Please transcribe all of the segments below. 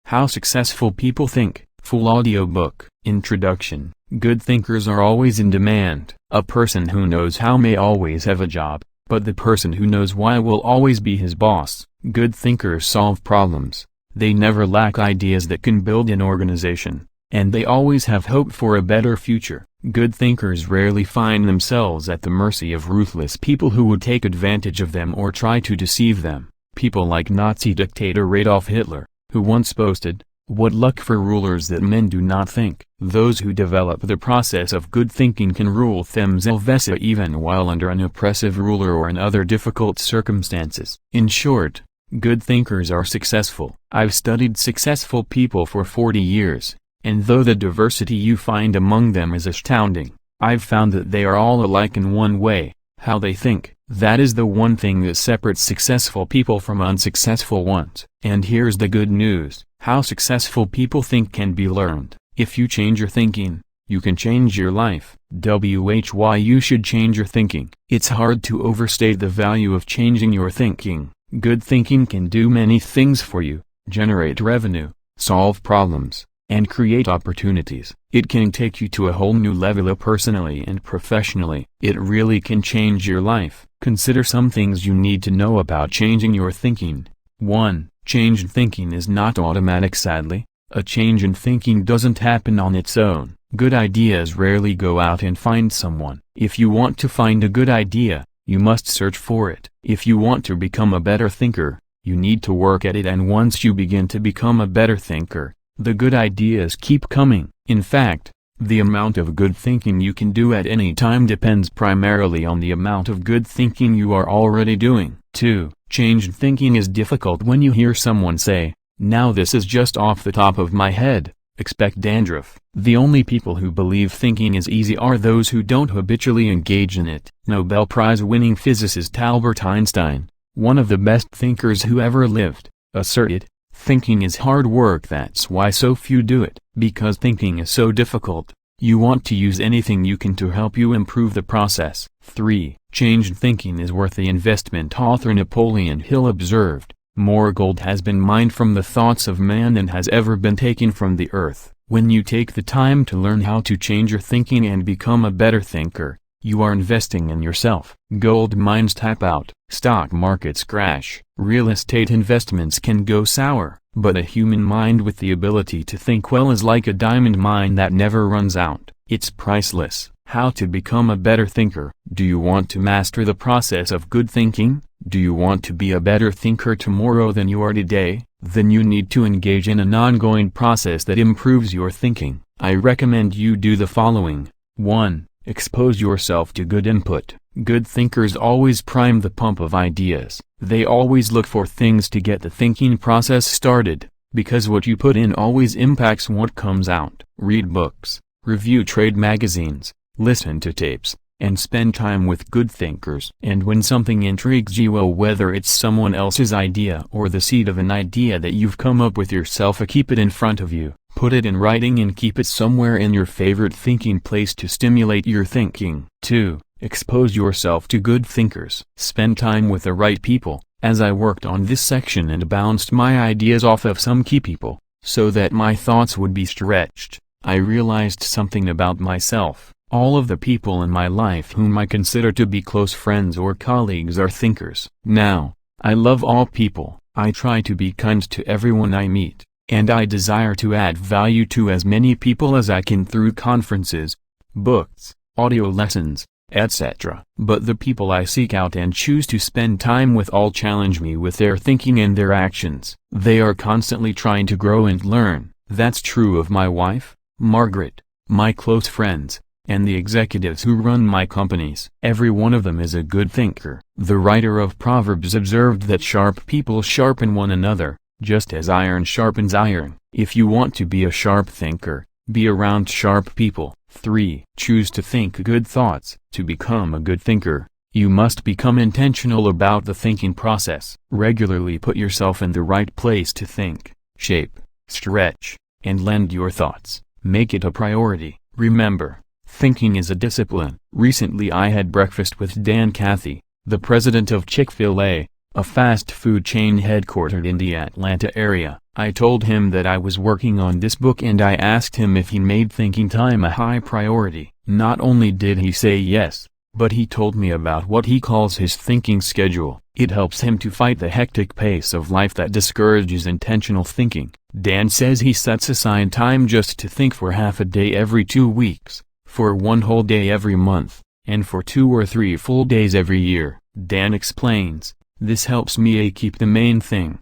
How Successful People Think, full audiobook. Introduction. Good thinkers are always in demand. A person who knows how may always have a job, but the person who knows why will always be his boss. Good thinkers solve problems. They never lack ideas that can build an organization, and they always have hope for a better future. Good thinkers rarely find themselves at the mercy of ruthless people who would take advantage of them or try to deceive them. People like Nazi dictator Adolf Hitler, who once boasted, "What luck for rulers that men do not think." Those who develop the process of good thinking can rule themselves even while under an oppressive ruler or in other difficult circumstances. In short, good thinkers are successful. I've studied successful people for 40 years, and though the diversity you find among them is astounding, I've found that they are all alike in one way: how they think. That is the one thing that separates successful people from unsuccessful ones. And here's the good news: how successful people think can be learned. If you change your thinking, you can change your life. Why you should change your thinking. It's hard to overstate the value of changing your thinking. Good thinking can do many things for you: generate revenue, solve problems, and create opportunities. It can take you to a whole new level personally and professionally. It really can change your life. Consider some things you need to know about changing your thinking. 1. Changed thinking is not automatic. Sadly, a change in thinking doesn't happen on its own. Good ideas rarely go out and find someone. If you want to find a good idea, you must search for it. If you want to become a better thinker, you need to work at it, and once you begin to become a better thinker, the good ideas keep coming. In fact, the amount of good thinking you can do at any time depends primarily on the amount of good thinking you are already doing. 2. Changed thinking is difficult. When you hear someone say, "Now this is just off the top of my head," expect dandruff. The only people who believe thinking is easy are those who don't habitually engage in it. Nobel Prize-winning physicist Albert Einstein, one of the best thinkers who ever lived, asserted, "Thinking is hard work. That's why so few do it." Because thinking is so difficult, you want to use anything you can to help you improve the process. 3. Changed thinking is worth the investment. Author Napoleon Hill observed, "More gold has been mined from the thoughts of man than has ever been taken from the earth." When you take the time to learn how to change your thinking and become a better thinker, you are investing in yourself. Gold mines tap out, stock markets crash, real estate investments can go sour, but a human mind with the ability to think well is like a diamond mine that never runs out. It's priceless. How to become a better thinker. Do you want to master the process of good thinking? Do you want to be a better thinker tomorrow than you are today? Then you need to engage in an ongoing process that improves your thinking. I recommend you do the following. 1. Expose yourself to good input. Good thinkers always prime the pump of ideas. They always look for things to get the thinking process started, because what you put in always impacts what comes out. Read books, review trade magazines, listen to tapes, and spend time with good thinkers. And when something intrigues you, whether it's someone else's idea or the seed of an idea that you've come up with yourself, keep it in front of you, put it in writing, and keep it somewhere in your favorite thinking place to stimulate your thinking. 2. Expose yourself to good thinkers. Spend time with the right people. As I worked on this section and bounced my ideas off of some key people, so that my thoughts would be stretched, I realized something about myself. All of the people in my life whom I consider to be close friends or colleagues are thinkers. Now, I love all people. I try to be kind to everyone I meet, and I desire to add value to as many people as I can through conferences, books, audio lessons, etc. But the people I seek out and choose to spend time with all challenge me with their thinking and their actions. They are constantly trying to grow and learn. That's true of my wife, Margaret, my close friends, and the executives who run my companies. Every one of them is a good thinker. The writer of Proverbs observed that sharp people sharpen one another, just as iron sharpens iron. If you want to be a sharp thinker, be around sharp people. 3. Choose to think good thoughts. To become a good thinker, you must become intentional about the thinking process. Regularly put yourself in the right place to think, shape, stretch, and lend your thoughts. Make it a priority. Remember, thinking is a discipline. Recently I had breakfast with Dan Cathy, the president of Chick-fil-A, a fast food chain headquartered in the Atlanta area. I told him that I was working on this book and I asked him if he made thinking time a high priority. Not only did he say yes, but he told me about what he calls his thinking schedule. It helps him to fight the hectic pace of life that discourages intentional thinking. Dan says he sets aside time just to think for half a day every 2 weeks, for 1 whole day every month, and for 2 or 3 full days every year. Dan explains, "This helps me keep the main thing,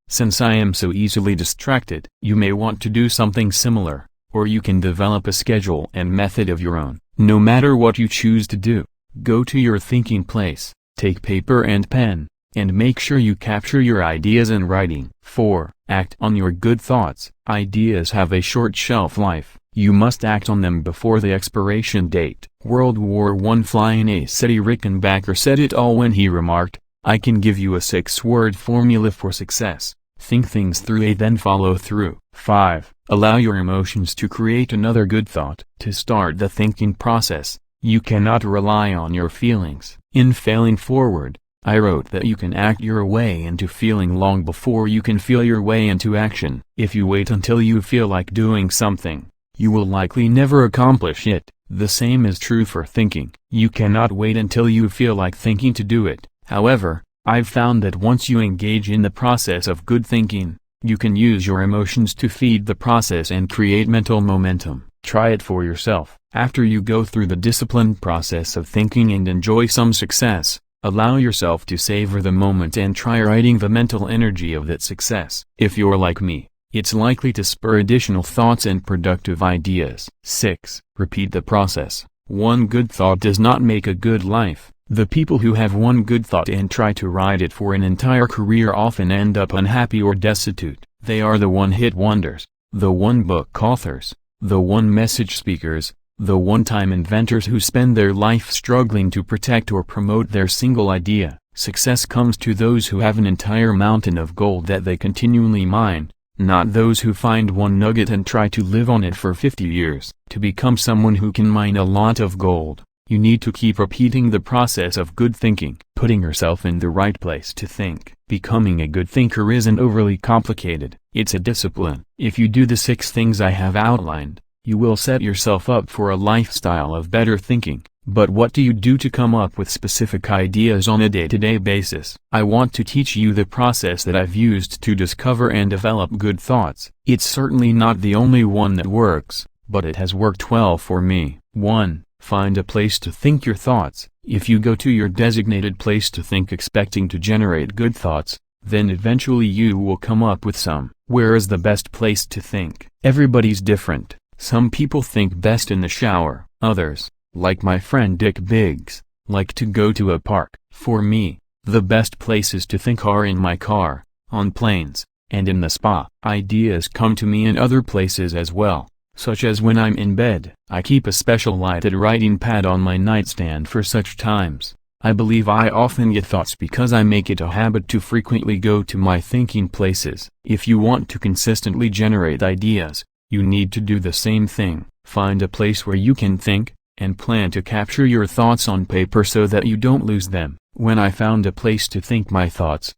since I am so easily distracted." You may want to do something similar, or you can develop a schedule and method of your own. No matter what you choose to do, go to your thinking place, take paper and pen, and make sure you capture your ideas in writing. 4. Act on your good thoughts. Ideas have a short shelf life. You must act on them before the expiration date. World War I fly-in Sadie Rickenbacker said it all when he remarked, "I can give you a 6-word formula for success. Think things through then follow through." 5. Allow your emotions to create another good thought. To start the thinking process, you cannot rely on your feelings. In Failing Forward, I wrote that you can act your way into feeling long before you can feel your way into action. If you wait until you feel like doing something, you will likely never accomplish it. The same is true for thinking. You cannot wait until you feel like thinking to do it. However, I've found that once you engage in the process of good thinking, you can use your emotions to feed the process and create mental momentum. Try it for yourself. After you go through the disciplined process of thinking and enjoy some success, allow yourself to savor the moment and try writing the mental energy of that success. If you're like me, it's likely to spur additional thoughts and productive ideas. 6. Repeat the process. One good thought does not make a good life. The people who have one good thought and try to ride it for an entire career often end up unhappy or destitute. They are the one-hit wonders, the one-book authors, the one-message speakers, the one-time inventors who spend their life struggling to protect or promote their single idea. Success comes to those who have an entire mountain of gold that they continually mine, not those who find one nugget and try to live on it for 50 years. To become someone who can mine a lot of gold, you need to keep repeating the process of good thinking, putting yourself in the right place to think. Becoming a good thinker isn't overly complicated, it's a discipline. If you do the 6 things I have outlined, you will set yourself up for a lifestyle of better thinking. But what do you do to come up with specific ideas on a day-to-day basis? I want to teach you the process that I've used to discover and develop good thoughts. It's certainly not the only one that works, but it has worked well for me. 1. Find a place to think your thoughts. If you go to your designated place to think expecting to generate good thoughts, then eventually you will come up with some. Where is the best place to think? Everybody's different. Some people think best in the shower. Others, like my friend Dick Biggs, like to go to a park. For me, the best places to think are in my car, on planes, and in the spa. Ideas come to me in other places as well, such as when I'm in bed. I keep a special lighted writing pad on my nightstand for such times. I believe I often get thoughts because I make it a habit to frequently go to my thinking places. If you want to consistently generate ideas, you need to do the same thing. Find a place where you can think, and plan to capture your thoughts on paper so that you don't lose them. When I found a place to think my thoughts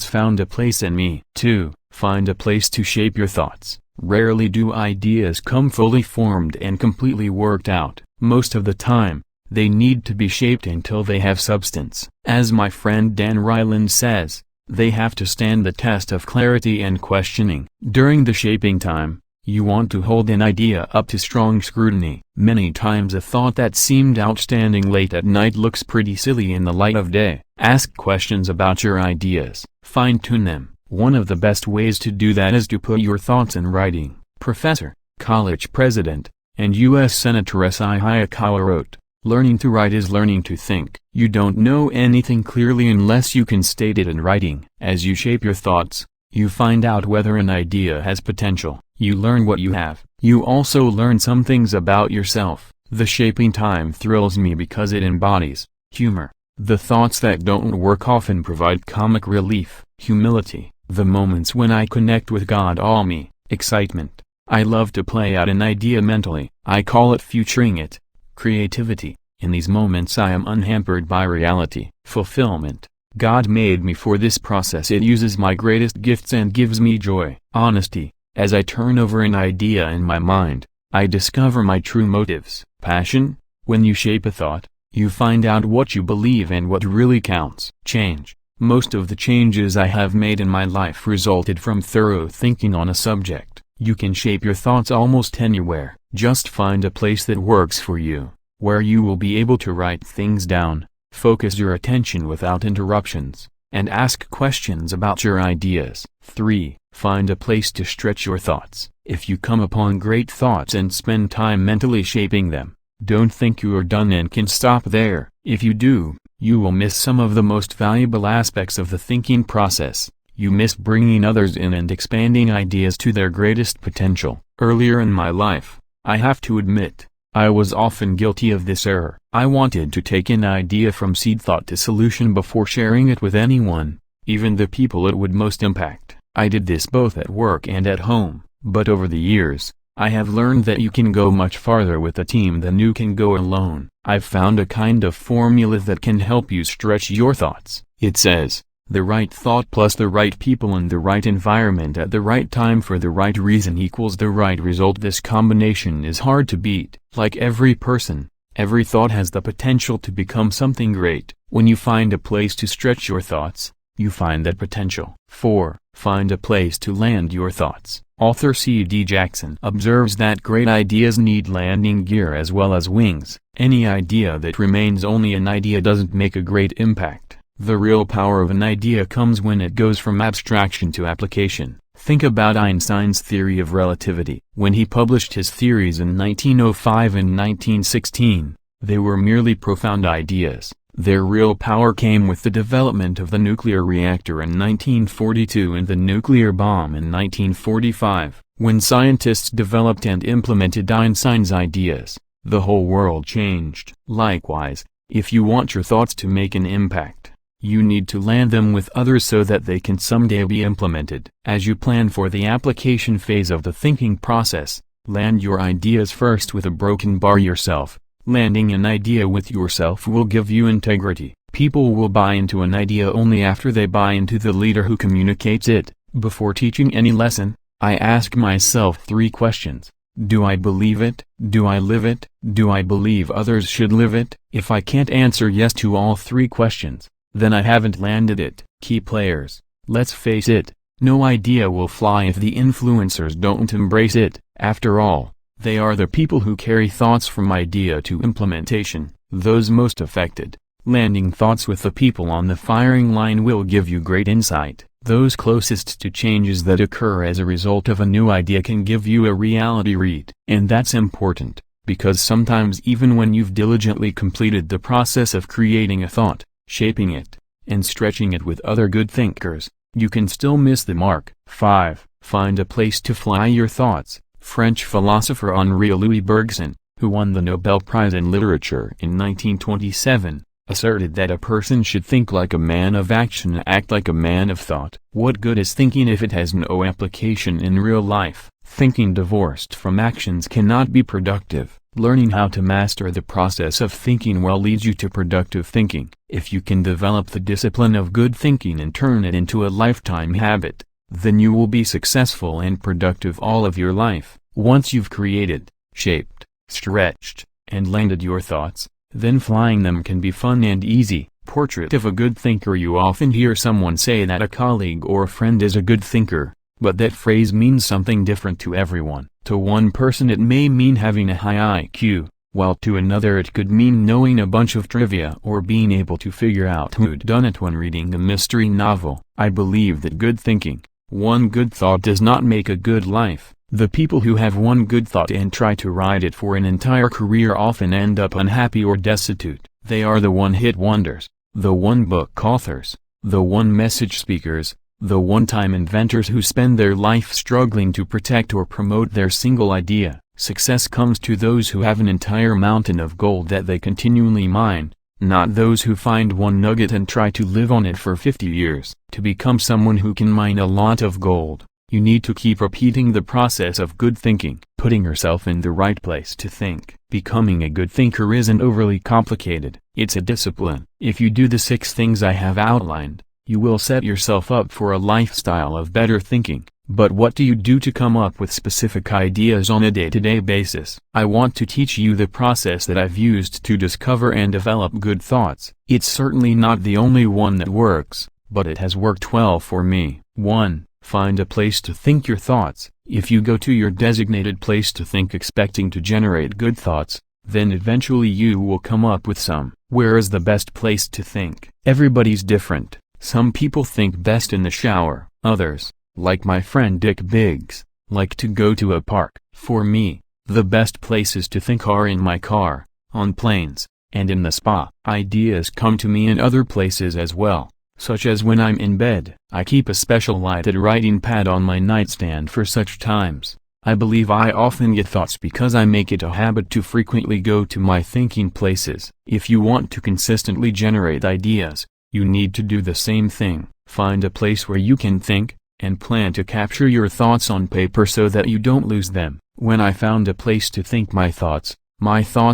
found a place in me. 2. Find a place to shape your thoughts. Rarely do ideas come fully formed and completely worked out. Most of the time, they need to be shaped until they have substance. As my friend Dan Ryland says, they have to stand the test of clarity and questioning. During the shaping time, you want to hold an idea up to strong scrutiny. Many times a thought that seemed outstanding late at night looks pretty silly in the light of day. Ask questions about your ideas. Fine-tune them. One of the best ways to do that is to put your thoughts in writing. Professor, college president, and U.S. Senator S.I. Hayakawa wrote, "Learning to write is learning to think." You don't know anything clearly unless you can state it in writing. As you shape your thoughts, you find out whether an idea has potential. You learn what you have. You also learn some things about yourself. The shaping time thrills me because it embodies humor. The thoughts that don't work often provide comic relief. Humility. The moments when I connect with God all me. Excitement. I love to play out an idea mentally. I call it futuring it. Creativity. In these moments I am unhampered by reality. Fulfillment. God made me for this process. It uses my greatest gifts and gives me joy. Honesty. As I turn over an idea in my mind, I discover my true motives. Passion. When you shape a thought, you find out what you believe and what really counts. Change. Most of the changes I have made in my life resulted from thorough thinking on a subject. You can shape your thoughts almost anywhere. Just find a place that works for you, where you will be able to write things down, focus your attention without interruptions, and ask questions about your ideas. 3. Find a place to stretch your thoughts. If you come upon great thoughts and spend time mentally shaping them, don't think you are done and can stop there. If you do, you will miss some of the most valuable aspects of the thinking process. You miss bringing others in and expanding ideas to their greatest potential. Earlier in my life, I have to admit, I was often guilty of this error. I wanted to take an idea from seed thought to solution before sharing it with anyone, even the people it would most impact. I did this both at work and at home, but over the years, I have learned that you can go much farther with a team than you can go alone. I've found a kind of formula that can help you stretch your thoughts. It says, the right thought plus the right people in the right environment at the right time for the right reason equals the right result. This combination is hard to beat. Like every person, every thought has the potential to become something great. When you find a place to stretch your thoughts, you find that potential. 4. Find a place to land your thoughts. Author C.D. Jackson observes that great ideas need landing gear as well as wings. Any idea that remains only an idea doesn't make a great impact. The real power of an idea comes when it goes from abstraction to application. Think about Einstein's theory of relativity. When he published his theories in 1905 and 1916, they were merely profound ideas. Their real power came with the development of the nuclear reactor in 1942 and the nuclear bomb in 1945. When scientists developed and implemented Einstein's ideas, the whole world changed. Likewise, if you want your thoughts to make an impact, you need to land them with others so that they can someday be implemented. As you plan for the application phase of the thinking process, land your ideas first with a broken bar yourself. Landing an idea with yourself will give you integrity. People will buy into an idea only after they buy into the leader who communicates it. Before teaching any lesson, I ask myself 3 questions. Do I believe it? Do I live it? Do I believe others should live it? If I can't answer yes to all 3 questions, then I haven't landed it. Key players. Let's face it, no idea will fly if the influencers don't embrace it. After all, they are the people who carry thoughts from idea to implementation, those most affected. Landing thoughts with the people on the firing line will give you great insight. Those closest to changes that occur as a result of a new idea can give you a reality read. And that's important, because sometimes even when you've diligently completed the process of creating a thought, shaping it, and stretching it with other good thinkers, you can still miss the mark. 5. Find a place to fly your thoughts. French philosopher Henri Louis Bergson, who won the Nobel Prize in Literature in 1927, asserted that a person should think like a man of action and act like a man of thought. What good is thinking if it has no application in real life? Thinking divorced from actions cannot be productive. Learning how to master the process of thinking well leads you to productive thinking. If you can develop the discipline of good thinking and turn it into a lifetime habit, then you will be successful and productive all of your life. Once you've created, shaped, stretched, and landed your thoughts, then flying them can be fun and easy. Portrait of a good thinker. You often hear someone say that a colleague or a friend is a good thinker, but that phrase means something different to everyone. To one person it may mean having a high IQ, while to another it could mean knowing a bunch of trivia or being able to figure out who'd done it when reading a mystery novel. I believe that good thinking, one good thought, does not make a good life. The people who have one good thought and try to ride it for an entire career often end up unhappy or destitute. They are the one-hit wonders, the one-book authors, the one-message speakers, the one-time inventors who spend their life struggling to protect or promote their single idea. Success comes to those who have an entire mountain of gold that they continually mine, not those who find one nugget and try to live on it for 50 years. To become someone who can mine a lot of gold, You need to keep repeating the process of good thinking, putting yourself in the right place to think. Becoming a good thinker isn't overly complicated, it's a discipline. If you do the 6 things I have outlined, you will set yourself up for a lifestyle of better thinking. But what do you do to come up with specific ideas on a day-to-day basis? I want to teach you the process that I've used to discover and develop good thoughts. It's certainly not the only one that works, but it has worked well for me. 1. Find a place to think your thoughts. If you go to your designated place to think expecting to generate good thoughts, then eventually you will come up with some. Where is the best place to think? Everybody's different. Some people think best in the shower. Others, like my friend Dick Biggs, like to go to a park. For me, the best places to think are in my car, on planes, and in the spa. Ideas come to me in other places as well, such as when I'm in bed. I keep a special lighted writing pad on my nightstand for such times. I believe I often get thoughts because I make it a habit to frequently go to my thinking places. If you want to consistently generate ideas, you need to do the same thing. Find a place where you can think, and plan to capture your thoughts on paper so that you don't lose them. When I found a place to think my thoughts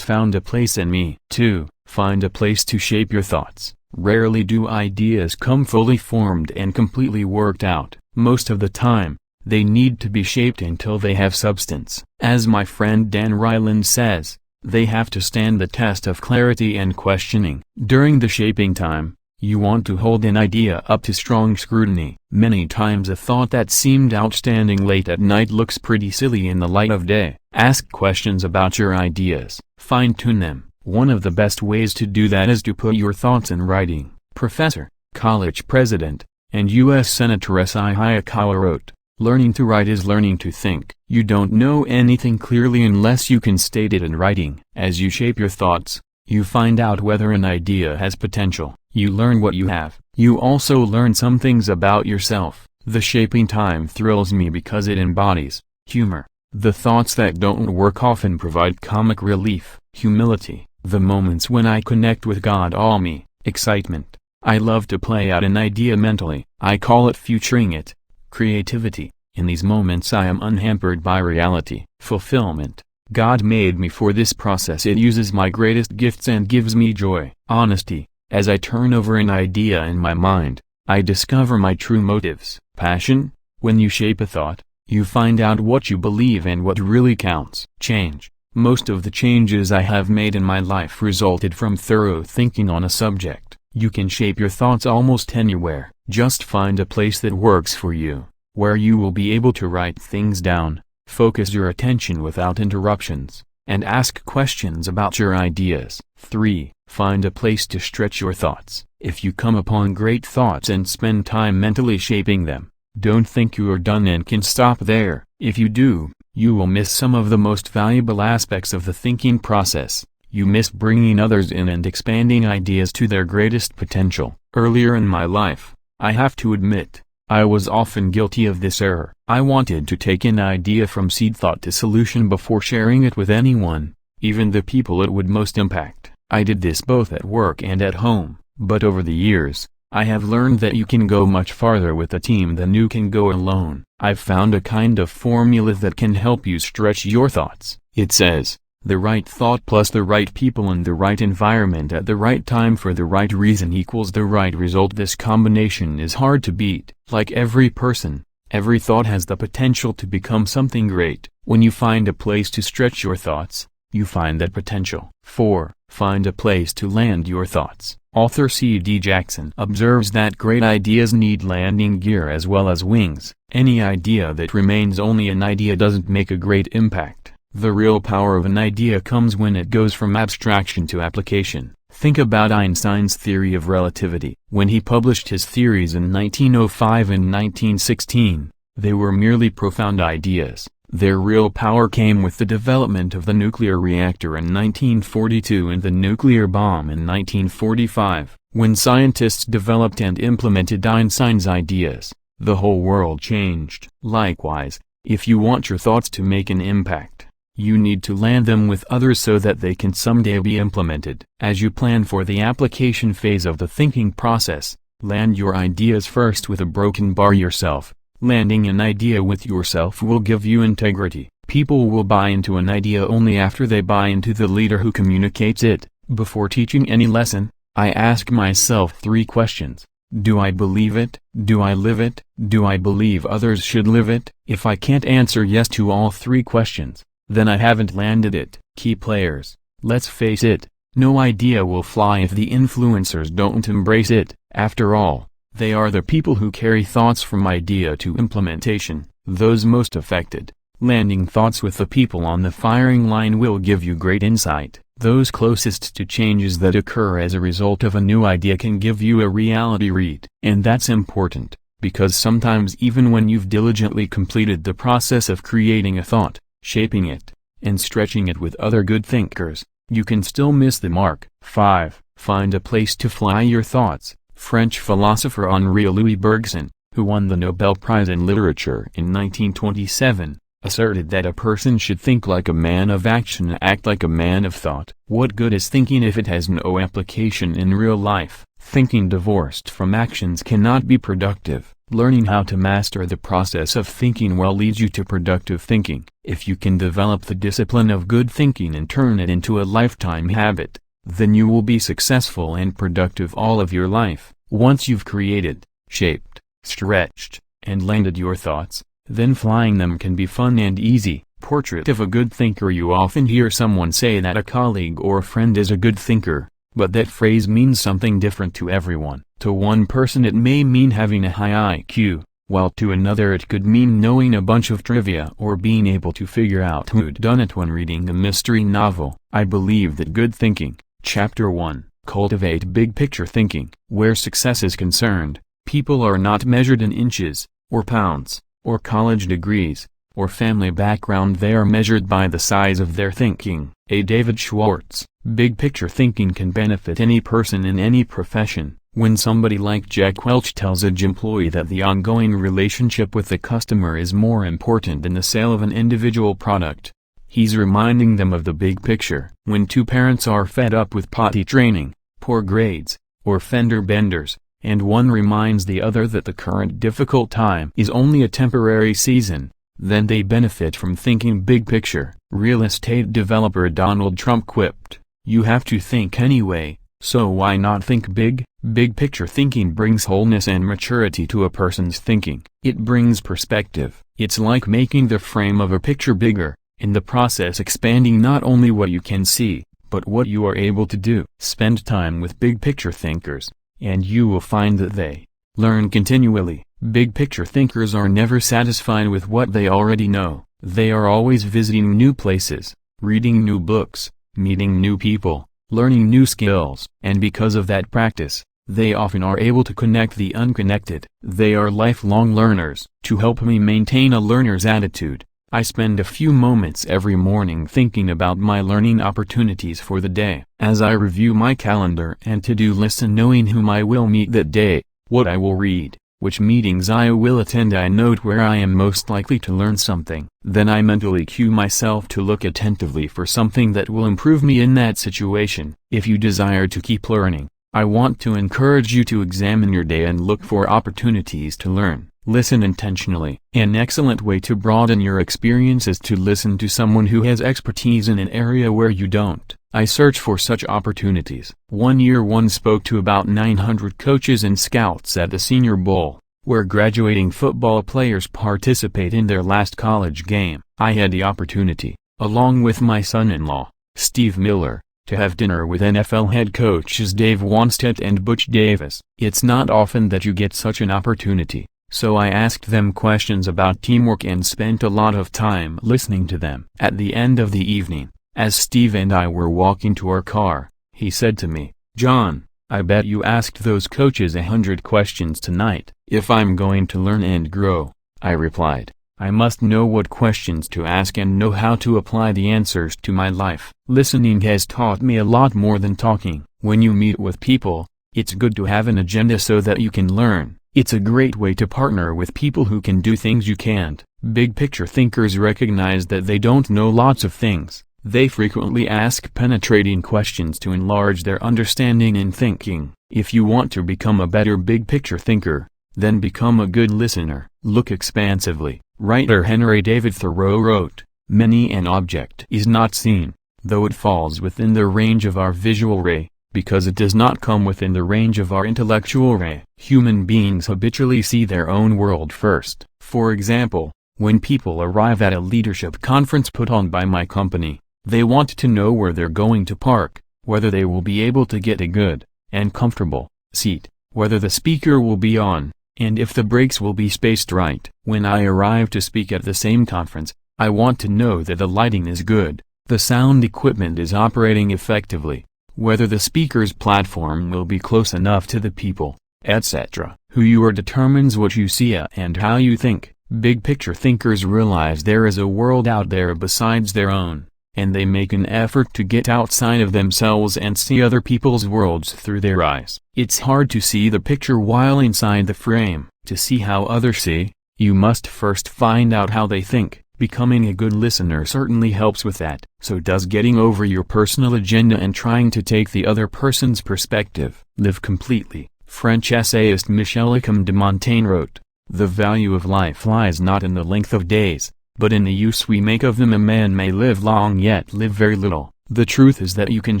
found a place in me. 2. Find a place to shape your thoughts. Rarely do ideas come fully formed and completely worked out. Most of the time, they need to be shaped until they have substance. As my friend Dan Ryland says, they have to stand the test of clarity and questioning. During the shaping time, you want to hold an idea up to strong scrutiny. Many times a thought that seemed outstanding late at night looks pretty silly in the light of day. Ask questions about your ideas. Fine-tune them. One of the best ways to do that is to put your thoughts in writing. Professor, college president, and U.S. Senator S.I. Hayakawa wrote, "Learning to write is learning to think." You don't know anything clearly unless you can state it in writing. As you shape your thoughts, you find out whether an idea has potential. You learn what you have. You also learn some things about yourself. The shaping time thrills me because it embodies humor. The thoughts that don't work often provide comic relief. Humility. The moments when I connect with God all me. Excitement. I love to play out an idea mentally. I call it futuring it. Creativity. In these moments I am unhampered by reality. Fulfillment. God made me for this process. It uses my greatest gifts and gives me joy. Honesty. As I turn over an idea in my mind, I discover my true motives. Passion. When you shape a thought, you find out what you believe and what really counts. Change. Most of the changes I have made in my life resulted from thorough thinking on a subject. You can shape your thoughts almost anywhere. Just find a place that works for you, where you will be able to write things down, focus your attention without interruptions, and ask questions about your ideas. 3. Find a place to stretch your thoughts. If you come upon great thoughts and spend time mentally shaping them, don't think you are done and can stop there. If you do, you will miss some of the most valuable aspects of the thinking process. You miss bringing others in and expanding ideas to their greatest potential. Earlier in my life, I have to admit, I was often guilty of this error. I wanted to take an idea from seed thought to solution before sharing it with anyone, even the people it would most impact. I did this both at work and at home, but over the years, I have learned that you can go much farther with a team than you can go alone. I've found a kind of formula that can help you stretch your thoughts. It says, the right thought plus the right people in the right environment at the right time for the right reason equals the right result. This combination is hard to beat. Like every person, every thought has the potential to become something great. When you find a place to stretch your thoughts, you find that potential. 4. Find a place to land your thoughts. Author C.D. Jackson observes that great ideas need landing gear as well as wings. Any idea that remains only an idea doesn't make a great impact. The real power of an idea comes when it goes from abstraction to application. Think about Einstein's theory of relativity. When he published his theories in 1905 and 1916, they were merely profound ideas. Their real power came with the development of the nuclear reactor in 1942 and the nuclear bomb in 1945. When scientists developed and implemented Einstein's ideas, the whole world changed. Likewise, if you want your thoughts to make an impact, you need to land them with others so that they can someday be implemented. As you plan for the application phase of the thinking process, land your ideas first with a broken bar yourself. Landing an idea with yourself will give you integrity. People will buy into an idea only after they buy into the leader who communicates it. Before teaching any lesson, I ask myself 3 questions. Do I believe it? Do I live it? Do I believe others should live it? If I can't answer yes to all 3 questions, then I haven't landed it. Key players. Let's face it, no idea will fly if the influencers don't embrace it. After all, they are the people who carry thoughts from idea to implementation, those most affected. Landing thoughts with the people on the firing line will give you great insight. Those closest to changes that occur as a result of a new idea can give you a reality read. And that's important, because sometimes even when you've diligently completed the process of creating a thought, shaping it, and stretching it with other good thinkers, you can still miss the mark. 5. Find a place to fly your thoughts. French philosopher Henri Louis Bergson, who won the Nobel Prize in Literature in 1927, asserted that a person should think like a man of action and act like a man of thought. What good is thinking if it has no application in real life? Thinking divorced from actions cannot be productive. Learning how to master the process of thinking well leads you to productive thinking. If you can develop the discipline of good thinking and turn it into a lifetime habit, then you will be successful and productive all of your life. Once you've created, shaped, stretched, and landed your thoughts, then flying them can be fun and easy. Portrait of a good thinker. You often hear someone say that a colleague or friend is a good thinker, but that phrase means something different to everyone. To one person it may mean having a high IQ, while to another it could mean knowing a bunch of trivia or being able to figure out who'd done it when reading a mystery novel. I believe that good thinking. Chapter 1. Cultivate big picture thinking. Where success is concerned, people are not measured in inches, or pounds, or college degrees, or family background. They are measured by the size of their thinking. A. David Schwartz. Big picture thinking can benefit any person in any profession. When somebody like Jack Welch tells a gym employee that the ongoing relationship with the customer is more important than the sale of an individual product, he's reminding them of the big picture. When 2 parents are fed up with potty training, poor grades, or fender benders, and one reminds the other that the current difficult time is only a temporary season, then they benefit from thinking big picture. Real estate developer Donald Trump quipped, "You have to think anyway, so why not think big?" Big picture thinking brings wholeness and maturity to a person's thinking. It brings perspective. It's like making the frame of a picture bigger, in the process expanding not only what you can see, but what you are able to do. Spend time with big picture thinkers, and you will find that they learn continually. Big picture thinkers are never satisfied with what they already know. They are always visiting new places, reading new books, meeting new people, learning new skills. And because of that practice, they often are able to connect the unconnected. They are lifelong learners. To help me maintain a learner's attitude, I spend a few moments every morning thinking about my learning opportunities for the day. As I review my calendar and to-do list and knowing whom I will meet that day, what I will read, which meetings I will attend, I note where I am most likely to learn something. Then I mentally cue myself to look attentively for something that will improve me in that situation. If you desire to keep learning, I want to encourage you to examine your day and look for opportunities to learn. Listen intentionally. An excellent way to broaden your experience is to listen to someone who has expertise in an area where you don't. I search for such opportunities. One year one spoke to about 900 coaches and scouts at the Senior Bowl, where graduating football players participate in their last college game. I had the opportunity, along with my son-in-law, Steve Miller, to have dinner with NFL head coaches Dave Wannstedt and Butch Davis. It's not often that you get such an opportunity, so I asked them questions about teamwork and spent a lot of time listening to them. At the end of the evening, as Steve and I were walking to our car, he said to me, "John, I bet you asked those coaches 100 questions tonight." "If I'm going to learn and grow," I replied, "I must know what questions to ask and know how to apply the answers to my life." Listening has taught me a lot more than talking. When you meet with people, it's good to have an agenda so that you can learn. It's a great way to partner with people who can do things you can't. Big picture thinkers recognize that they don't know lots of things. They frequently ask penetrating questions to enlarge their understanding and thinking. If you want to become a better big picture thinker, Then become a good listener. Look expansively. Writer Henry David Thoreau wrote, "Many an object is not seen, though it falls within the range of our visual ray, because it does not come within the range of our intellectual ray." Human beings habitually see their own world first. For example, when people arrive at a leadership conference put on by my company, they want to know where they're going to park, whether they will be able to get a good and comfortable seat, whether the speaker will be on, and if the breaks will be spaced right. When I arrive to speak at the same conference, I want to know that the lighting is good, the sound equipment is operating effectively, whether the speaker's platform will be close enough to the people, etc. Who you are determines what you see and how you think. Big picture thinkers realize there is a world out there besides their own, and they make an effort to get outside of themselves and see other people's worlds through their eyes. It's hard to see the picture while inside the frame. To see how others see, you must first find out how they think. Becoming a good listener certainly helps with that. So does getting over your personal agenda and trying to take the other person's perspective. Live completely. French essayist Michel de Montaigne wrote, "The value of life lies not in the length of days, but in the use we make of them. A man may live long yet live very little." The truth is that you can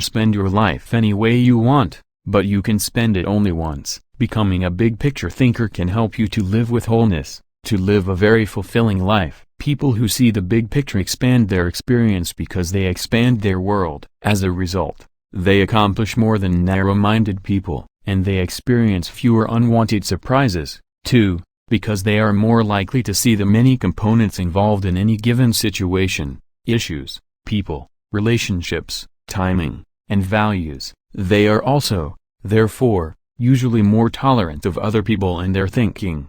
spend your life any way you want, but you can spend it only once. Becoming a big picture thinker can help you to live with wholeness, to live a very fulfilling life. People who see the big picture expand their experience because they expand their world. As a result, they accomplish more than narrow-minded people, and they experience fewer unwanted surprises, too, because they are more likely to see the many components involved in any given situation: issues, people, relationships, timing, and values. They are also, therefore, usually more tolerant of other people and their thinking.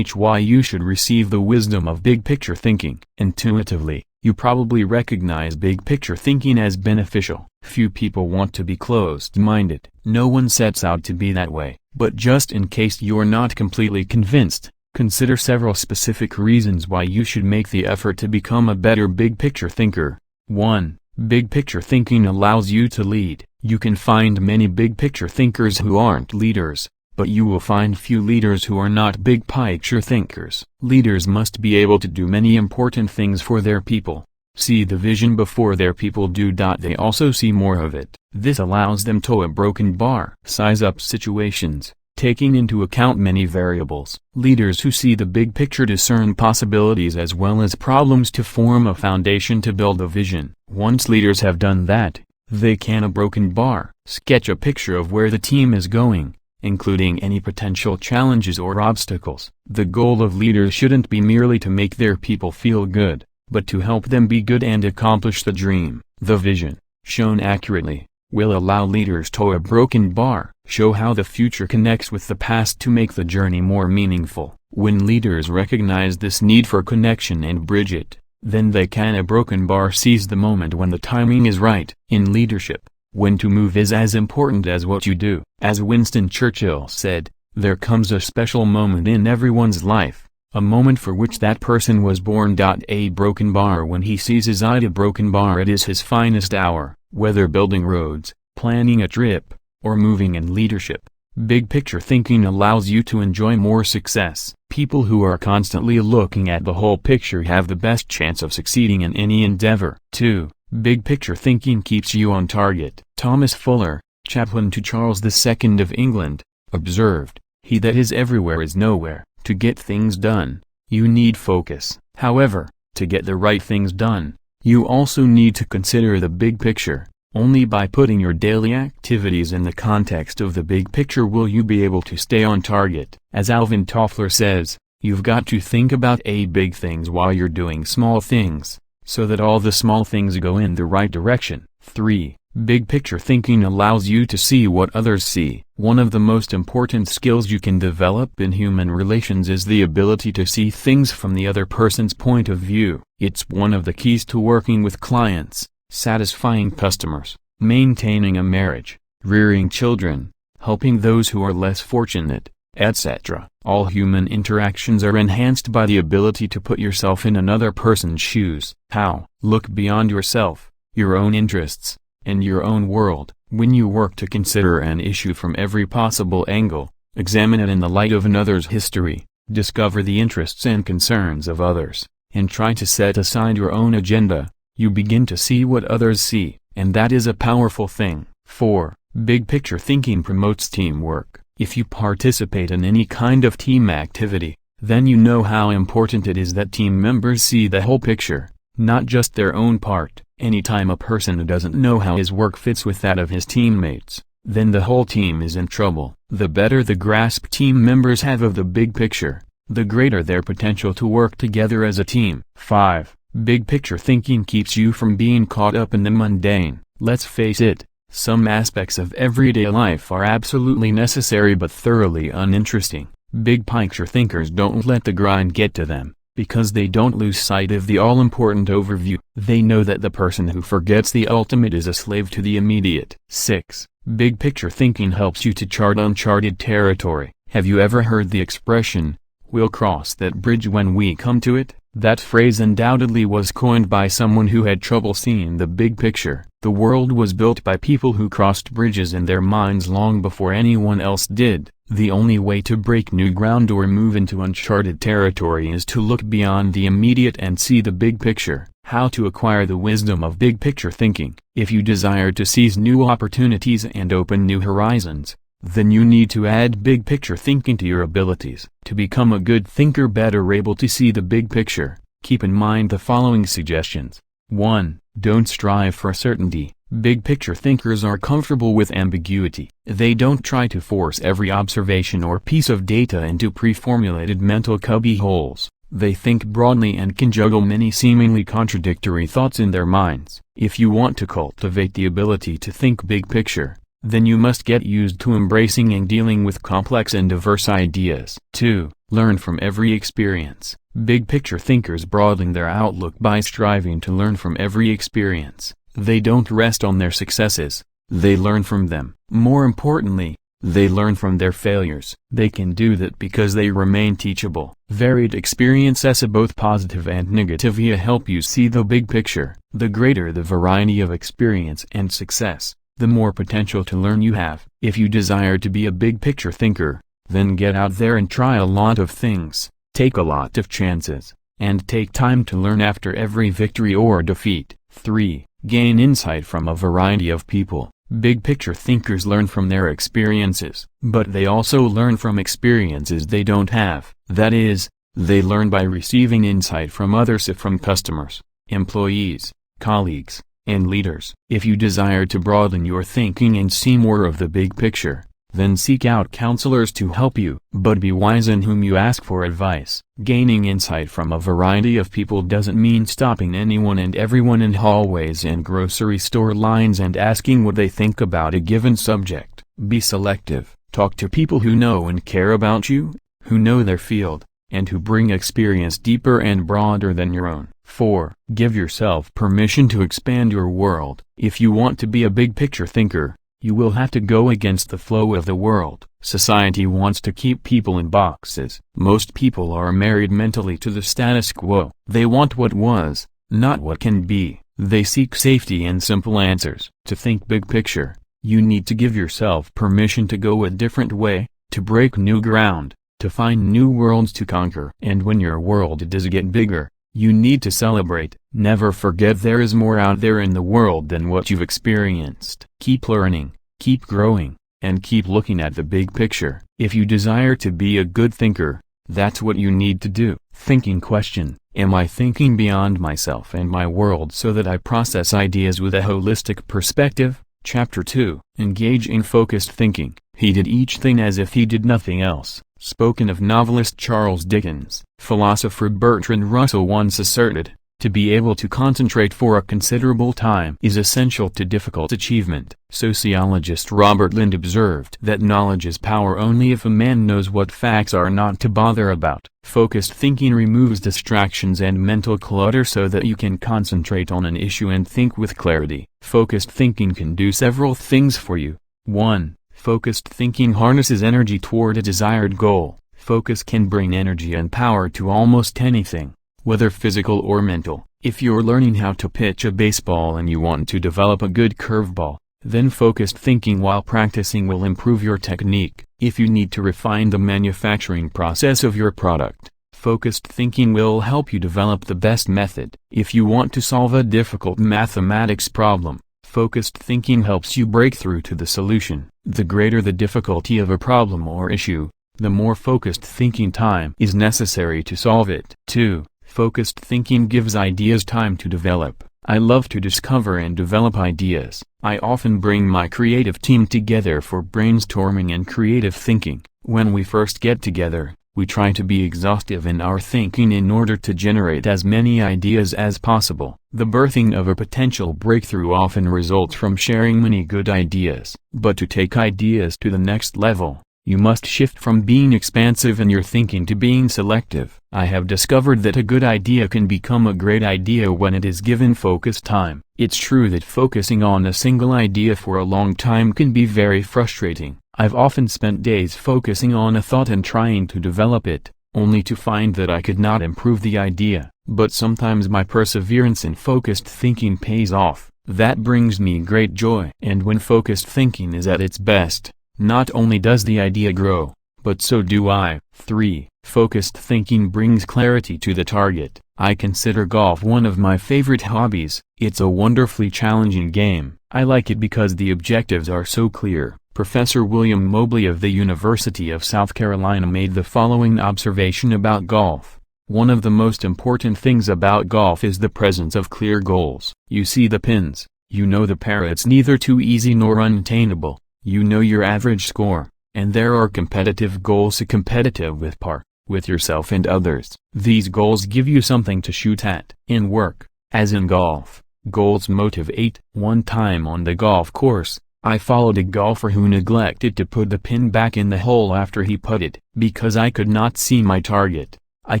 Why you should receive the wisdom of big picture thinking. Intuitively, you probably recognize big picture thinking as beneficial. Few people want to be closed-minded. No one sets out to be that way. But just in case you're not completely convinced, consider several specific reasons why you should make the effort to become a better big picture thinker. 1. Big picture thinking allows you to lead. You can find many big picture thinkers who aren't leaders, but you will find few leaders who are not big picture thinkers. Leaders must be able to do many important things for their people. See the vision before their people do. They also see more of it. This allows them to a broken bar. Size up situations, taking into account many variables. Leaders who see the big picture discern possibilities as well as problems to form a foundation to build a vision. Once leaders have done that, they can a broken bar, sketch a picture of where the team is going, including any potential challenges or obstacles. The goal of leaders shouldn't be merely to make their people feel good, but to help them be good and accomplish the dream. The vision, shown accurately, will allow leaders to a broken bar, show how the future connects with the past to make the journey more meaningful. When leaders recognize this need for connection and bridge it, then they can a broken bar seize the moment when the timing is right. In leadership, when to move is as important as what you do. As Winston Churchill said, there comes a special moment in everyone's life, a moment for which that person was born. A broken bar. When he sees his eye to broken bar, it is his finest hour. Whether building roads, planning a trip, or moving in leadership, big picture thinking allows you to enjoy more success. People who are constantly looking at the whole picture have the best chance of succeeding in any endeavor. 2. Big picture thinking keeps you on target. Thomas Fuller, chaplain to Charles II of England, observed, "He that is everywhere is nowhere." To get things done, you need focus. However, to get the right things done, you also need to consider the big picture. Only by putting your daily activities in the context of the big picture will you be able to stay on target. As Alvin Toffler says, you've got to think about big things while you're doing small things, so that all the small things go in the right direction. 3. Big picture thinking allows you to see what others see. One of the most important skills you can develop in human relations is the ability to see things from the other person's point of view. It's one of the keys to working with clients, satisfying customers, maintaining a marriage, rearing children, helping those who are less fortunate, etc. All human interactions are enhanced by the ability to put yourself in another person's shoes. How? Look beyond yourself, your own interests, and your own world. When you work to consider an issue from every possible angle, Examine it in the light of another's history, discover the interests and concerns of others, and try to set aside your own agenda. You begin to see what others see, and that is a powerful thing. 4. Big picture thinking promotes teamwork. If you participate in any kind of team activity, then you know how important it is that team members see the whole picture, not just their own part. Anytime a person doesn't know how his work fits with that of his teammates, then the whole team is in trouble. The better the grasp team members have of the big picture, the greater their potential to work together as a team. 5. Big picture thinking keeps you from being caught up in the mundane. Let's face it, some aspects of everyday life are absolutely necessary but thoroughly uninteresting. Big picture thinkers don't let the grind get to them, because they don't lose sight of the all-important overview. They know that the person who forgets the ultimate is a slave to the immediate. 6. Big picture thinking helps you to chart uncharted territory. Have you ever heard the expression, "We'll cross that bridge when we come to it"? That phrase undoubtedly was coined by someone who had trouble seeing the big picture. The world was built by people who crossed bridges in their minds long before anyone else did. The only way to break new ground or move into uncharted territory is to look beyond the immediate and see the big picture. How to acquire the wisdom of big picture thinking? If you desire to seize new opportunities and open new horizons, then you need to add big picture thinking to your abilities. To become a good thinker better able to see the big picture, keep in mind the following suggestions. 1. Don't strive for certainty. Big picture thinkers are comfortable with ambiguity. They don't try to force every observation or piece of data into pre-formulated mental cubby holes. They think broadly and can juggle many seemingly contradictory thoughts in their minds. If you want to cultivate the ability to think big picture, then you must get used to embracing and dealing with complex and diverse ideas. 2. Learn from every experience. Big picture thinkers broaden their outlook by striving to learn from every experience. They don't rest on their successes, they learn from them. More importantly, they learn from their failures. They can do that because they remain teachable. Varied experiences, both positive and negative, help you see the big picture. The greater the variety of experience and success, the more potential to learn you have. If you desire to be a big picture thinker, then get out there and try a lot of things, take a lot of chances, and take time to learn after every victory or defeat. 3. Gain insight from a variety of people. Big picture thinkers learn from their experiences, but they also learn from experiences they don't have. That is, they learn by receiving insight from others, from customers, employees, colleagues, and leaders. If you desire to broaden your thinking and see more of the big picture, then seek out counselors to help you. But be wise in whom you ask for advice. Gaining insight from a variety of people doesn't mean stopping anyone and everyone in hallways and grocery store lines and asking what they think about a given subject. Be selective. Talk to people who know and care about you, who know their field, and who bring experience deeper and broader than your own. 4. Give yourself permission to expand your world. If you want to be a big picture thinker, you will have to go against the flow of the world. Society wants to keep people in boxes. Most people are married mentally to the status quo. They want what was, not what can be. They seek safety and simple answers. To think big picture, you need to give yourself permission to go a different way, to break new ground, to find new worlds to conquer. And when your world does get bigger, you need to celebrate. Never forget there is more out there in the world than what you've experienced. Keep learning, keep growing, and keep looking at the big picture. If you desire to be a good thinker, that's what you need to do. Thinking question: am I thinking beyond myself and my world so that I process ideas with a holistic perspective? Chapter 2. Engage in focused thinking. He did each thing as if he did nothing else. Spoken of novelist Charles Dickens. Philosopher Bertrand Russell once asserted, to be able to concentrate for a considerable time is essential to difficult achievement. Sociologist Robert Lind observed that knowledge is power only if a man knows what facts are not to bother about. Focused thinking removes distractions and mental clutter so that you can concentrate on an issue and think with clarity. Focused thinking can do several things for you. 1. Focused thinking harnesses energy toward a desired goal. Focus can bring energy and power to almost anything, whether physical or mental. If you're learning how to pitch a baseball and you want to develop a good curveball, Then focused thinking while practicing will improve your technique. If you need to refine the manufacturing process of your product, focused thinking will help you develop the best method. If you want to solve a difficult mathematics problem, focused thinking helps you break through to the solution. The greater the difficulty of a problem or issue, the more focused thinking time is necessary to solve it. 2. Focused thinking gives ideas time to develop. I love to discover and develop ideas. I often bring my creative team together for brainstorming and creative thinking. When we first get together, we try to be exhaustive in our thinking in order to generate as many ideas as possible. The birthing of a potential breakthrough often results from sharing many good ideas. But to take ideas to the next level, you must shift from being expansive in your thinking to being selective. I have discovered that a good idea can become a great idea when it is given focused time. It's true that focusing on a single idea for a long time can be very frustrating. I've often spent days focusing on a thought and trying to develop it, only to find that I could not improve the idea. But sometimes my perseverance in focused thinking pays off. That brings me great joy. And when focused thinking is at its best, not only does the idea grow, but so do I. 3. Focused thinking brings clarity to the target. I consider golf one of my favorite hobbies. It's a wonderfully challenging game. I like it because the objectives are so clear. Professor William Mobley of the University of South Carolina made the following observation about golf. One of the most important things about golf is the presence of clear goals. You see the pins, you know the par. It's neither too easy nor unattainable. You know your average score, and there are competitive goals competitive with par, with yourself and others. These goals give you something to shoot at. In work, as in golf, goals motivate. One time on the golf course, I followed a golfer who neglected to put the pin back in the hole after he putted. Because I could not see my target, I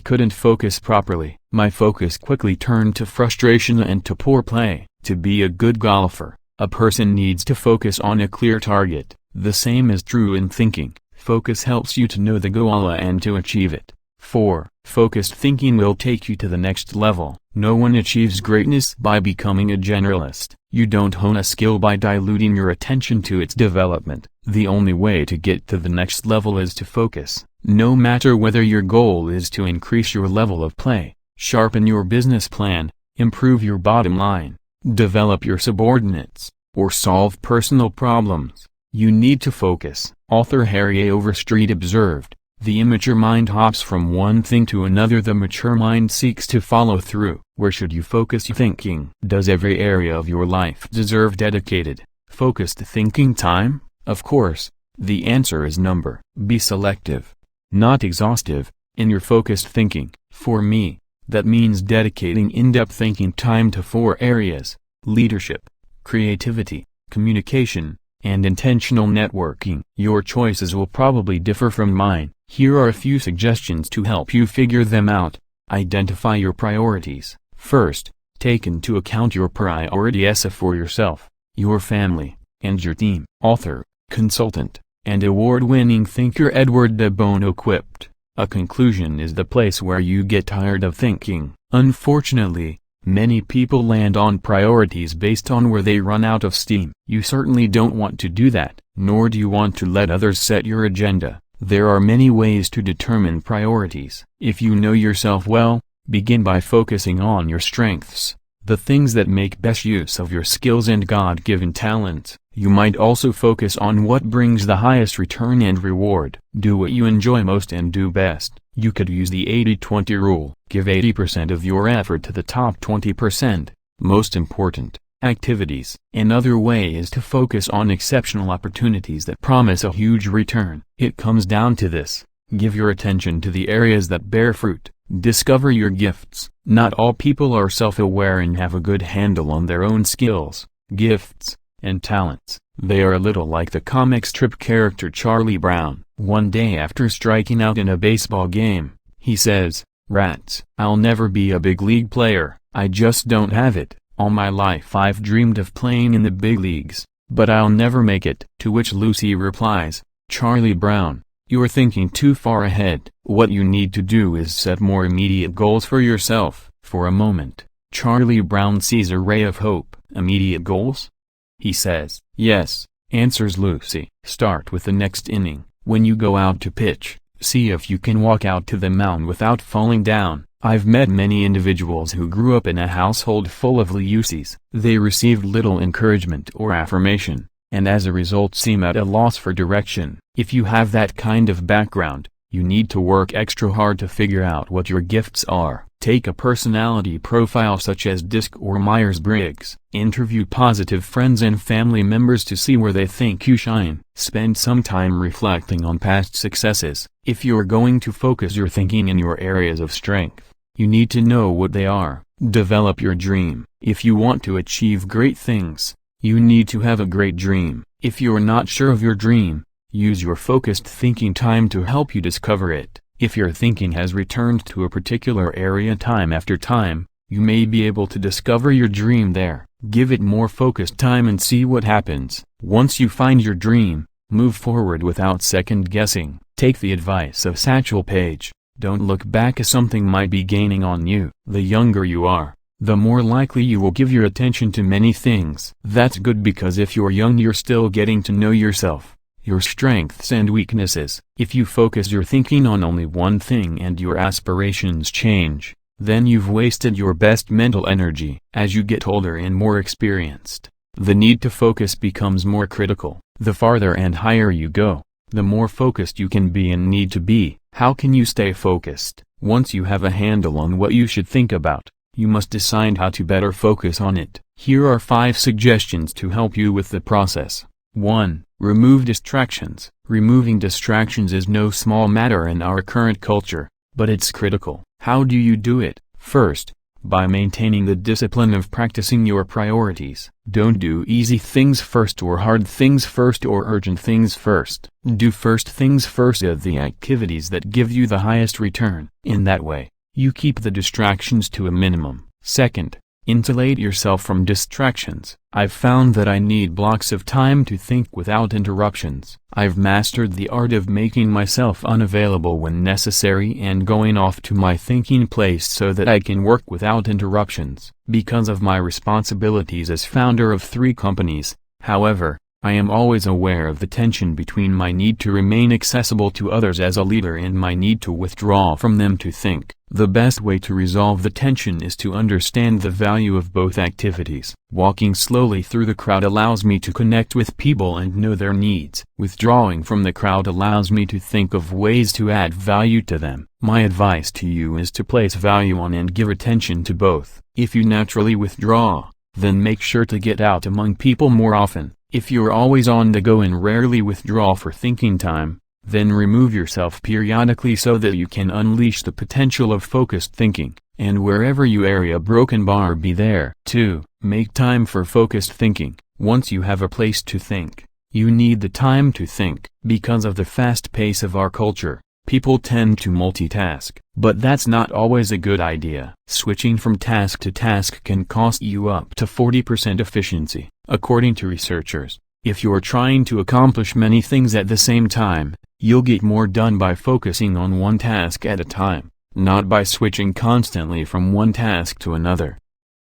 couldn't focus properly. My focus quickly turned to frustration and to poor play. To be a good golfer, a person needs to focus on a clear target. The same is true in thinking. Focus helps you to know the goal and to achieve it. 4. Focused thinking will take you to the next level. No one achieves greatness by becoming a generalist. You don't hone a skill by diluting your attention to its development. The only way to get to the next level is to focus. No matter whether your goal is to increase your level of play, sharpen your business plan, improve your bottom line, develop your subordinates, or solve personal problems, you need to focus. Author Harry A. Overstreet observed, "The immature mind hops from one thing to another. The mature mind seeks to follow through." Where should you focus your thinking? Does every area of your life deserve dedicated, focused thinking time? Of course, the answer is number. Be selective, not exhaustive, in your focused thinking. For me, that means dedicating in-depth thinking time to 4 areas: leadership, creativity, communication, and intentional networking. Your choices will probably differ from mine. Here are a few suggestions to help you figure them out. Identify your priorities. First, take into account your priorities for yourself, your family, and your team. Author, consultant, and award-winning thinker Edward de Bono quipped, "A conclusion is the place where you get tired of thinking." Unfortunately, many people land on priorities based on where they run out of steam. You certainly don't want to do that, nor do you want to let others set your agenda. There are many ways to determine priorities. If you know yourself well, begin by focusing on your strengths, the things that make best use of your skills and God-given talents. You might also focus on what brings the highest return and reward. Do what you enjoy most and do best. You could use the 80-20 rule. Give 80% of your effort to the top 20%, most important, activities. Another way is to focus on exceptional opportunities that promise a huge return. It comes down to this: give your attention to the areas that bear fruit. Discover your gifts. Not all people are self-aware and have a good handle on their own skills, gifts, and talents. They are a little like the comic strip character Charlie Brown. One day after striking out in a baseball game, he says, "Rats, I'll never be a big league player. I just don't have it. All my life I've dreamed of playing in the big leagues, but I'll never make it." To which Lucy replies, "Charlie Brown, you're thinking too far ahead. What you need to do is set more immediate goals for yourself." For a moment, Charlie Brown sees a ray of hope. Immediate goals? he says. Yes, answers Lucy. Start with the next inning. When you go out to pitch, see if you can walk out to the mound without falling down. I've met many individuals who grew up in a household full of Lucy's. They received little encouragement or affirmation, and as a result seem at a loss for direction. If you have that kind of background, you need to work extra hard to figure out what your gifts are. Take a personality profile such as DISC or Myers-Briggs. Interview positive friends and family members to see where they think you shine. Spend some time reflecting on past successes. If you're going to focus your thinking in your areas of strength, you need to know what they are. Develop your dream. If you want to achieve great things, you need to have a great dream. If you're not sure of your dream, use your focused thinking time to help you discover it. If your thinking has returned to a particular area time after time, you may be able to discover your dream there. Give it more focused time and see what happens. Once you find your dream, move forward without second guessing. Take the advice of Satchel Paige. Don't look back as something might be gaining on you. The younger you are, the more likely you will give your attention to many things. That's good because if you're young you're still getting to know yourself, your strengths and weaknesses. If you focus your thinking on only one thing and your aspirations change, then you've wasted your best mental energy. As you get older and more experienced, the need to focus becomes more critical. The farther and higher you go, the more focused you can be and need to be. How can you stay focused? Once you have a handle on what you should think about, you must decide how to better focus on it. Here are 5 suggestions to help you with the process. 1. Remove distractions. Removing distractions is no small matter in our current culture, but it's critical. How do you do it? First, by maintaining the discipline of practicing your priorities. Don't do easy things first or hard things first or urgent things first. Do first things first, the activities that give you the highest return. In that way, you keep the distractions to a minimum. Second, insulate yourself from distractions. I've found that I need blocks of time to think without interruptions. I've mastered the art of making myself unavailable when necessary and going off to my thinking place so that I can work without interruptions. Because of my responsibilities as founder of 3 companies, however, I am always aware of the tension between my need to remain accessible to others as a leader and my need to withdraw from them to think. The best way to resolve the tension is to understand the value of both activities. Walking slowly through the crowd allows me to connect with people and know their needs. Withdrawing from the crowd allows me to think of ways to add value to them. My advice to you is to place value on and give attention to both. If you naturally withdraw, then make sure to get out among people more often. If you're always on the go and rarely withdraw for thinking time, then remove yourself periodically so that you can unleash the potential of focused thinking, and wherever you area a broken bar, be there. 2. Make time for focused thinking. Once you have a place to think, you need the time to think. Because of the fast pace of our culture, people tend to multitask, but that's not always a good idea. Switching from task to task can cost you up to 40% efficiency. According to researchers, if you're trying to accomplish many things at the same time, you'll get more done by focusing on one task at a time, not by switching constantly from one task to another.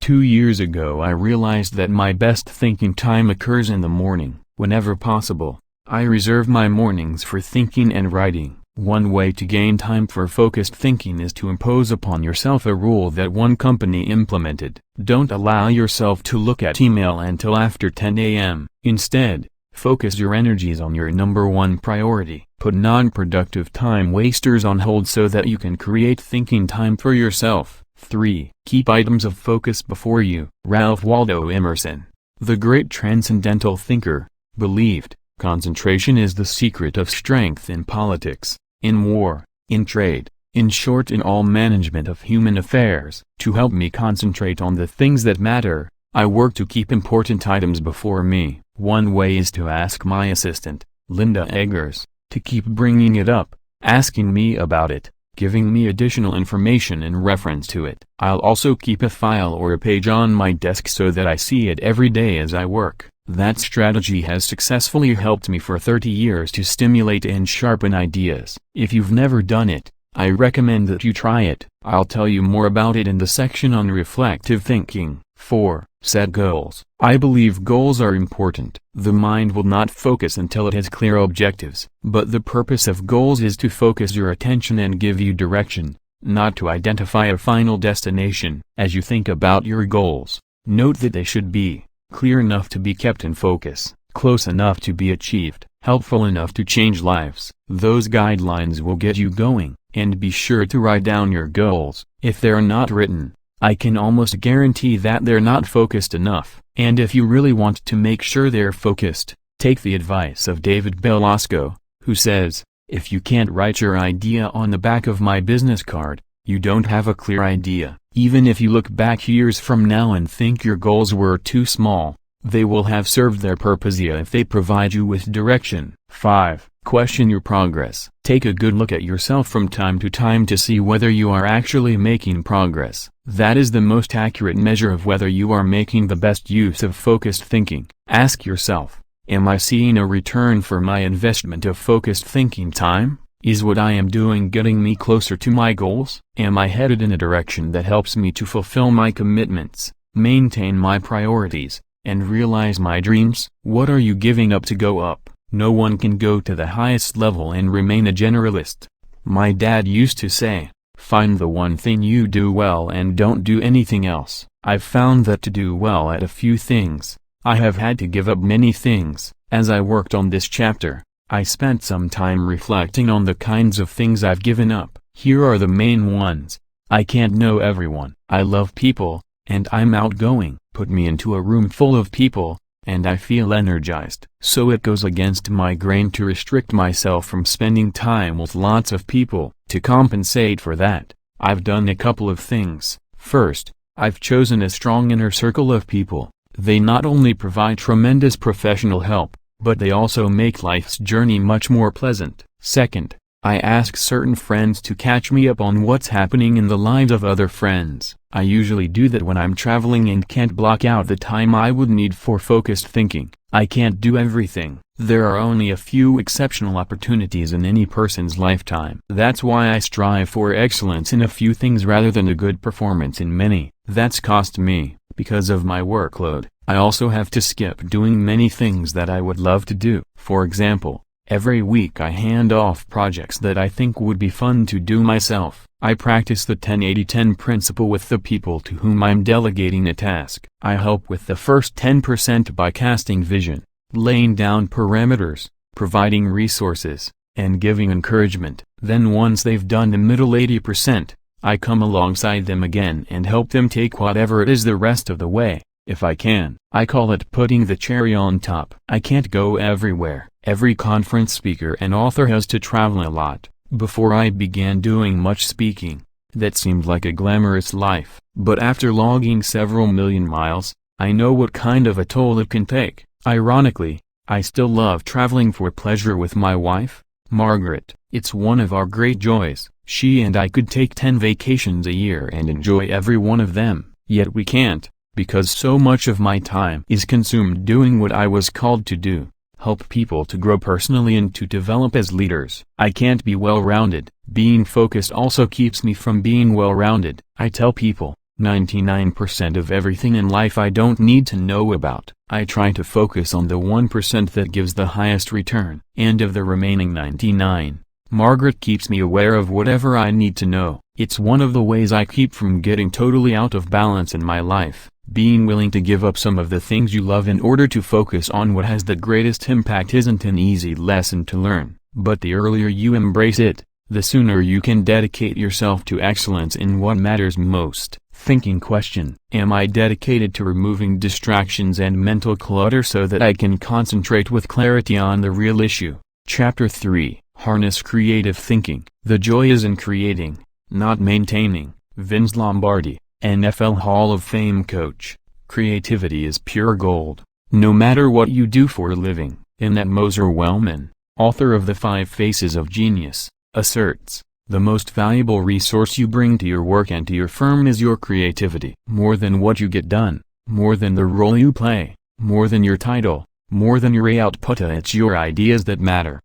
2 years ago I realized that my best thinking time occurs in the morning. Whenever possible, I reserve my mornings for thinking and writing. One way to gain time for focused thinking is to impose upon yourself a rule that one company implemented. Don't allow yourself to look at email until after 10 a.m. Instead, focus your energies on your number 1 priority. Put non-productive time wasters on hold so that you can create thinking time for yourself. 3. Keep items of focus before you. Ralph Waldo Emerson, the great transcendental thinker, believed, concentration is the secret of strength in politics, in war, in trade, in short in all management of human affairs. To help me concentrate on the things that matter, I work to keep important items before me. One way is to ask my assistant, Linda Eggers, to keep bringing it up, asking me about it, giving me additional information in reference to it. I'll also keep a file or a page on my desk so that I see it every day as I work. That strategy has successfully helped me for 30 years to stimulate and sharpen ideas. If you've never done it, I recommend that you try it. I'll tell you more about it in the section on reflective thinking. 4. Set goals. I believe goals are important. The mind will not focus until it has clear objectives. But the purpose of goals is to focus your attention and give you direction, not to identify a final destination. As you think about your goals, note that they should be clear enough to be kept in focus, close enough to be achieved, helpful enough to change lives. Those guidelines will get you going, and be sure to write down your goals. If they're not written, I can almost guarantee that they're not focused enough. And if you really want to make sure they're focused, take the advice of David Belasco, who says, "If you can't write your idea on the back of my business card, you don't have a clear idea." Even if you look back years from now and think your goals were too small, they will have served their purpose if they provide you with direction. 5. Question your progress. Take a good look at yourself from time to time to see whether you are actually making progress. That is the most accurate measure of whether you are making the best use of focused thinking. Ask yourself, am I seeing a return for my investment of focused thinking time? Is what I am doing getting me closer to my goals? Am I headed in a direction that helps me to fulfill my commitments, maintain my priorities, and realize my dreams? What are you giving up to go up? No one can go to the highest level and remain a generalist. My dad used to say, find the one thing you do well and don't do anything else. I've found that to do well at a few things, I have had to give up many things. As I worked on this chapter, I spent some time reflecting on the kinds of things I've given up. Here are the main ones. I can't know everyone. I love people, and I'm outgoing. Put me into a room full of people, and I feel energized. So it goes against my grain to restrict myself from spending time with lots of people. To compensate for that, I've done a couple of things. First, I've chosen a strong inner circle of people. They not only provide tremendous professional help, but they also make life's journey much more pleasant. Second, I ask certain friends to catch me up on what's happening in the lives of other friends. I usually do that when I'm traveling and can't block out the time I would need for focused thinking. I can't do everything. There are only a few exceptional opportunities in any person's lifetime. That's why I strive for excellence in a few things rather than a good performance in many. That's cost me, because of my workload, I also have to skip doing many things that I would love to do. For example, every week I hand off projects that I think would be fun to do myself. I practice the 10-80-10 principle with the people to whom I'm delegating a task. I help with the first 10% by casting vision, laying down parameters, providing resources, and giving encouragement. Then once they've done the middle 80%, I come alongside them again and help them take whatever it is the rest of the way, if I can. I call it putting the cherry on top. I can't go everywhere. Every conference speaker and author has to travel a lot. Before I began doing much speaking, that seemed like a glamorous life. But after logging several million miles, I know what kind of a toll it can take. Ironically, I still love traveling for pleasure with my wife, Margaret. It's one of our great joys. She and I could take 10 vacations a year and enjoy every one of them, yet we can't, because so much of my time is consumed doing what I was called to do. Help people to grow personally and to develop as leaders. I can't be well-rounded. Being focused also keeps me from being well-rounded. I tell people, 99% of everything in life I don't need to know about. I try to focus on the 1% that gives the highest return. And of the remaining 99, Margaret keeps me aware of whatever I need to know. It's one of the ways I keep from getting totally out of balance in my life. Being willing to give up some of the things you love in order to focus on what has the greatest impact isn't an easy lesson to learn, but the earlier you embrace it, the sooner you can dedicate yourself to excellence in what matters most. Thinking question: am I dedicated to removing distractions and mental clutter so that I can concentrate with clarity on the real issue? Chapter 3: Harness Creative Thinking. The joy is in creating, not maintaining. Vince Lombardi, NFL Hall of Fame coach. Creativity is pure gold, no matter what you do for a living. Annette Moser-Wellman, author of The 5 Faces of Genius, asserts, the most valuable resource you bring to your work and to your firm is your creativity. More than what you get done, more than the role you play, more than your title, more than your output, it's your ideas that matter.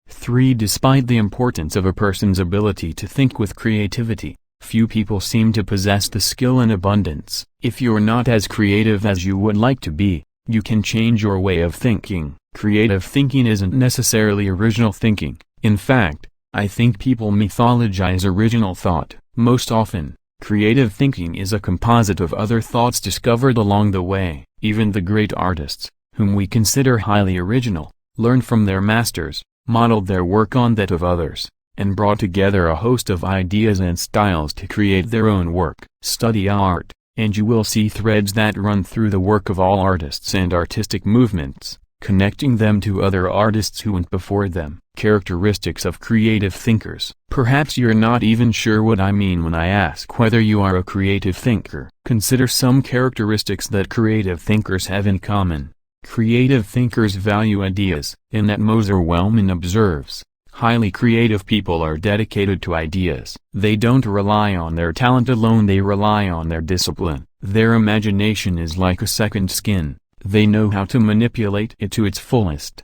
3. Despite the importance of a person's ability to think with creativity, Few people seem to possess the skill in abundance. If you're not as creative as you would like to be, you can change your way of thinking. Creative thinking isn't necessarily original thinking. In fact, I think people mythologize original thought. Most often, creative thinking is a composite of other thoughts discovered along the way. Even the great artists, whom we consider highly original, learned from their masters, modeled their work on that of others, and brought together a host of ideas and styles to create their own work. Study art, and you will see threads that run through the work of all artists and artistic movements, connecting them to other artists who went before them. Characteristics of creative thinkers. Perhaps you're not even sure what I mean when I ask whether you are a creative thinker. Consider some characteristics that creative thinkers have in common. Creative thinkers value ideas. In that Moser Wellman observes, highly creative people are dedicated to ideas. They don't rely on their talent alone, they rely on their discipline. Their imagination is like a second skin. They know how to manipulate it to its fullest.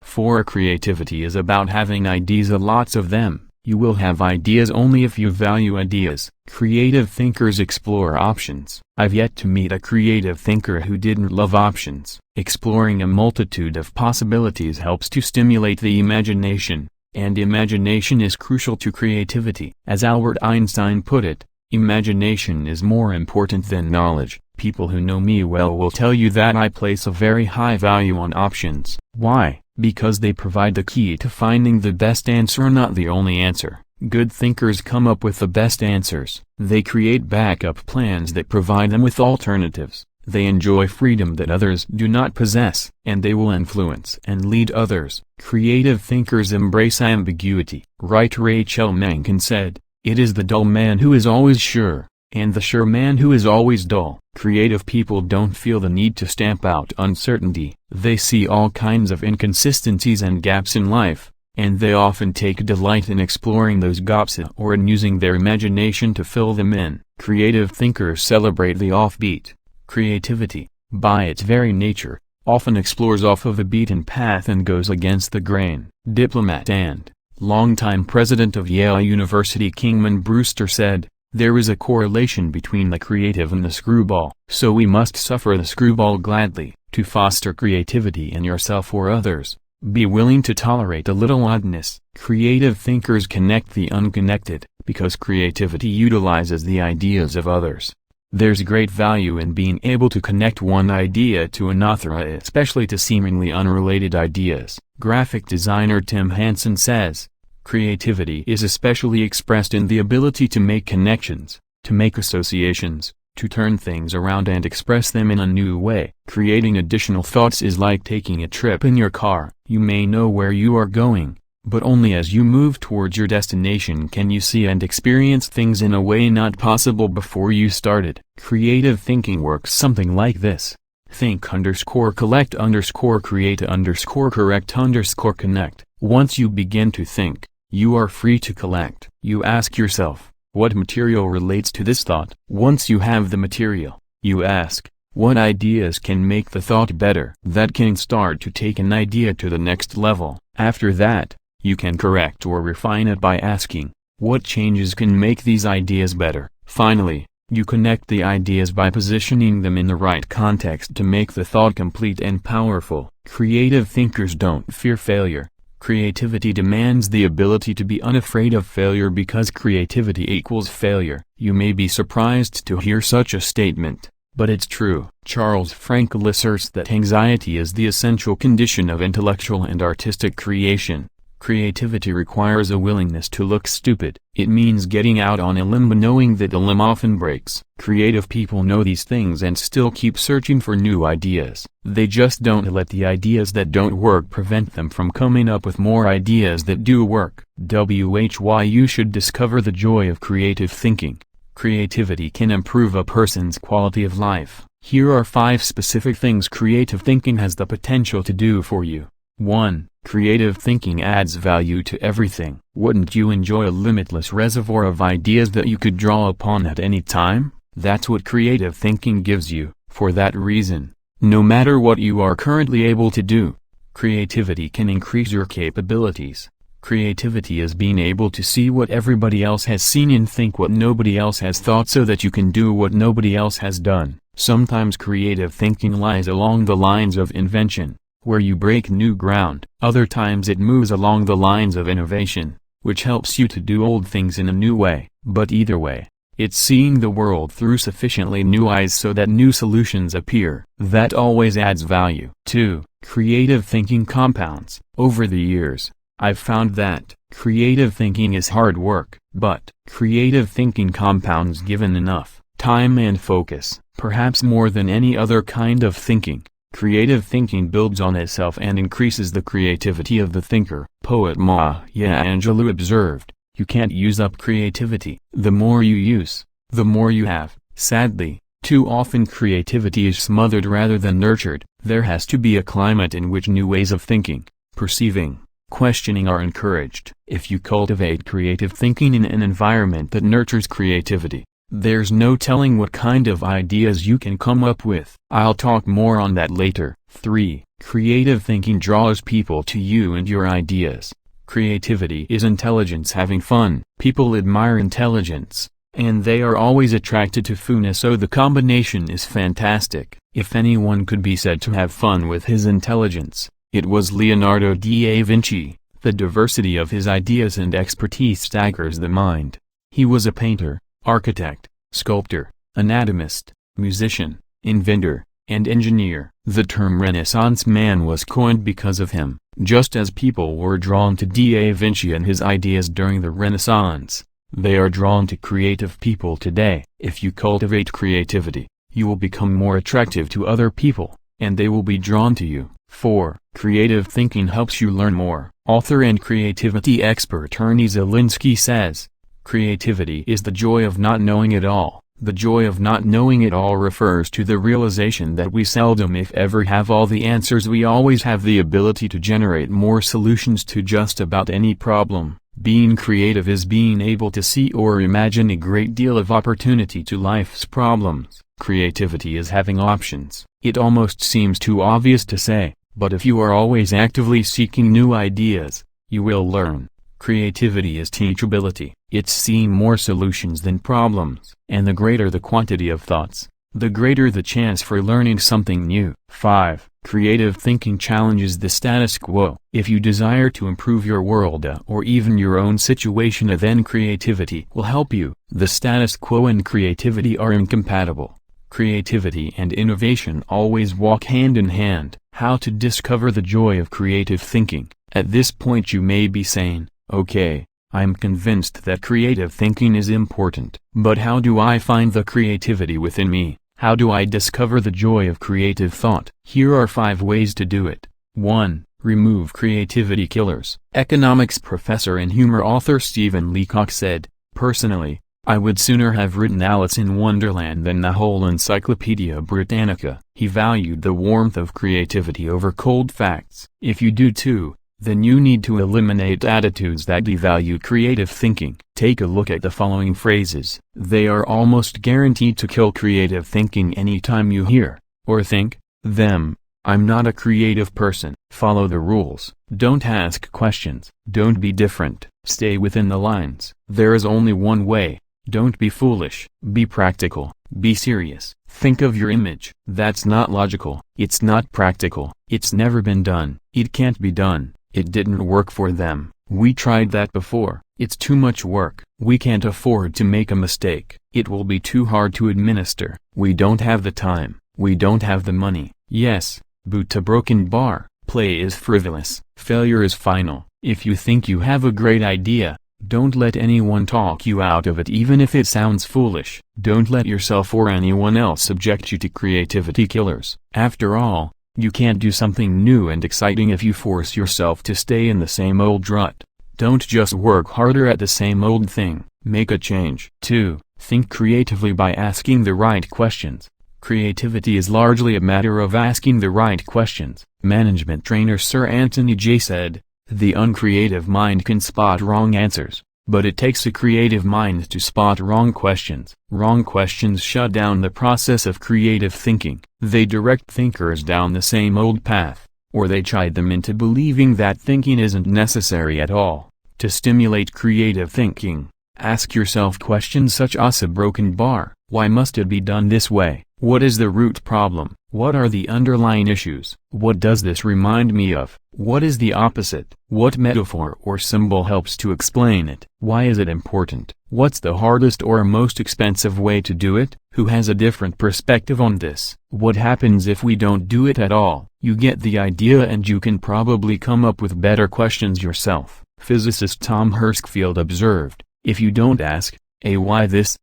For creativity is about having ideas, lots of them. You will have ideas only if you value ideas. Creative thinkers explore options. I've yet to meet a creative thinker who didn't love options. Exploring a multitude of possibilities helps to stimulate the imagination, and imagination is crucial to creativity. As Albert Einstein put it, imagination is more important than knowledge. People who know me well will tell you that I place a very high value on options. Why? Because they provide the key to finding the best answer, not the only answer. Good thinkers come up with the best answers. They create backup plans that provide them with alternatives. They enjoy freedom that others do not possess, and they will influence and lead others. Creative thinkers embrace ambiguity. Writer Rachel Mencken said, "It is the dull man who is always sure, and the sure man who is always dull." Creative people don't feel the need to stamp out uncertainty. They see all kinds of inconsistencies and gaps in life, and they often take delight in exploring those gaps or in using their imagination to fill them in. Creative thinkers celebrate the offbeat. Creativity, by its very nature, often explores off of the beaten path and goes against the grain. Diplomat and longtime president of Yale University Kingman Brewster said, "There is a correlation between the creative and the screwball. So we must suffer the screwball gladly, to foster creativity in yourself or others. Be willing to tolerate a little oddness." Creative thinkers connect the unconnected, because creativity utilizes the ideas of others. There's great value in being able to connect one idea to another, especially to seemingly unrelated ideas. Graphic designer Tim Hansen says, "Creativity is especially expressed in the ability to make connections, to make associations, to turn things around and express them in a new way." Creating additional thoughts is like taking a trip in your car. You may know where you are going, but only as you move towards your destination can you see and experience things in a way not possible before you started. Creative thinking works something like this. Think_collect_create_correct_connect. Once you begin to think, you are free to collect. You ask yourself, what material relates to this thought? Once you have the material, you ask, what ideas can make the thought better? That can start to take an idea to the next level. After that, you can correct or refine it by asking, what changes can make these ideas better? Finally, you connect the ideas by positioning them in the right context to make the thought complete and powerful. Creative thinkers don't fear failure. Creativity demands the ability to be unafraid of failure because creativity equals failure. You may be surprised to hear such a statement, but it's true. Charles Frankel asserts that anxiety is the essential condition of intellectual and artistic creation. Creativity requires a willingness to look stupid. It means getting out on a limb but knowing that the limb often breaks. Creative people know these things and still keep searching for new ideas. They just don't let the ideas that don't work prevent them from coming up with more ideas that do work. Why you should discover the joy of creative thinking. Creativity can improve a person's quality of life. Here are 5 specific things creative thinking has the potential to do for you. 1. Creative thinking adds value to everything. Wouldn't you enjoy a limitless reservoir of ideas that you could draw upon at any time? That's what creative thinking gives you. For that reason, no matter what you are currently able to do, creativity can increase your capabilities. Creativity is being able to see what everybody else has seen and think what nobody else has thought so that you can do what nobody else has done. Sometimes creative thinking lies along the lines of invention, where you break new ground. Other times it moves along the lines of innovation, which helps you to do old things in a new way. But either way, it's seeing the world through sufficiently new eyes so that new solutions appear. That always adds value. 2. Creative thinking compounds. Over the years, I've found that creative thinking is hard work, but creative thinking compounds given enough time and focus, perhaps more than any other kind of thinking. Creative thinking builds on itself and increases the creativity of the thinker. Poet Maya Angelou observed, "You can't use up creativity. The more you use, the more you have." Sadly, too often creativity is smothered rather than nurtured. There has to be a climate in which new ways of thinking, perceiving, questioning are encouraged. If you cultivate creative thinking in an environment that nurtures creativity, there's no telling what kind of ideas you can come up with. I'll talk more on that later. 3. Creative thinking draws people to you and your ideas. Creativity is intelligence having fun. People admire intelligence, and they are always attracted to fun, so the combination is fantastic. If anyone could be said to have fun with his intelligence, it was Leonardo da Vinci. The diversity of his ideas and expertise staggers the mind. He was a painter, architect, sculptor, anatomist, musician, inventor, and engineer. The term Renaissance man was coined because of him. Just as people were drawn to da Vinci and his ideas during the Renaissance, they are drawn to creative people today. If you cultivate creativity, you will become more attractive to other people, and they will be drawn to you. 4. Creative thinking helps you learn more. Author and creativity expert Ernie Zielinski says, "Creativity is the joy of not knowing it all." The joy of not knowing it all refers to the realization that we seldom if ever have all the answers. We always have the ability to generate more solutions to just about any problem. Being creative is being able to see or imagine a great deal of opportunity to life's problems. Creativity is having options. It almost seems too obvious to say, but if you are always actively seeking new ideas, you will learn. Creativity is teachability. It's seeing more solutions than problems. And the greater the quantity of thoughts, the greater the chance for learning something new. 5. Creative thinking challenges the status quo. If you desire to improve your world or even your own situation, then creativity will help you. The status quo and creativity are incompatible. Creativity and innovation always walk hand in hand. How to discover the joy of creative thinking? At this point you may be saying, "Okay, I'm convinced that creative thinking is important, but how do I find the creativity within me? How do I discover the joy of creative thought?" Here are 5 ways to do it. 1. Remove creativity killers. Economics professor and humor author Stephen Leacock said, "Personally, I would sooner have written Alice in Wonderland than the whole Encyclopedia Britannica." He valued the warmth of creativity over cold facts. If you do too, then you need to eliminate attitudes that devalue creative thinking. Take a look at the following phrases. They are almost guaranteed to kill creative thinking anytime you hear, or think, them. "I'm not a creative person." Follow the rules. Don't ask questions. Don't be different. Stay within the lines. There is only one way. Don't be foolish. Be practical. Be serious. Think of your image. That's not logical. It's not practical. It's never been done. It can't be done. It didn't work for them. We tried that before. It's too much work. We can't afford to make a mistake. It will be too hard to administer. We don't have the time. We don't have the money. Yes, boot a broken bar. Play is frivolous. Failure is final. If you think you have a great idea, don't let anyone talk you out of it even if it sounds foolish. Don't let yourself or anyone else subject you to creativity killers. After all, you can't do something new and exciting if you force yourself to stay in the same old rut. Don't just work harder at the same old thing. Make a change. 2. Think creatively by asking the right questions. Creativity is largely a matter of asking the right questions. Management trainer Sir Anthony J. said, "The uncreative mind can spot wrong answers, but it takes a creative mind to spot wrong questions." Wrong questions shut down the process of creative thinking. They direct thinkers down the same old path, or they chide them into believing that thinking isn't necessary at all. To stimulate creative thinking, ask yourself questions such as a broken bar. Why must it be done this way? What is the root problem? What are the underlying issues? What does this remind me of? What is the opposite? What metaphor or symbol helps to explain it? Why is it important? What's the hardest or most expensive way to do it? Who has a different perspective on this? What happens if we don't do it at all? You get the idea, and you can probably come up with better questions yourself. Physicist Tom Hershfield observed, if you don't ask, why this?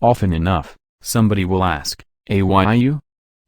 Often enough, somebody will ask, why you?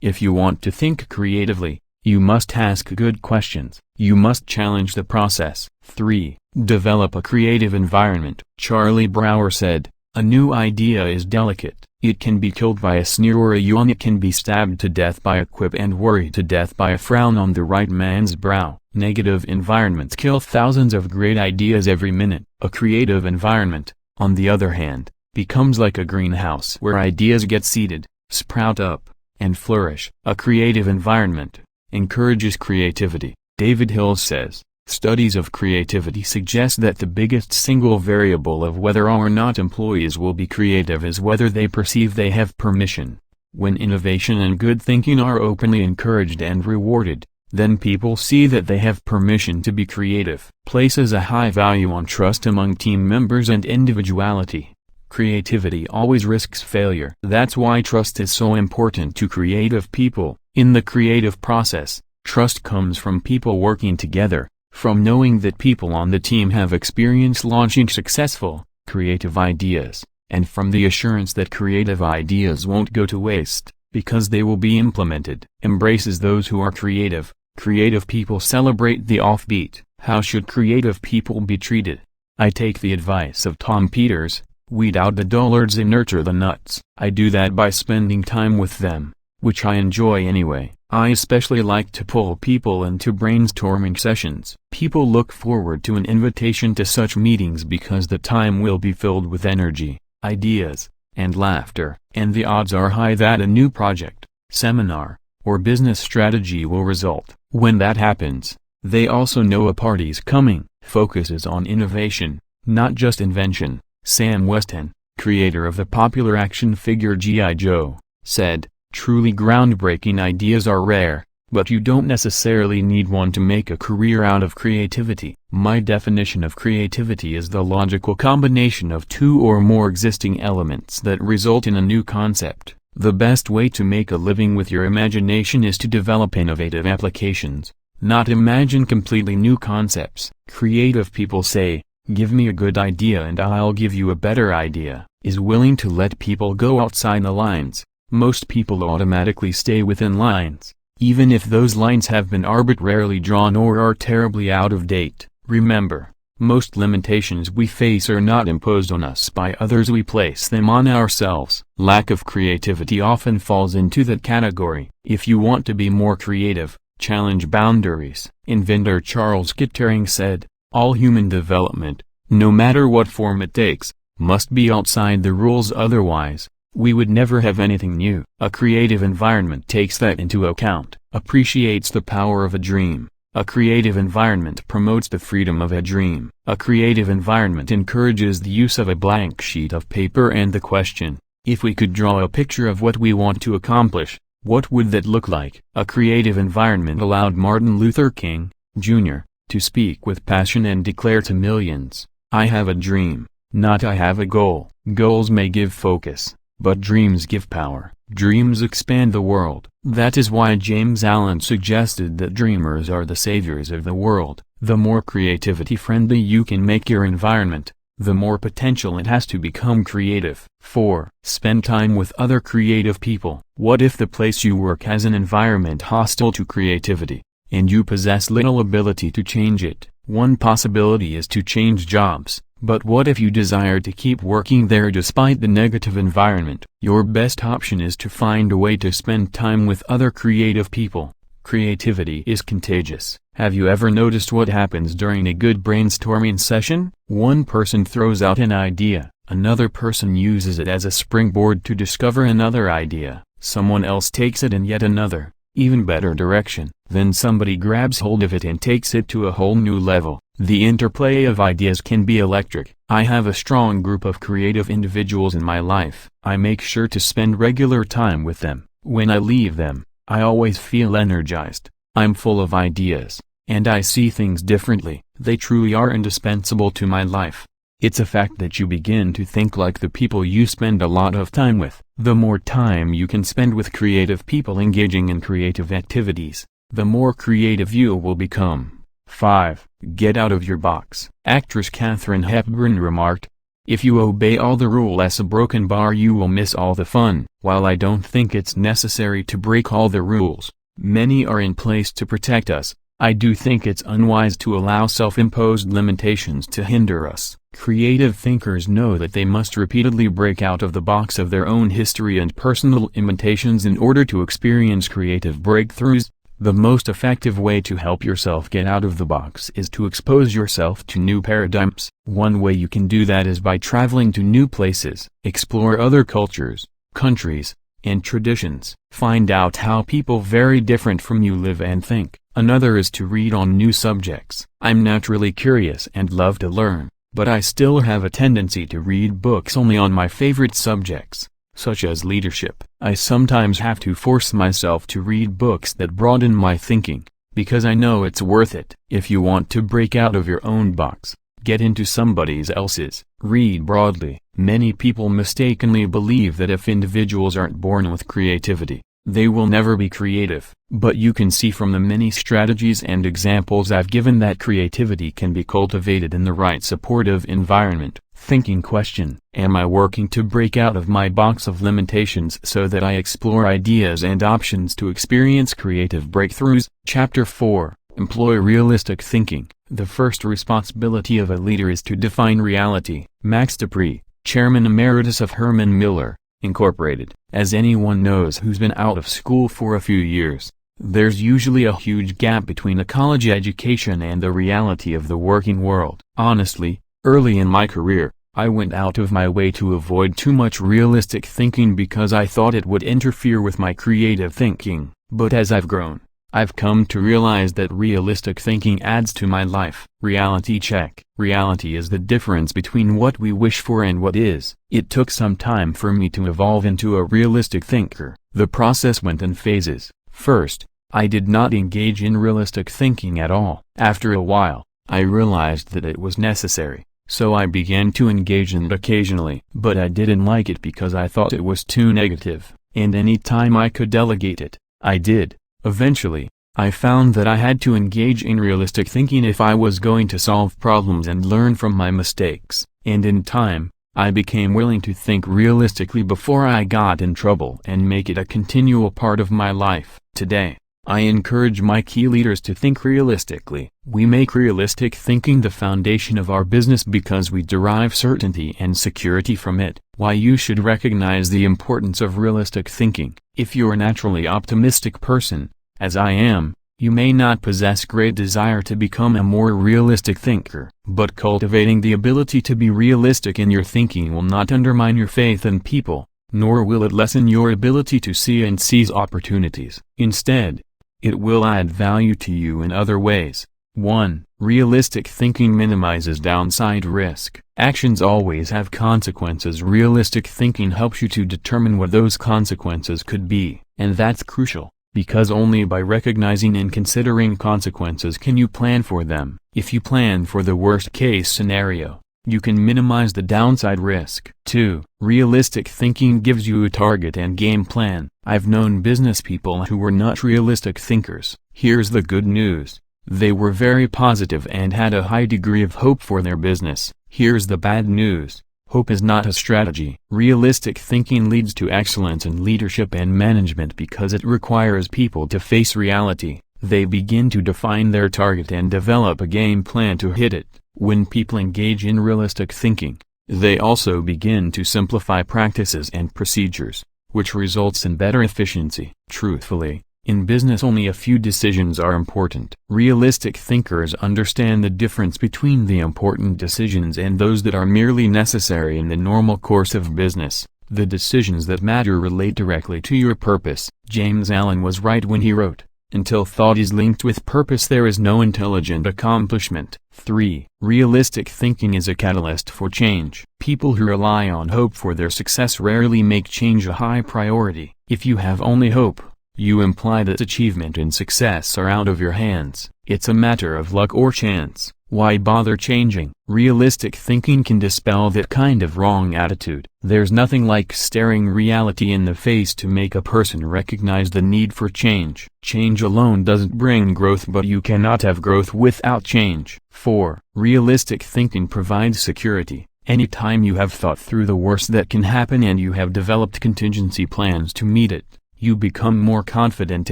If you want to think creatively, you must ask good questions. You must challenge the process. 3. Develop a creative environment. Charlie Brower said, a new idea is delicate. It can be killed by a sneer or a yawn. It can be stabbed to death by a quip and worried to death by a frown on the right man's brow. Negative environments kill thousands of great ideas every minute. A creative environment, on the other hand, becomes like a greenhouse where ideas get seeded, sprout up, and flourish. A creative environment encourages creativity. David Hill says, studies of creativity suggest that the biggest single variable of whether or not employees will be creative is whether they perceive they have permission. When innovation and good thinking are openly encouraged and rewarded, then people see that they have permission to be creative. Places a high value on trust among team members and individuality. Creativity always risks failure. That's why trust is so important to creative people. In the creative process, trust comes from people working together, from knowing that people on the team have experience launching successful, creative ideas, and from the assurance that creative ideas won't go to waste, because they will be implemented. Embraces those who are creative. Creative people celebrate the offbeat. How should creative people be treated? I take the advice of Tom Peters, weed out the dullards and nurture the nuts. I do that by spending time with them, which I enjoy anyway. I especially like to pull people into brainstorming sessions. People look forward to an invitation to such meetings because the time will be filled with energy, ideas, and laughter, and the odds are high that a new project, seminar, or business strategy will result. When that happens, they also know a party's coming. Focuses on innovation, not just invention. Sam Weston, creator of the popular action figure G.I. Joe, said, truly groundbreaking ideas are rare, but you don't necessarily need one to make a career out of creativity. My definition of creativity is the logical combination of two or more existing elements that result in a new concept. The best way to make a living with your imagination is to develop innovative applications, not imagine completely new concepts. Creative people say, give me a good idea and I'll give you a better idea, is willing to let people go outside the lines. Most people automatically stay within lines, even if those lines have been arbitrarily drawn or are terribly out of date. Remember, most limitations we face are not imposed on us by others, we place them on ourselves. Lack of creativity often falls into that category. If you want to be more creative, challenge boundaries. Inventor Charles Kettering said, all human development, no matter what form it takes, must be outside the rules, otherwise, we would never have anything new. A creative environment takes that into account, appreciates the power of a dream. A creative environment promotes the freedom of a dream. A creative environment encourages the use of a blank sheet of paper and the question, if we could draw a picture of what we want to accomplish, what would that look like? A creative environment allowed Martin Luther King, Jr., to speak with passion and declare to millions, I have a dream, not I have a goal. Goals may give focus, but dreams give power. Dreams expand the world. That is why James Allen suggested that dreamers are the saviors of the world. The more creativity-friendly you can make your environment, the more potential it has to become creative. 4. Spend time with other creative people. What if the place you work has an environment hostile to creativity, and you possess little ability to change it? One possibility is to change jobs, but what if you desire to keep working there despite the negative environment? Your best option is to find a way to spend time with other creative people. Creativity is contagious. Have you ever noticed what happens during a good brainstorming session? One person throws out an idea, another person uses it as a springboard to discover another idea, someone else takes it in yet another, even better direction. Then somebody grabs hold of it and takes it to a whole new level. The interplay of ideas can be electric. I have a strong group of creative individuals in my life. I make sure to spend regular time with them. When I leave them, I always feel energized. I'm full of ideas, and I see things differently. They truly are indispensable to my life. It's a fact that you begin to think like the people you spend a lot of time with. The more time you can spend with creative people engaging in creative activities, the more creative you will become. 5. Get out of your box. Actress Katharine Hepburn remarked, "If you obey all the rules as a broken bar, you will miss all the fun." While I don't think it's necessary to break all the rules, many are in place to protect us, I do think it's unwise to allow self-imposed limitations to hinder us. Creative thinkers know that they must repeatedly break out of the box of their own history and personal limitations in order to experience creative breakthroughs. The most effective way to help yourself get out of the box is to expose yourself to new paradigms. One way you can do that is by traveling to new places. Explore other cultures, countries, and traditions. Find out how people very different from you live and think. Another is to read on new subjects. I'm naturally curious and love to learn, but I still have a tendency to read books only on my favorite subjects, such as leadership. I sometimes have to force myself to read books that broaden my thinking, because I know it's worth it. If you want to break out of your own box, get into somebody else's. Read broadly. Many people mistakenly believe that if individuals aren't born with creativity, they will never be creative. But you can see from the many strategies and examples I've given that creativity can be cultivated in the right supportive environment. Thinking question: am I working to break out of my box of limitations so that I explore ideas and options to experience creative breakthroughs? Chapter 4. Employ realistic thinking. The first responsibility of a leader is to define reality. Max Dupree, Chairman Emeritus of Herman Miller, Incorporated. As anyone knows who's been out of school for a few years, there's usually a huge gap between a college education and the reality of the working world. Honestly, early in my career, I went out of my way to avoid too much realistic thinking because I thought it would interfere with my creative thinking. But as I've grown, I've come to realize that realistic thinking adds to my life. Reality check. Reality is the difference between what we wish for and what is. It took some time for me to evolve into a realistic thinker. The process went in phases. First, I did not engage in realistic thinking at all. After a while, I realized that it was necessary, so I began to engage in it occasionally. But I didn't like it because I thought it was too negative, and any time I could delegate it, I did. Eventually, I found that I had to engage in realistic thinking if I was going to solve problems and learn from my mistakes. And in time, I became willing to think realistically before I got in trouble and make it a continual part of my life. Today, I encourage my key leaders to think realistically. We make realistic thinking the foundation of our business because we derive certainty and security from it. Why you should recognize the importance of realistic thinking. If you're a naturally optimistic person, as I am, you may not possess great desire to become a more realistic thinker. But cultivating the ability to be realistic in your thinking will not undermine your faith in people, nor will it lessen your ability to see and seize opportunities. Instead, it will add value to you in other ways. 1. Realistic thinking minimizes downside risk. Actions always have consequences. Realistic thinking helps you to determine what those consequences could be. And that's crucial, because only by recognizing and considering consequences can you plan for them. If you plan for the worst-case scenario, you can minimize the downside risk. 2. Realistic thinking gives you a target and game plan. I've known business people who were not realistic thinkers. Here's the good news. They were very positive and had a high degree of hope for their business. Here's the bad news. Hope is not a strategy. Realistic thinking leads to excellence in leadership and management because it requires people to face reality. They begin to define their target and develop a game plan to hit it. When people engage in realistic thinking, they also begin to simplify practices and procedures, which results in better efficiency. Truthfully, in business only a few decisions are important. Realistic thinkers understand the difference between the important decisions and those that are merely necessary in the normal course of business. The decisions that matter relate directly to your purpose. James Allen was right when he wrote, Until thought is linked with purpose, there is no intelligent accomplishment. 3. Realistic thinking is a catalyst for change. People who rely on hope for their success rarely make change a high priority. If you have only hope, you imply that achievement and success are out of your hands. It's a matter of luck or chance. Why bother changing? Realistic thinking can dispel that kind of wrong attitude. There's nothing like staring reality in the face to make a person recognize the need for change. Change alone doesn't bring growth, but you cannot have growth without change. 4. Realistic thinking provides security. Anytime you have thought through the worst that can happen and you have developed contingency plans to meet it, you become more confident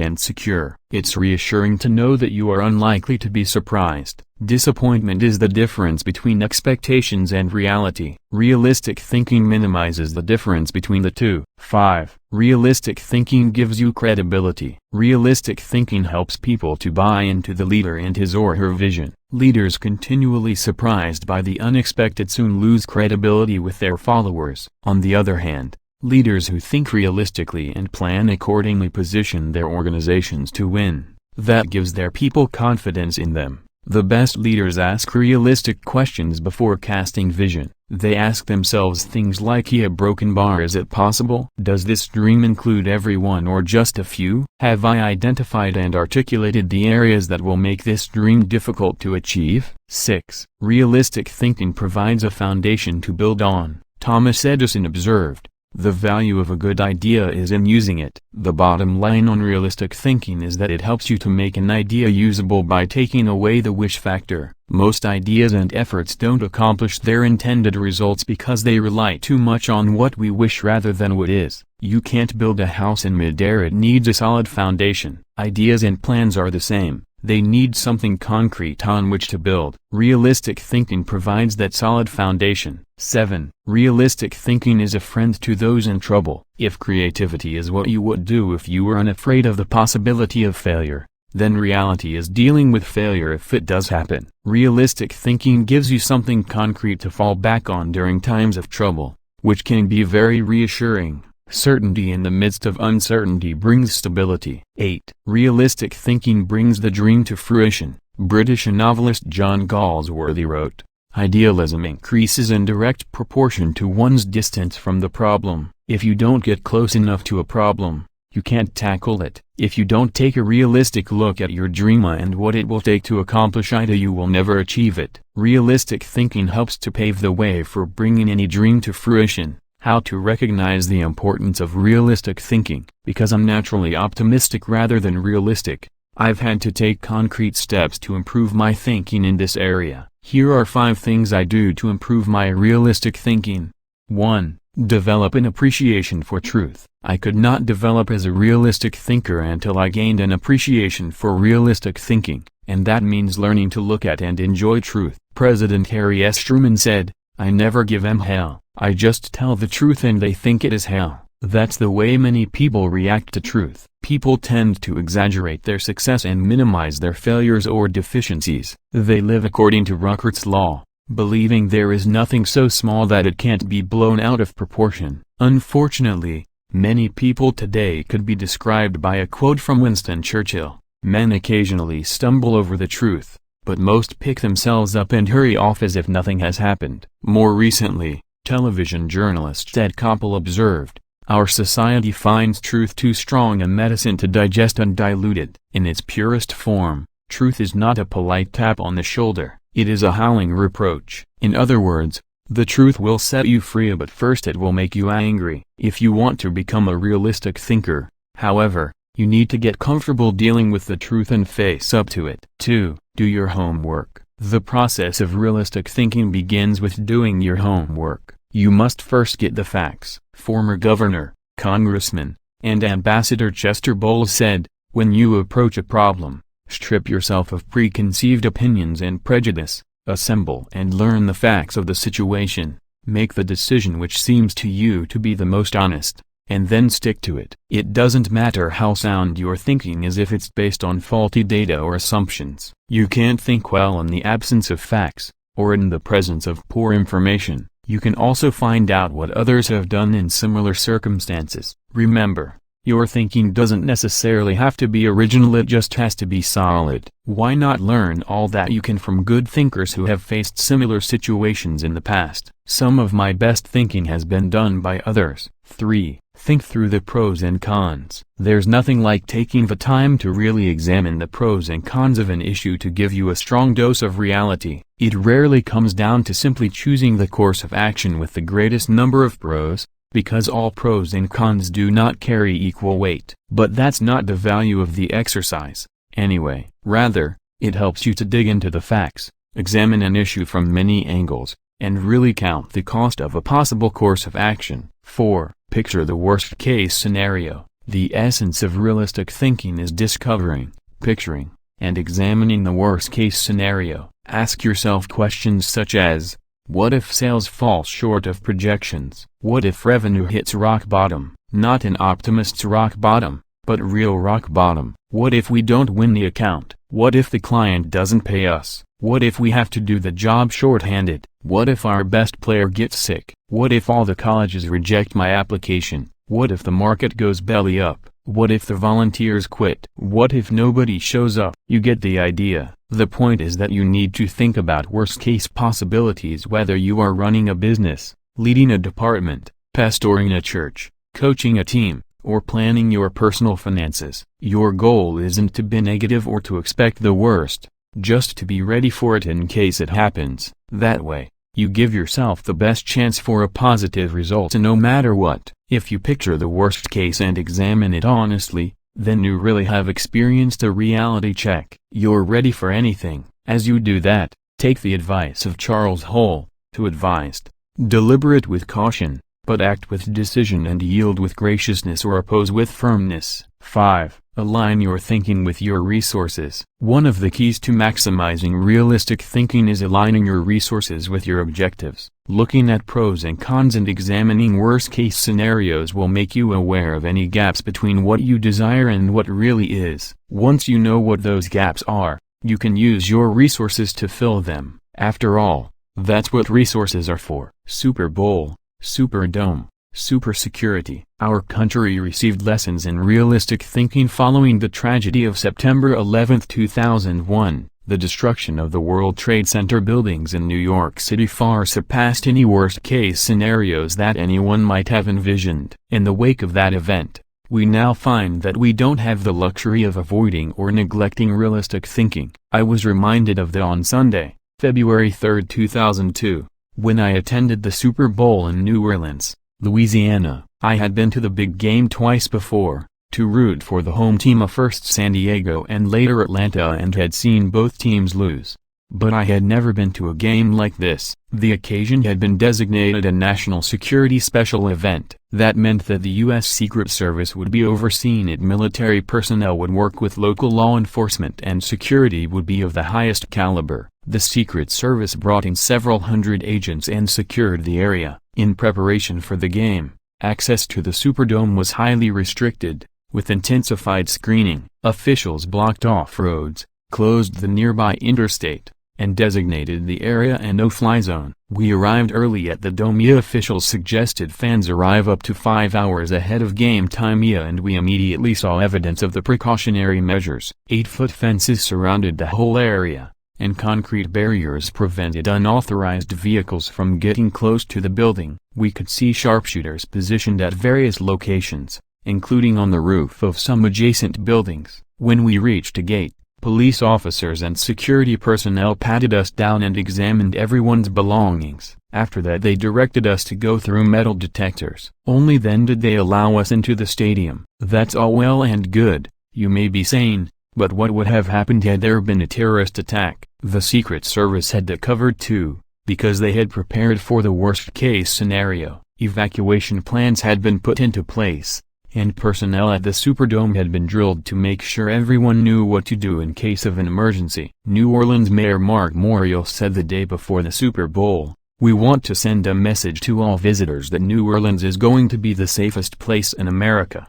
and secure. It's reassuring to know that you are unlikely to be surprised. Disappointment is the difference between expectations and reality. Realistic thinking minimizes the difference between the two. 5. Realistic thinking gives you credibility. Realistic thinking helps people to buy into the leader and his or her vision. Leaders continually surprised by the unexpected soon lose credibility with their followers. On the other hand, leaders who think realistically and plan accordingly position their organizations to win. That gives their people confidence in them. The best leaders ask realistic questions before casting vision. They ask themselves things like, a broken bar, is it possible? Does this dream include everyone or just a few? Have I identified and articulated the areas that will make this dream difficult to achieve? 6. Realistic thinking provides a foundation to build on. Thomas Edison observed, "The value of a good idea is in using it." The bottom line on realistic thinking is that it helps you to make an idea usable by taking away the wish factor. Most ideas and efforts don't accomplish their intended results because they rely too much on what we wish rather than what is. You can't build a house in midair, it needs a solid foundation. Ideas and plans are the same. They need something concrete on which to build. Realistic thinking provides that solid foundation. 7. Realistic thinking is a friend to those in trouble. If creativity is what you would do if you were unafraid of the possibility of failure, then reality is dealing with failure if it does happen. Realistic thinking gives you something concrete to fall back on during times of trouble, which can be very reassuring. Certainty in the midst of uncertainty brings stability. 8. Realistic thinking brings the dream to fruition. British novelist John Galsworthy wrote, "Idealism increases in direct proportion to one's distance from the problem. If you don't get close enough to a problem, you can't tackle it. If you don't take a realistic look at your dream and what it will take to accomplish it, you will never achieve it." Realistic thinking helps to pave the way for bringing any dream to fruition. How to recognize the importance of realistic thinking. Because I'm naturally optimistic rather than realistic, I've had to take concrete steps to improve my thinking in this area. Here are 5 things I do to improve my realistic thinking. 1. Develop an appreciation for truth. I could not develop as a realistic thinker until I gained an appreciation for realistic thinking, and that means learning to look at and enjoy truth. President Harry S. Truman said, "I never give them hell. I just tell the truth and they think it is hell." That's the way many people react to truth. People tend to exaggerate their success and minimize their failures or deficiencies. They live according to Ruckert's law, believing there is nothing so small that it can't be blown out of proportion. Unfortunately, many people today could be described by a quote from Winston Churchill: "Men occasionally stumble over the truth, but most pick themselves up and hurry off as if nothing has happened." More recently, television journalist Ted Koppel observed, "Our society finds truth too strong a medicine to digest undiluted. In its purest form, truth is not a polite tap on the shoulder, it is a howling reproach." In other words, the truth will set you free, but first it will make you angry. If you want to become a realistic thinker, however, you need to get comfortable dealing with the truth and face up to it. 2. Do your homework. The process of realistic thinking begins with doing your homework. You must first get the facts. Former Governor, Congressman, and Ambassador Chester Bowles said, "When you approach a problem, strip yourself of preconceived opinions and prejudice, assemble and learn the facts of the situation, make the decision which seems to you to be the most honest, and then stick to it. It doesn't matter how sound your thinking is if it's based on faulty data or assumptions. You can't think well in the absence of facts, or in the presence of poor information." You can also find out what others have done in similar circumstances. Remember, Your thinking doesn't necessarily have to be original, it just has to be solid. Why not learn all that you can from good thinkers who have faced similar situations in the past? Some of my best thinking has been done by others. 3. Think through the pros and cons. There's nothing like taking the time to really examine the pros and cons of an issue to give you a strong dose of reality. It rarely comes down to simply choosing the course of action with the greatest number of pros, because all pros and cons do not carry equal weight. But that's not the value of the exercise, anyway. Rather, it helps you to dig into the facts, examine an issue from many angles, and really count the cost of a possible course of action. 4. Picture the worst-case scenario. The essence of realistic thinking is discovering, picturing, and examining the worst-case scenario. Ask yourself questions such as, what if sales fall short of projections? What if revenue hits rock bottom? Not an optimist's rock bottom, but real rock bottom. What if we don't win the account? What if the client doesn't pay us? What if we have to do the job short-handed? What if our best player gets sick? What if all the colleges reject my application? What if the market goes belly up? What if the volunteers quit? What if nobody shows up? You get the idea. The point is that you need to think about worst-case possibilities, whether you are running a business, leading a department, pastoring a church, coaching a team, or planning your personal finances. Your goal isn't to be negative or to expect the worst, just to be ready for it in case it happens. That way, you give yourself the best chance for a positive result no matter what. If you picture the worst case and examine it honestly, then you really have experienced a reality check. You're ready for anything. As you do that, take the advice of Charles Hull, who advised, deliberate with caution, but act with decision and yield with graciousness or oppose with firmness. 5. Align your thinking with your resources. One of the keys to maximizing realistic thinking is aligning your resources with your objectives. Looking at pros and cons and examining worst-case scenarios will make you aware of any gaps between what you desire and what really is. Once you know what those gaps are, you can use your resources to fill them. After all, that's what resources are for. Super Bowl, Superdome, Super Security. Our country received lessons in realistic thinking following the tragedy of September 11, 2001. The destruction of the World Trade Center buildings in New York City far surpassed any worst-case scenarios that anyone might have envisioned. In the wake of that event, we now find that we don't have the luxury of avoiding or neglecting realistic thinking. I was reminded of that on Sunday, February 3, 2002, when I attended the Super Bowl in New Orleans, Louisiana. I had been to the big game twice before, to root for the home team of first San Diego and later Atlanta, and had seen both teams lose. But I had never been to a game like this. The occasion had been designated a national security special event. That meant that the U.S. Secret Service would be overseen it, military personnel would work with local law enforcement, and security would be of the highest caliber. The Secret Service brought in several hundred agents and secured the area. In preparation for the game, access to the Superdome was highly restricted. With intensified screening, officials blocked off roads, closed the nearby interstate, and designated the area a no-fly zone. We arrived early at the dome. Officials suggested fans arrive up to 5 hours ahead of game time, and we immediately saw evidence of the precautionary measures. 8-foot fences surrounded the whole area, and concrete barriers prevented unauthorized vehicles from getting close to the building. We could see sharpshooters positioned at various locations, including on the roof of some adjacent buildings. When we reached a gate, police officers and security personnel patted us down and examined everyone's belongings. After that, they directed us to go through metal detectors. Only then did they allow us into the stadium. That's all well and good, you may be saying, but what would have happened had there been a terrorist attack? The Secret Service had that covered too, because they had prepared for the worst-case scenario. Evacuation plans had been put into place, and personnel at the Superdome had been drilled to make sure everyone knew what to do in case of an emergency. New Orleans Mayor Mark Morial said the day before the Super Bowl, "We want to send a message to all visitors that New Orleans is going to be the safest place in America."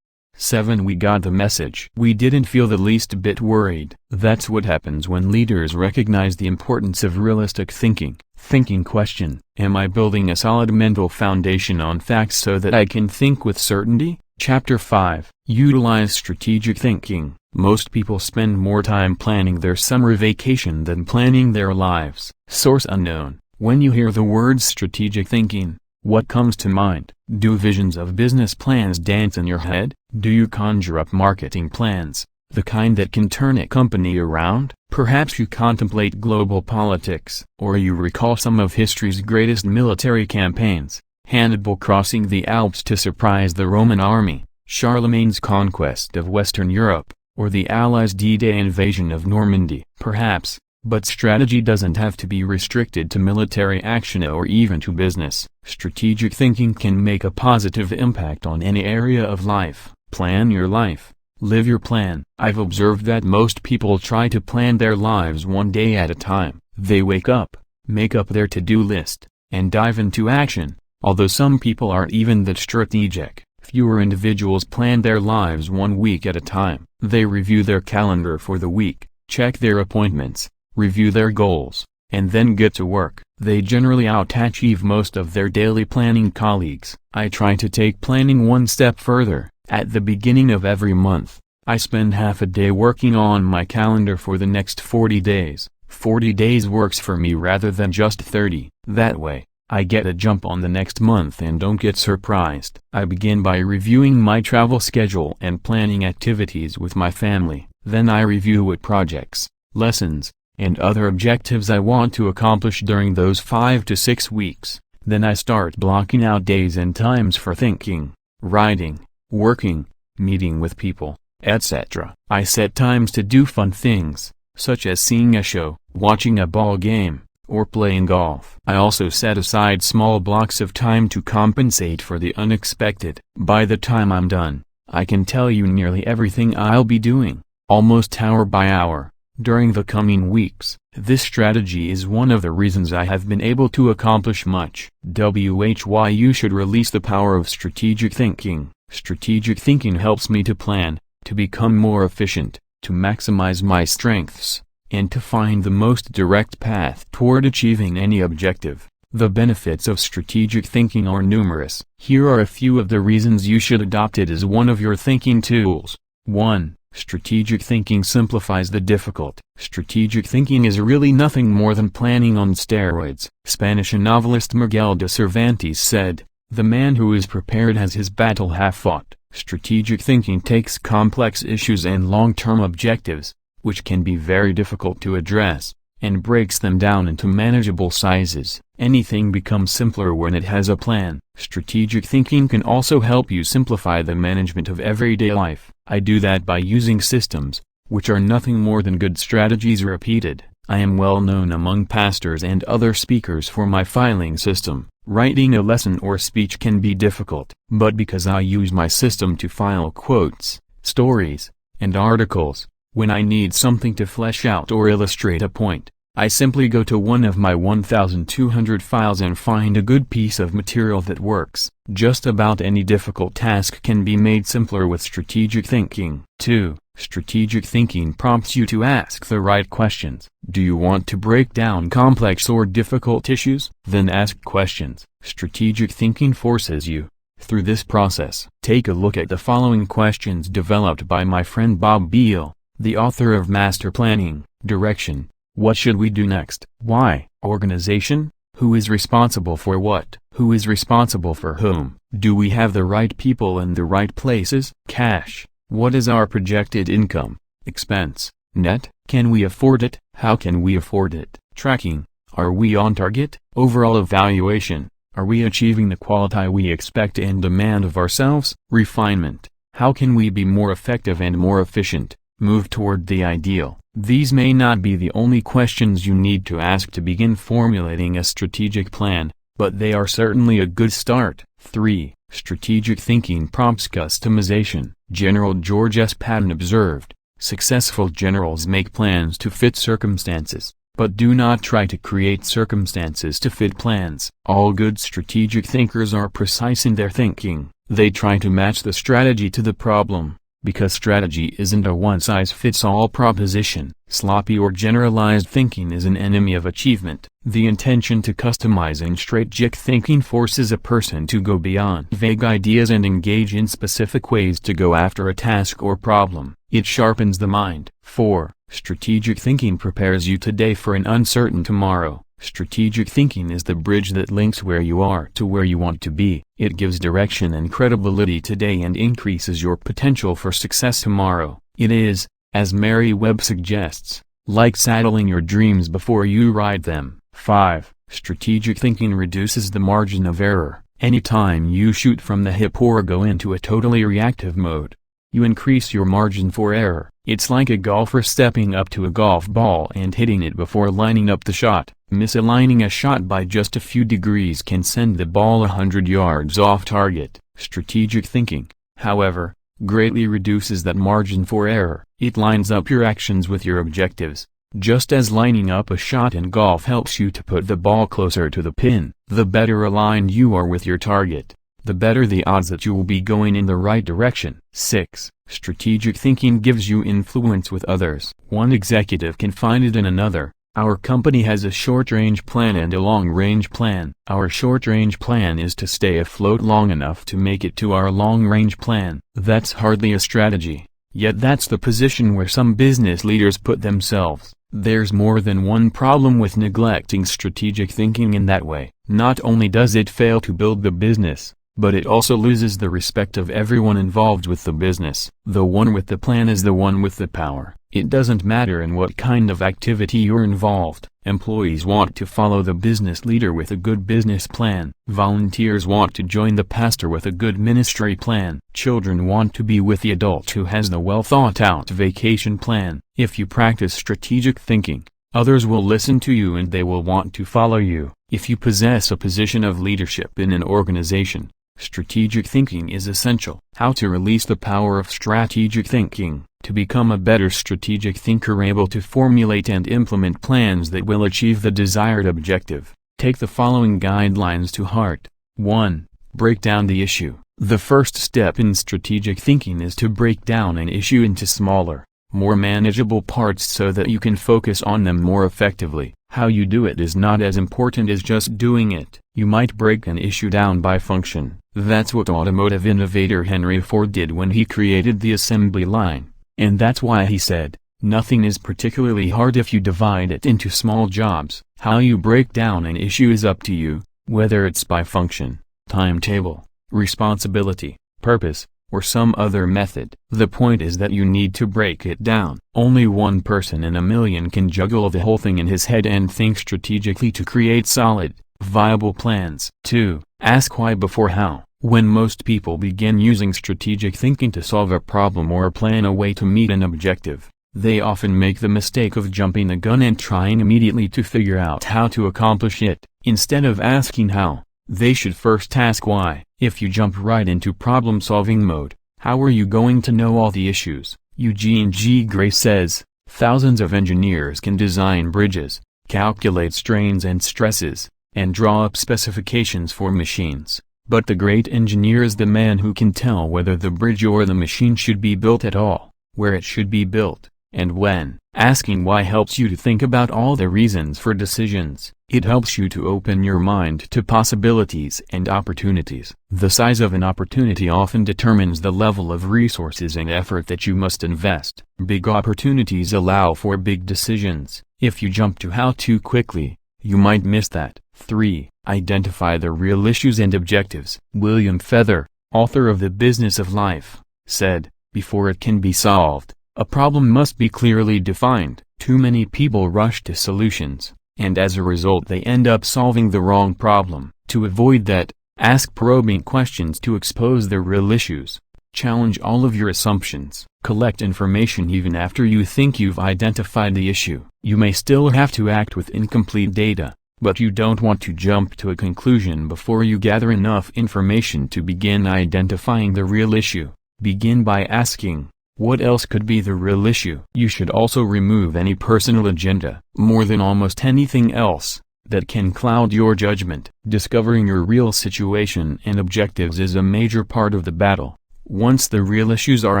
7. We got the message. We didn't feel the least bit worried. That's what happens when leaders recognize the importance of realistic thinking. Thinking question: am I building a solid mental foundation on facts so that I can think with certainty? Chapter 5. Utilize strategic thinking. Most people spend more time planning their summer vacation than planning their lives. Source unknown. When you hear the words strategic thinking, what comes to mind? Do visions of business plans dance in your head? Do you conjure up marketing plans, the kind that can turn a company around? Perhaps you contemplate global politics, or you recall some of history's greatest military campaigns. Hannibal crossing the Alps to surprise the Roman army, Charlemagne's conquest of Western Europe, or the Allies' D-Day invasion of Normandy. Perhaps, but strategy doesn't have to be restricted to military action or even to business. Strategic thinking can make a positive impact on any area of life. Plan your life. Live your plan. I've observed that most people try to plan their lives one day at a time. They wake up, make up their to-do list, and dive into action. Although some people are even that strategic, fewer individuals plan their lives 1 week at a time. They review their calendar for the week, check their appointments, review their goals, and then get to work. They generally out-achieve most of their daily planning colleagues. I try to take planning one step further. At the beginning of every month, I spend half a day working on my calendar for the next 40 days. 40 days works for me rather than just 30. That way, I get a jump on the next month and don't get surprised. I begin by reviewing my travel schedule and planning activities with my family. Then I review what projects, lessons, and other objectives I want to accomplish during those 5 to 6 weeks. Then I start blocking out days and times for thinking, writing, working, meeting with people, etc. I set times to do fun things, such as seeing a show, watching a ball game, or playing golf. I also set aside small blocks of time to compensate for the unexpected. By the time I'm done, I can tell you nearly everything I'll be doing, almost hour by hour, during the coming weeks. This strategy is one of the reasons I have been able to accomplish much. Why you should release the power of strategic thinking. Strategic thinking helps me to plan, to become more efficient, to maximize my strengths, and to find the most direct path toward achieving any objective. The benefits of strategic thinking are numerous. Here are a few of the reasons you should adopt it as one of your thinking tools. 1. Strategic thinking simplifies the difficult. Strategic thinking is really nothing more than planning on steroids. Spanish novelist Miguel de Cervantes said, "The man who is prepared has his battle half fought." Strategic thinking takes complex issues and long-term objectives, which can be very difficult to address, and breaks them down into manageable sizes. Anything becomes simpler when it has a plan. Strategic thinking can also help you simplify the management of everyday life. I do that by using systems, which are nothing more than good strategies repeated. I am well known among pastors and other speakers for my filing system. Writing a lesson or speech can be difficult, but because I use my system to file quotes, stories, and articles, when I need something to flesh out or illustrate a point, I simply go to one of my 1,200 files and find a good piece of material that works. Just about any difficult task can be made simpler with strategic thinking. 2. Strategic thinking prompts you to ask the right questions. Do you want to break down complex or difficult issues? Then ask questions. Strategic thinking forces you through this process. Take a look at the following questions developed by my friend Bob Beal, the author of Master Planning. Direction. What should we do next? Why? Organization. Who is responsible for what? Who is responsible for whom? Do we have the right people in the right places? Cash. What is our projected income? Expense. Net. Can we afford it? How can we afford it? Tracking. Are we on target? Overall evaluation. Are we achieving the quality we expect and demand of ourselves? Refinement. How can we be more effective and more efficient? Move toward the ideal. These may not be the only questions you need to ask to begin formulating a strategic plan, but they are certainly a good start. 3. Strategic thinking prompts customization. General George S. Patton observed, "Successful generals make plans to fit circumstances, but do not try to create circumstances to fit plans." All good strategic thinkers are precise in their thinking. They try to match the strategy to the problem, Because strategy isn't a one-size-fits-all proposition. Sloppy or generalized thinking is an enemy of achievement. The intention to customize and strategic thinking forces a person to go beyond vague ideas and engage in specific ways to go after a task or problem. It sharpens the mind. 4. Strategic thinking prepares you today for an uncertain tomorrow. Strategic thinking is the bridge that links where you are to where you want to be. It gives direction and credibility today and increases your potential for success tomorrow. It is, as Mary Webb suggests, like saddling your dreams before you ride them. 5. Strategic thinking reduces the margin of error. Anytime you shoot from the hip or go into a totally reactive mode, you increase your margin for error. It's like a golfer stepping up to a golf ball and hitting it before lining up the shot. Misaligning a shot by just a few degrees can send the ball 100 yards off target. Strategic thinking, however, greatly reduces that margin for error. It lines up your actions with your objectives. Just as lining up a shot in golf helps you to put the ball closer to the pin, the better aligned you are with your target, the better the odds that you will be going in the right direction. 6. Strategic thinking gives you influence with others. One executive can find it in another. Our company has a short-range plan and a long-range plan. Our short-range plan is to stay afloat long enough to make it to our long-range plan. That's hardly a strategy, yet that's the position where some business leaders put themselves. There's more than one problem with neglecting strategic thinking in that way. Not only does it fail to build the business, but it also loses the respect of everyone involved with the business. The one with the plan is the one with the power. It doesn't matter in what kind of activity you're involved. Employees want to follow the business leader with a good business plan. Volunteers want to join the pastor with a good ministry plan. Children want to be with the adult who has the well-thought-out vacation plan. If you practice strategic thinking, others will listen to you and they will want to follow you. If you possess a position of leadership in an organization, strategic thinking is essential. How to release the power of strategic thinking. To become a better strategic thinker able to formulate and implement plans that will achieve the desired objective, take the following guidelines to heart. 1. Break down the issue. The first step in strategic thinking is to break down an issue into smaller, more manageable parts so that you can focus on them more effectively. How you do it is not as important as just doing it. You might break an issue down by function. That's what automotive innovator Henry Ford did when he created the assembly line. And that's why he said, nothing is particularly hard if you divide it into small jobs. How you break down an issue is up to you, whether it's by function, timetable, responsibility, purpose, or some other method. The point is that you need to break it down. Only one person in a million can juggle the whole thing in his head and think strategically to create solid, viable plans. 2. Ask why before how. When most people begin using strategic thinking to solve a problem or plan a way to meet an objective, they often make the mistake of jumping the gun and trying immediately to figure out how to accomplish it. Instead of asking how, they should first ask why. If you jump right into problem-solving mode, how are you going to know all the issues? Eugene G. Gray says, thousands of engineers can design bridges, calculate strains and stresses, and draw up specifications for machines. But the great engineer is the man who can tell whether the bridge or the machine should be built at all, where it should be built, and when. Asking why helps you to think about all the reasons for decisions. It helps you to open your mind to possibilities and opportunities. The size of an opportunity often determines the level of resources and effort that you must invest. Big opportunities allow for big decisions. If you jump to how too quickly, you might miss that. 3. Identify the real issues and objectives. William Feather, author of The Business of Life, said, before it can be solved, a problem must be clearly defined. Too many people rush to solutions, and as a result they end up solving the wrong problem. To avoid that, ask probing questions to expose the real issues. Challenge all of your assumptions. Collect information even after you think you've identified the issue. You may still have to act with incomplete data, but you don't want to jump to a conclusion before you gather enough information to begin identifying the real issue. Begin by asking, what else could be the real issue? You should also remove any personal agenda, more than almost anything else, that can cloud your judgment. Discovering your real situation and objectives is a major part of the battle. Once the real issues are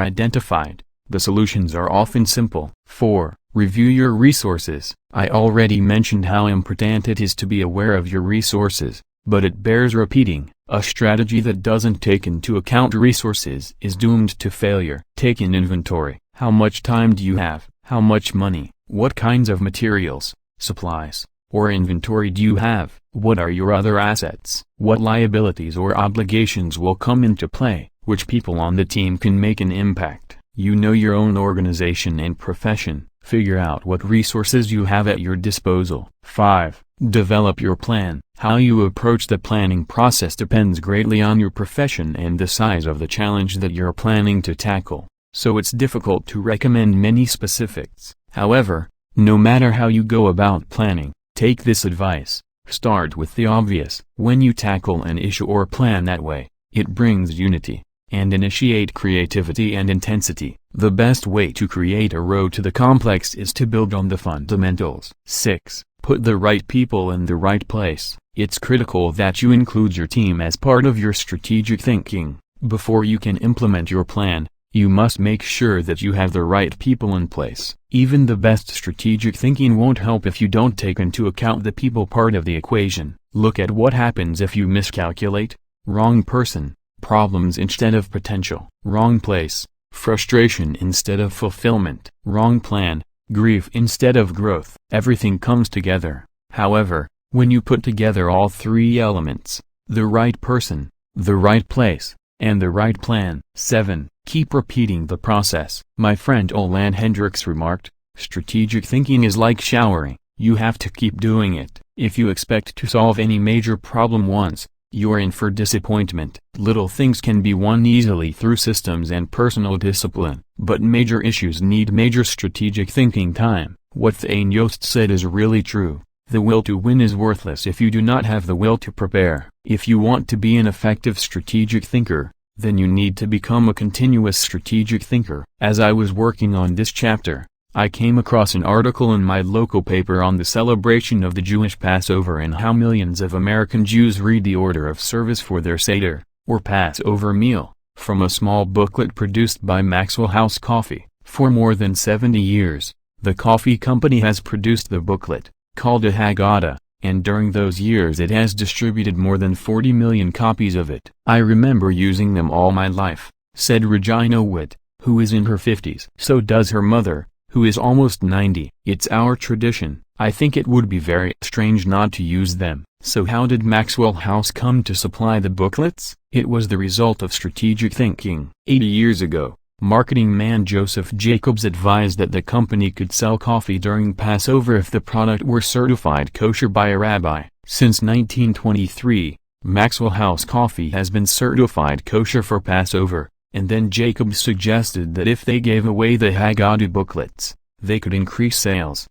identified, the solutions are often simple. 4. Review your resources. I already mentioned how important it is to be aware of your resources, but it bears repeating. A strategy that doesn't take into account resources is doomed to failure. Take an inventory. How much time do you have? How much money? What kinds of materials, supplies, or inventory do you have? What are your other assets? What liabilities or obligations will come into play? Which people on the team can make an impact? You know your own organization and profession. Figure out what resources you have at your disposal. 5. Develop your plan. How you approach the planning process depends greatly on your profession and the size of the challenge that you're planning to tackle, so it's difficult to recommend many specifics. However, no matter how you go about planning, take this advice: start with the obvious. When you tackle an issue or plan that way, it brings unity and initiate creativity and intensity. The best way to create a road to the complex is to build on the fundamentals. 6. Put the right people in the right place. It's critical that you include your team as part of your strategic thinking. Before you can implement your plan, you must make sure that you have the right people in place. Even the best strategic thinking won't help if you don't take into account the people part of the equation. Look at what happens if you miscalculate. Wrong person, problems instead of potential. Wrong place, frustration instead of fulfillment. Wrong plan, grief instead of growth. Everything comes together, however, when you put together all three elements: the right person, the right place, and the right plan. 7. Keep repeating the process. My friend Olan Hendricks remarked, strategic thinking is like showering. You have to keep doing it. If you expect to solve any major problem once, you're in for disappointment. Little things can be won easily through systems and personal discipline, but major issues need major strategic thinking time. What Thane Yost said is really true. The will to win is worthless if you do not have the will to prepare. If you want to be an effective strategic thinker, then you need to become a continuous strategic thinker. As I was working on this chapter, I came across an article in my local paper on the celebration of the Jewish Passover and how millions of American Jews read the order of service for their Seder, or Passover meal, from a small booklet produced by Maxwell House Coffee. For more than 70 years, the coffee company has produced the booklet, called a Haggadah, and during those years it has distributed more than 40 million copies of it. I remember using them all my life, said Regina Witt, who is in her 50s. So does her mother, who is almost 90. It's our tradition. I think it would be very strange not to use them. So how did Maxwell House come to supply the booklets? It was the result of strategic thinking. 80 years ago, marketing man Joseph Jacobs advised that the company could sell coffee during Passover if the product were certified kosher by a rabbi. Since 1923, Maxwell House Coffee has been certified kosher for Passover, and then Jacobs suggested that if they gave away the Haggadah booklets, they could increase sales.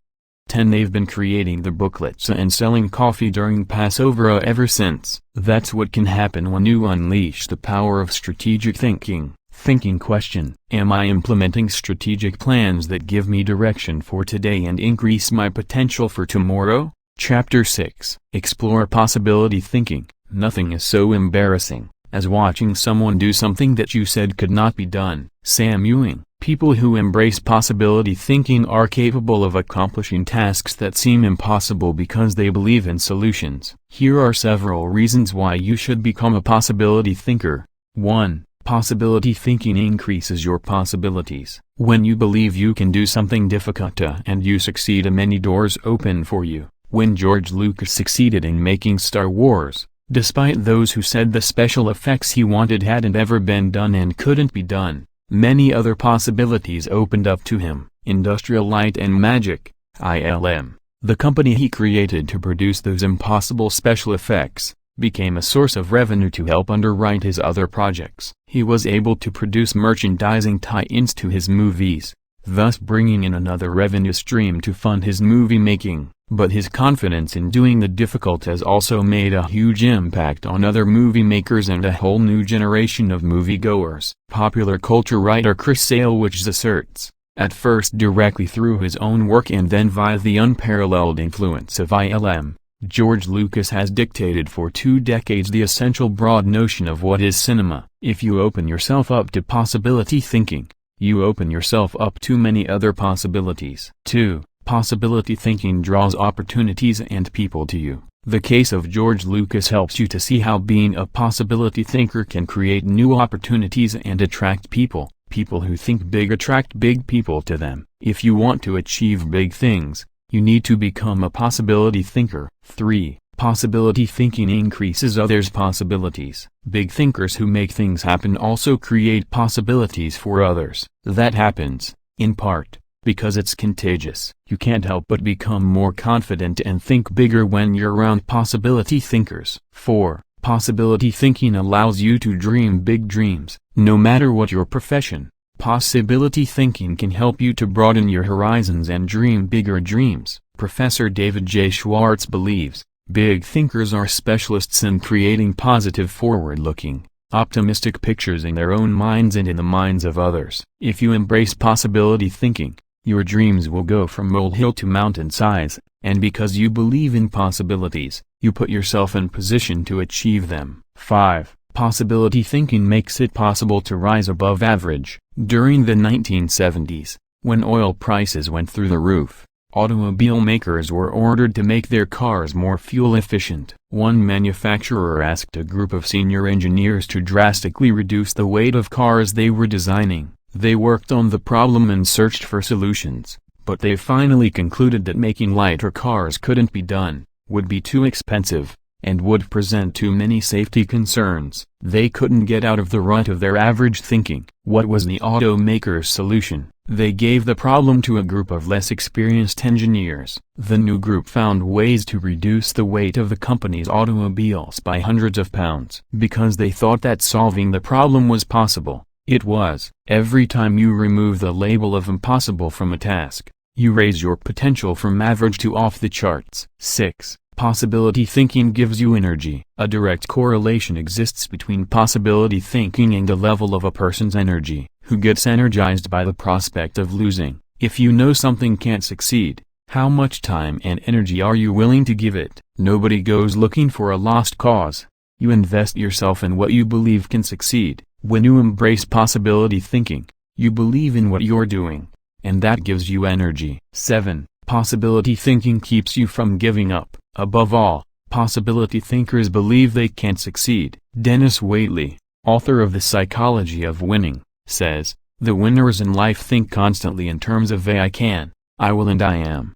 10. They've been creating the booklets and selling coffee during Passover ever since. That's what can happen when you unleash the power of strategic thinking. Thinking question: am I implementing strategic plans that give me direction for today and increase my potential for tomorrow? Chapter 6. Explore possibility thinking. Nothing is so embarrassing as watching someone do something that you said could not be done. Sam Ewing. People who embrace possibility thinking are capable of accomplishing tasks that seem impossible because they believe in solutions. Here are several reasons why you should become a possibility thinker. 1. Possibility thinking increases your possibilities. When you believe you can do something difficult and you succeed, many doors open for you. When George Lucas succeeded in making Star Wars, despite those who said the special effects he wanted hadn't ever been done and couldn't be done, many other possibilities opened up to him. Industrial Light and Magic, ILM, the company he created to produce those impossible special effects, became a source of revenue to help underwrite his other projects. He was able to produce merchandising tie-ins to his movies, thus bringing in another revenue stream to fund his movie making. But his confidence in doing the difficult has also made a huge impact on other movie makers and a whole new generation of moviegoers. Popular culture writer Chris Salewich asserts, at first directly through his own work and then via the unparalleled influence of ILM, George Lucas has dictated for 2 decades the essential broad notion of what is cinema. If you open yourself up to possibility thinking, you open yourself up to many other possibilities. 2. Possibility thinking draws opportunities and people to you. The case of George Lucas helps you to see how being a possibility thinker can create new opportunities and attract people. People who think big attract big people to them. If you want to achieve big things, you need to become a possibility thinker. 3. Possibility thinking increases others' possibilities. Big thinkers who make things happen also create possibilities for others. That happens, in part, because it's contagious. You can't help but become more confident and think bigger when you're around possibility thinkers. 4. Possibility thinking allows you to dream big dreams. No matter what your profession, possibility thinking can help you to broaden your horizons and dream bigger dreams. Professor David J. Schwartz believes, big thinkers are specialists in creating positive forward-looking, optimistic pictures in their own minds and in the minds of others. If you embrace possibility thinking, your dreams will go from molehill to mountain size, and because you believe in possibilities, you put yourself in position to achieve them. 5. Possibility thinking makes it possible to rise above average. During the 1970s, when oil prices went through the roof, automobile makers were ordered to make their cars more fuel efficient. One manufacturer asked a group of senior engineers to drastically reduce the weight of cars they were designing. They worked on the problem and searched for solutions, but they finally concluded that making lighter cars couldn't be done, would be too expensive, and would present too many safety concerns. They couldn't get out of the rut of their average thinking. What was the automaker's solution? They gave the problem to a group of less experienced engineers. The new group found ways to reduce the weight of the company's automobiles by hundreds of pounds. Because they thought that solving the problem was possible, it was. Every time you remove the label of impossible from a task, you raise your potential from average to off the charts. 6. Possibility thinking gives you energy. A direct correlation exists between possibility thinking and the level of a person's energy. Who gets energized by the prospect of losing? If you know something can't succeed, how much time and energy are you willing to give it? Nobody goes looking for a lost cause. You invest yourself in what you believe can succeed. When you embrace possibility thinking, you believe in what you're doing, and that gives you energy. 7. Possibility thinking keeps you from giving up. Above all, possibility thinkers believe they can't succeed. Dennis Waitley, author of The Psychology of Winning, says, the winners in life think constantly in terms of I can, I will and I am.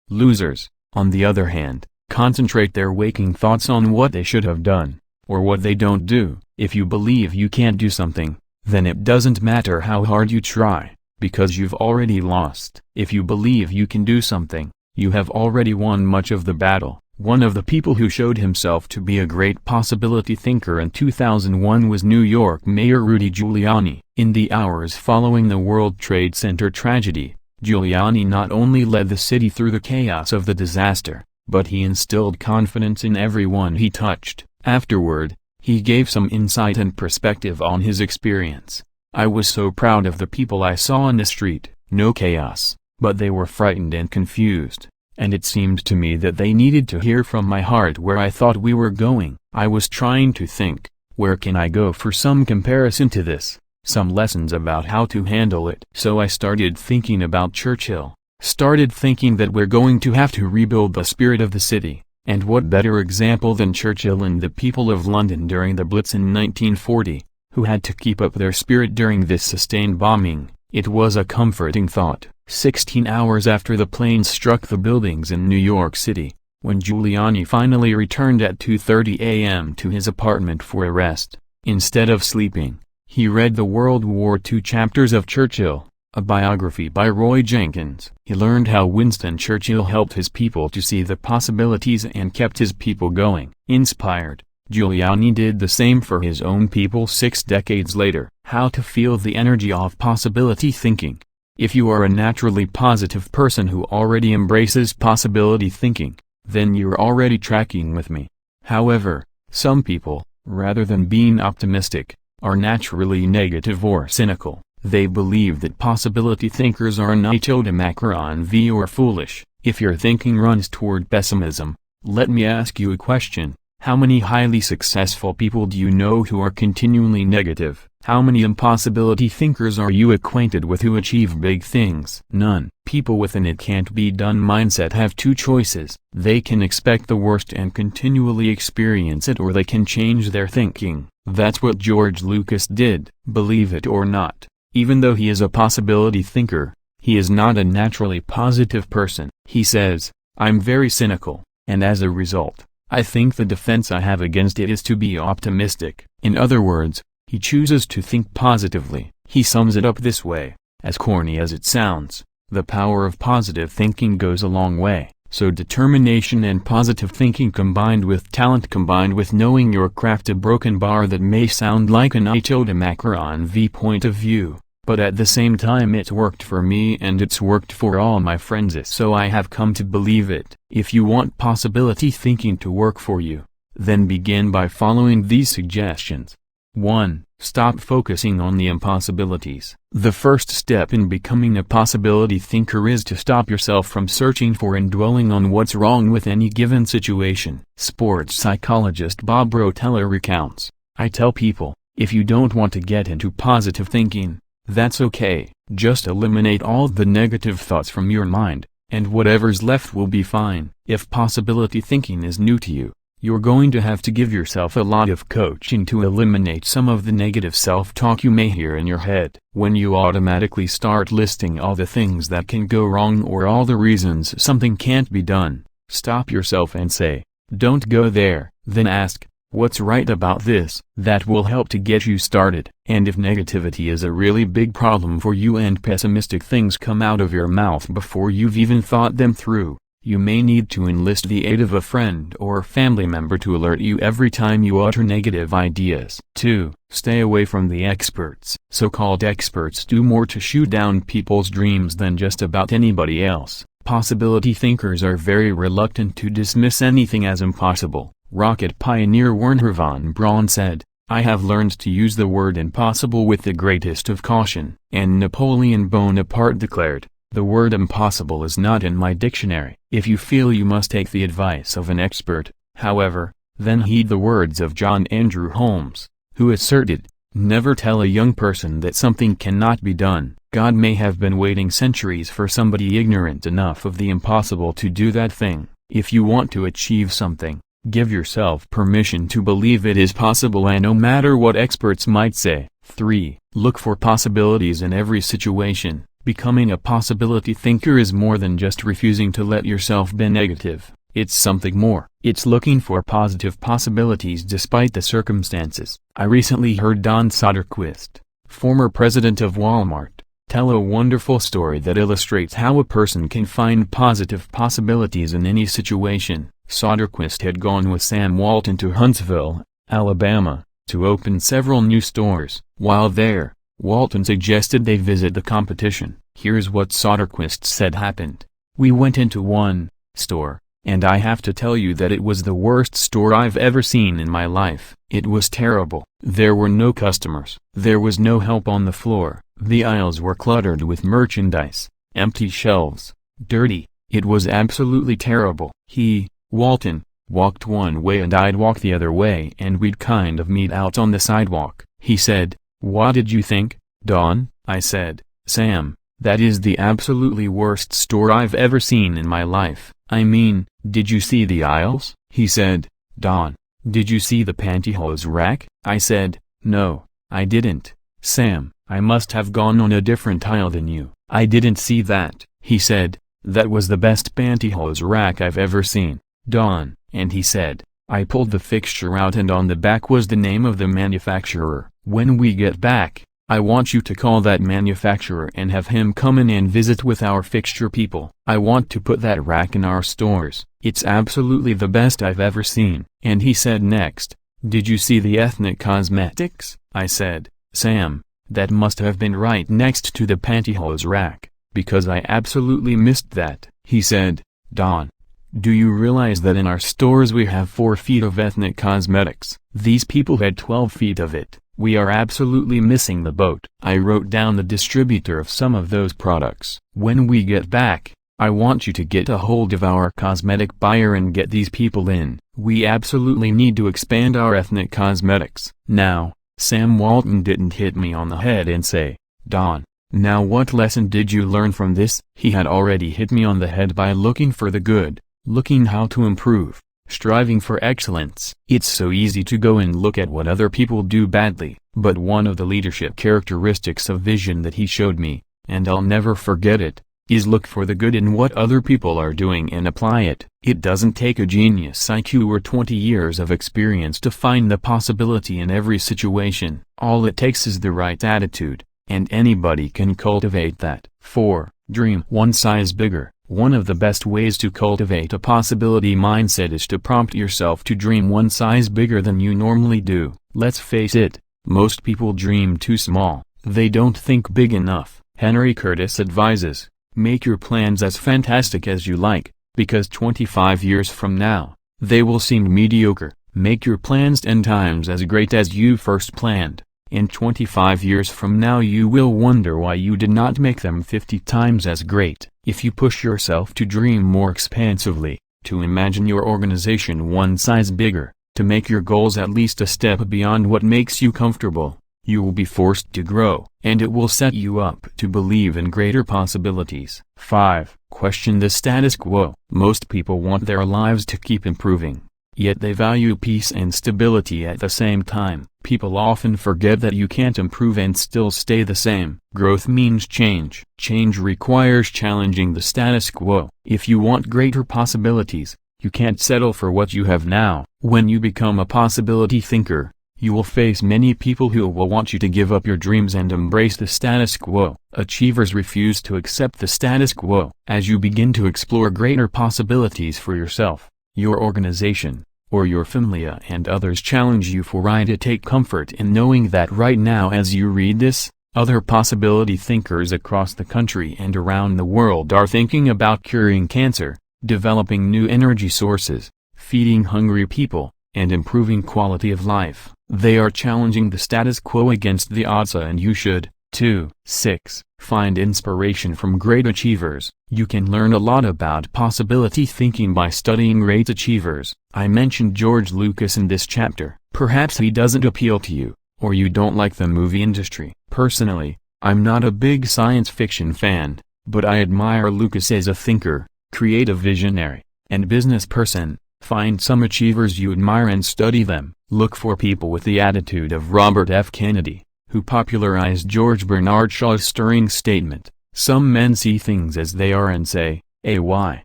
Losers, on the other hand, concentrate their waking thoughts on what they should have done, or what they don't do. If you believe you can't do something, then it doesn't matter how hard you try, because you've already lost. If you believe you can do something, you have already won much of the battle. One of the people who showed himself to be a great possibility thinker in 2001 was New York Mayor Rudy Giuliani. In the hours following the World Trade Center tragedy, Giuliani not only led the city through the chaos of the disaster, but he instilled confidence in everyone he touched. Afterward, he gave some insight and perspective on his experience. I was so proud of the people I saw on the street. No chaos, but they were frightened and confused, and it seemed to me that they needed to hear from my heart where I thought we were going. I was trying to think, where can I go for some comparison to this, some lessons about how to handle it. So I started thinking about Churchill, started thinking that we're going to have to rebuild the spirit of the city. And what better example than Churchill and the people of London during the Blitz in 1940, who had to keep up their spirit during this sustained bombing. It was a comforting thought. 16 hours after the planes struck the buildings in New York City, when Giuliani finally returned at 2:30 a.m. to his apartment for a rest, instead of sleeping, he read the World War II chapters of Churchill, a biography by Roy Jenkins. He learned how Winston Churchill helped his people to see the possibilities and kept his people going. Inspired, Giuliani did the same for his own people 6 decades later. How to feel the energy of possibility thinking. If you are a naturally positive person who already embraces possibility thinking, then you're already tracking with me. However, some people, rather than being optimistic, are naturally negative or cynical. They believe that possibility thinkers are nichotomacron or foolish. If your thinking runs toward pessimism, Let me ask you a question. How many highly successful people do you know who are continually negative? How many impossibility thinkers are you acquainted with who achieve big things? None. People with an "it can't be done" mindset have two choices. They can expect the worst and continually experience it, or they can change their thinking. That's what George Lucas did. Believe it or not, even though he is a possibility thinker, he is not a naturally positive person. He says, "I'm very cynical, and as a result, I think the defense I have against it is to be optimistic." In other words, he chooses to think positively. He sums it up this way: as corny as it sounds, the power of positive thinking goes a long way. So determination and positive thinking combined with talent, combined with knowing your craft, a broken bar that may sound like an I tilde Macron V point of view, but at the same time it's worked for me and it's worked for all my friends, so I have come to believe it. If you want possibility thinking to work for you, then begin by following these suggestions. 1. Stop focusing on the impossibilities. The first step in becoming a possibility thinker is to stop yourself from searching for and dwelling on what's wrong with any given situation. Sports psychologist Bob Rotella recounts, "I tell people, if you don't want to get into positive thinking, that's okay. Just eliminate all the negative thoughts from your mind, and whatever's left will be fine." If possibility thinking is new to you, you're going to have to give yourself a lot of coaching to eliminate some of the negative self-talk you may hear in your head. When you automatically start listing all the things that can go wrong or all the reasons something can't be done, stop yourself and say, "Don't go there." Then ask, "What's right about this?" That will help to get you started. And if negativity is a really big problem for you and pessimistic things come out of your mouth before you've even thought them through, you may need to enlist the aid of a friend or family member to alert you every time you utter negative ideas. 2. Stay away from the experts. So-called experts do more to shoot down people's dreams than just about anybody else. Possibility thinkers are very reluctant to dismiss anything as impossible. Rocket pioneer Wernher von Braun said, "I have learned to use the word impossible with the greatest of caution." And Napoleon Bonaparte declared, "The word impossible is not in my dictionary." If you feel you must take the advice of an expert, however, then heed the words of John Andrew Holmes, who asserted, "Never tell a young person that something cannot be done." God may have been waiting centuries for somebody ignorant enough of the impossible to do that thing. If you want to achieve something, give yourself permission to believe it is possible, and no matter what experts might say. 3. Look for possibilities in every situation. Becoming a possibility thinker is more than just refusing to let yourself be negative. It's something more. It's looking for positive possibilities despite the circumstances. I recently heard Don Soderquist, former president of Walmart, tell a wonderful story that illustrates how a person can find positive possibilities in any situation. Soderquist had gone with Sam Walton to Huntsville, Alabama, to open several new stores. While there, Walton suggested they visit the competition. Here's what Soderquist said happened. "We went into one store, and I have to tell you that it was the worst store I've ever seen in my life. It was terrible. There were no customers. There was no help on the floor. The aisles were cluttered with merchandise, empty shelves, dirty. It was absolutely terrible." He, Walton, walked one way and I'd walk the other way, and we'd kind of meet out on the sidewalk. He said, "What did you think, Don?" I said, "Sam, that is the absolutely worst store I've ever seen in my life." "I mean, did you see the aisles?" He said, "Don, did you see the pantyhose rack?" I said, "No, I didn't." "Sam, I must have gone on a different aisle than you." "I didn't see that." He said, "That was the best pantyhose rack I've ever seen, Don." And he said, "I pulled the fixture out and on the back was the name of the manufacturer. When we get back, I want you to call that manufacturer and have him come in and visit with our fixture people. I want to put that rack in our stores. It's absolutely the best I've ever seen." And he said next, "Did you see the ethnic cosmetics?" I said, "Sam, that must have been right next to the pantyhose rack, because I absolutely missed that." He said, "Don, do you realize that in our stores we have 4 feet of ethnic cosmetics? These people had 12 feet of it. We are absolutely missing the boat." I wrote down the distributor of some of those products. "When we get back, I want you to get a hold of our cosmetic buyer and get these people in. We absolutely need to expand our ethnic cosmetics. Now, Sam Walton didn't hit me on the head and say, "Don, now what lesson did you learn from this?" He had already hit me on the head by looking for the good, looking how to improve, striving for excellence. It's so easy to go and look at what other people do badly, but one of the leadership characteristics of vision that he showed me, and I'll never forget it, is look for the good in what other people are doing and apply it. It doesn't take a genius IQ or 20 years of experience to find the possibility in every situation. All it takes is the right attitude, and anybody can cultivate that. 4. Dream one size bigger. One of the best ways to cultivate a possibility mindset is to prompt yourself to dream one size bigger than you normally do. Let's face it, most people dream too small. They don't think big enough. Henry Curtis advises, make your plans as fantastic as you like, because 25 years from now, they will seem mediocre. Make your plans 10 times as great as you first planned. In 25 years from now you will wonder why you did not make them 50 times as great. If you push yourself to dream more expansively, to imagine your organization one size bigger, to make your goals at least a step beyond what makes you comfortable, you will be forced to grow, and it will set you up to believe in greater possibilities. 5. Question the status quo. Most people want their lives to keep improving, yet they value peace and stability at the same time. People often forget that you can't improve and still stay the same. Growth means change. Change requires challenging the status quo. If you want greater possibilities, you can't settle for what you have now. When you become a possibility thinker, you will face many people who will want you to give up your dreams and embrace the status quo. Achievers refuse to accept the status quo. As you begin to explore greater possibilities for yourself, your organization, or your family and others challenge you for right to take comfort in knowing that right now as you read this, other possibility thinkers across the country and around the world are thinking about curing cancer, developing new energy sources, feeding hungry people, and improving quality of life. They are challenging the status quo against the odds, and you should, too. 6. Find inspiration from great achievers. You can learn a lot about possibility thinking by studying great achievers. I mentioned George Lucas in this chapter. Perhaps he doesn't appeal to you, or you don't like the movie industry. Personally, I'm not a big science fiction fan, but I admire Lucas as a thinker, creative visionary, and business person. Find some achievers you admire and study them. Look for people with the attitude of Robert F. Kennedy, who popularized George Bernard Shaw's stirring statement, "Some men see things as they are and say, why?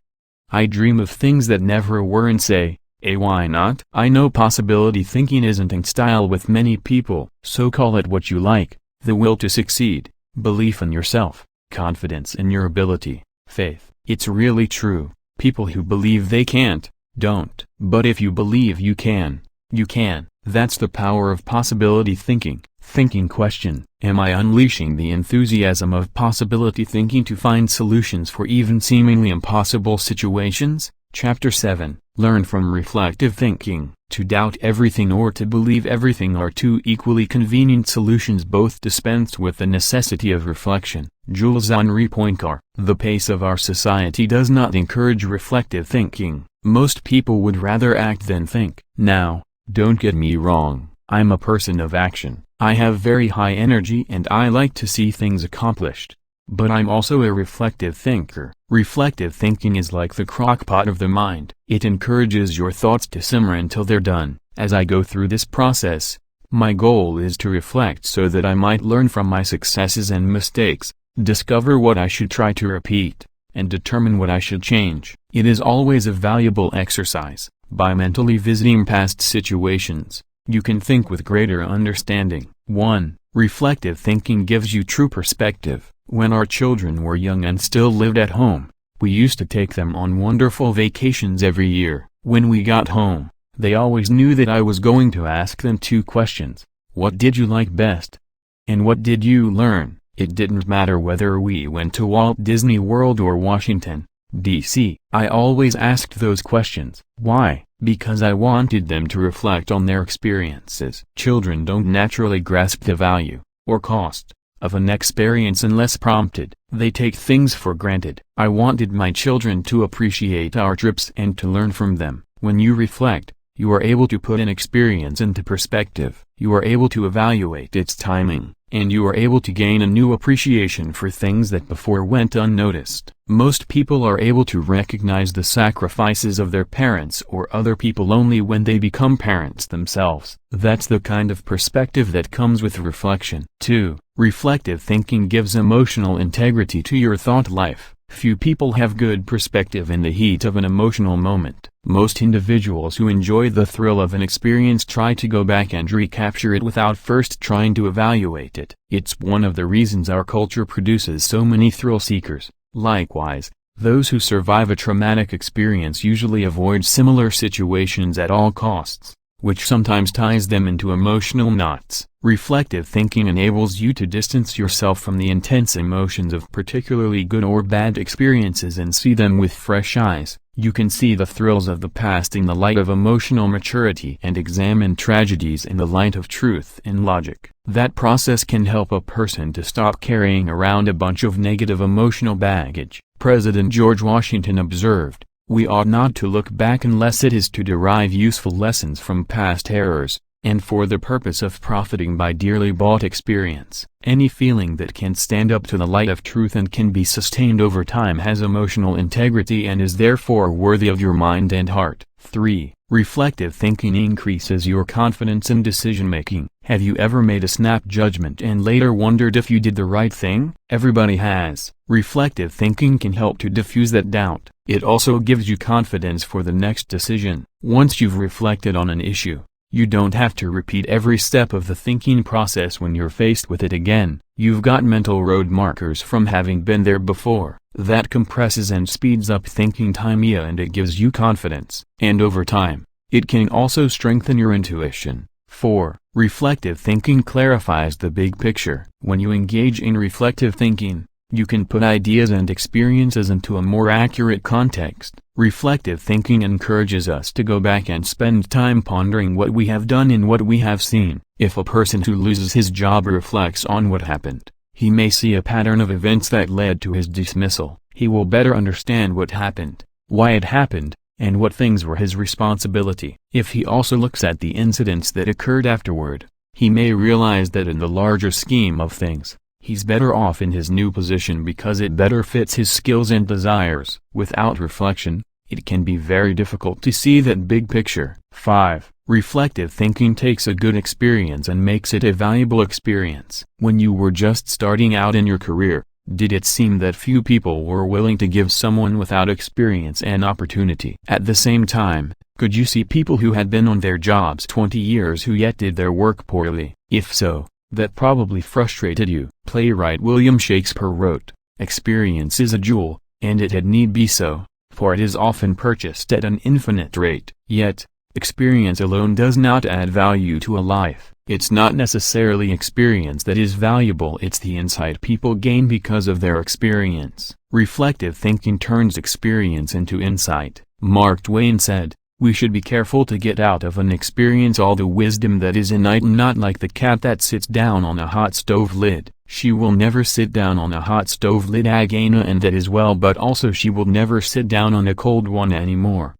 I dream of things that never were and say, why not?" I know possibility thinking isn't in style with many people, so call it what you like: the will to succeed, belief in yourself, confidence in your ability, faith. It's really true. People who believe they can't, don't. But if you believe you can, you can. That's the power of possibility thinking. Thinking question: am I unleashing the enthusiasm of possibility thinking to find solutions for even seemingly impossible situations? Chapter 7. Learn from reflective thinking. To doubt everything or to believe everything are two equally convenient solutions, both dispensed with the necessity of reflection. Jules Henri Poincaré. The pace of our society does not encourage reflective thinking. Most people would rather act than think. Now, don't get me wrong, I'm a person of action. I have very high energy and I like to see things accomplished. But I'm also a reflective thinker. Reflective thinking is like the crock-pot of the mind. It encourages your thoughts to simmer until they're done. As I go through this process, my goal is to reflect so that I might learn from my successes and mistakes, discover what I should try to repeat, and determine what I should change. It is always a valuable exercise. By mentally visiting past situations, you can think with greater understanding. 1. Reflective thinking gives you true perspective. When our children were young and still lived at home, we used to take them on wonderful vacations every year. When we got home, they always knew that I was going to ask them 2 questions. What did you like best? And what did you learn? It didn't matter whether we went to Walt Disney World or Washington, D.C. I always asked those questions. Why? Because I wanted them to reflect on their experiences. Children don't naturally grasp the value, or cost, of an experience unless prompted. They take things for granted. I wanted my children to appreciate our trips and to learn from them. When you reflect, you are able to put an experience into perspective. You are able to evaluate its timing, and you are able to gain a new appreciation for things that before went unnoticed. Most people are able to recognize the sacrifices of their parents or other people only when they become parents themselves. That's the kind of perspective that comes with reflection. 2. Reflective thinking gives emotional integrity to your thought life. Few people have good perspective in the heat of an emotional moment. Most individuals who enjoy the thrill of an experience try to go back and recapture it without first trying to evaluate it. It's one of the reasons our culture produces so many thrill seekers. Likewise, those who survive a traumatic experience usually avoid similar situations at all costs, which sometimes ties them into emotional knots. Reflective thinking enables you to distance yourself from the intense emotions of particularly good or bad experiences and see them with fresh eyes. You can see the thrills of the past in the light of emotional maturity and examine tragedies in the light of truth and logic. That process can help a person to stop carrying around a bunch of negative emotional baggage. President George Washington observed, "We ought not to look back unless it is to derive useful lessons from past errors, and for the purpose of profiting by dearly bought experience." Any feeling that can stand up to the light of truth and can be sustained over time has emotional integrity and is therefore worthy of your mind and heart. 3. Reflective thinking increases your confidence in decision-making. Have you ever made a snap judgment and later wondered if you did the right thing? Everybody has. Reflective thinking can help to diffuse that doubt. It also gives you confidence for the next decision. Once you've reflected on an issue, you don't have to repeat every step of the thinking process when you're faced with it again. You've got mental road markers from having been there before. That compresses and speeds up thinking time, and it gives you confidence. And over time, it can also strengthen your intuition. 4. Reflective thinking clarifies the big picture. When you engage in reflective thinking, you can put ideas and experiences into a more accurate context. Reflective thinking encourages us to go back and spend time pondering what we have done and what we have seen. If a person who loses his job reflects on what happened, he may see a pattern of events that led to his dismissal. He will better understand what happened, why it happened, and what things were his responsibility. If he also looks at the incidents that occurred afterward, he may realize that in the larger scheme of things, he's better off in his new position because it better fits his skills and desires. Without reflection, it can be very difficult to see that big picture. 5. Reflective thinking takes a good experience and makes it a valuable experience. When you were just starting out in your career, did it seem that few people were willing to give someone without experience an opportunity? At the same time, could you see people who had been on their jobs 20 years who yet did their work poorly? If so, that probably frustrated you. Playwright William Shakespeare wrote, "Experience is a jewel, and it had need be so, for it is often purchased at an infinite rate." Yet, experience alone does not add value to a life. It's not necessarily experience that is valuable, it's the insight people gain because of their experience. Reflective thinking turns experience into insight. Mark Twain said, "We should be careful to get out of an experience all the wisdom that is innate, and not like the cat that sits down on a hot stove lid. She will never sit down on a hot stove lid again, and that is well, but also she will never sit down on a cold one anymore."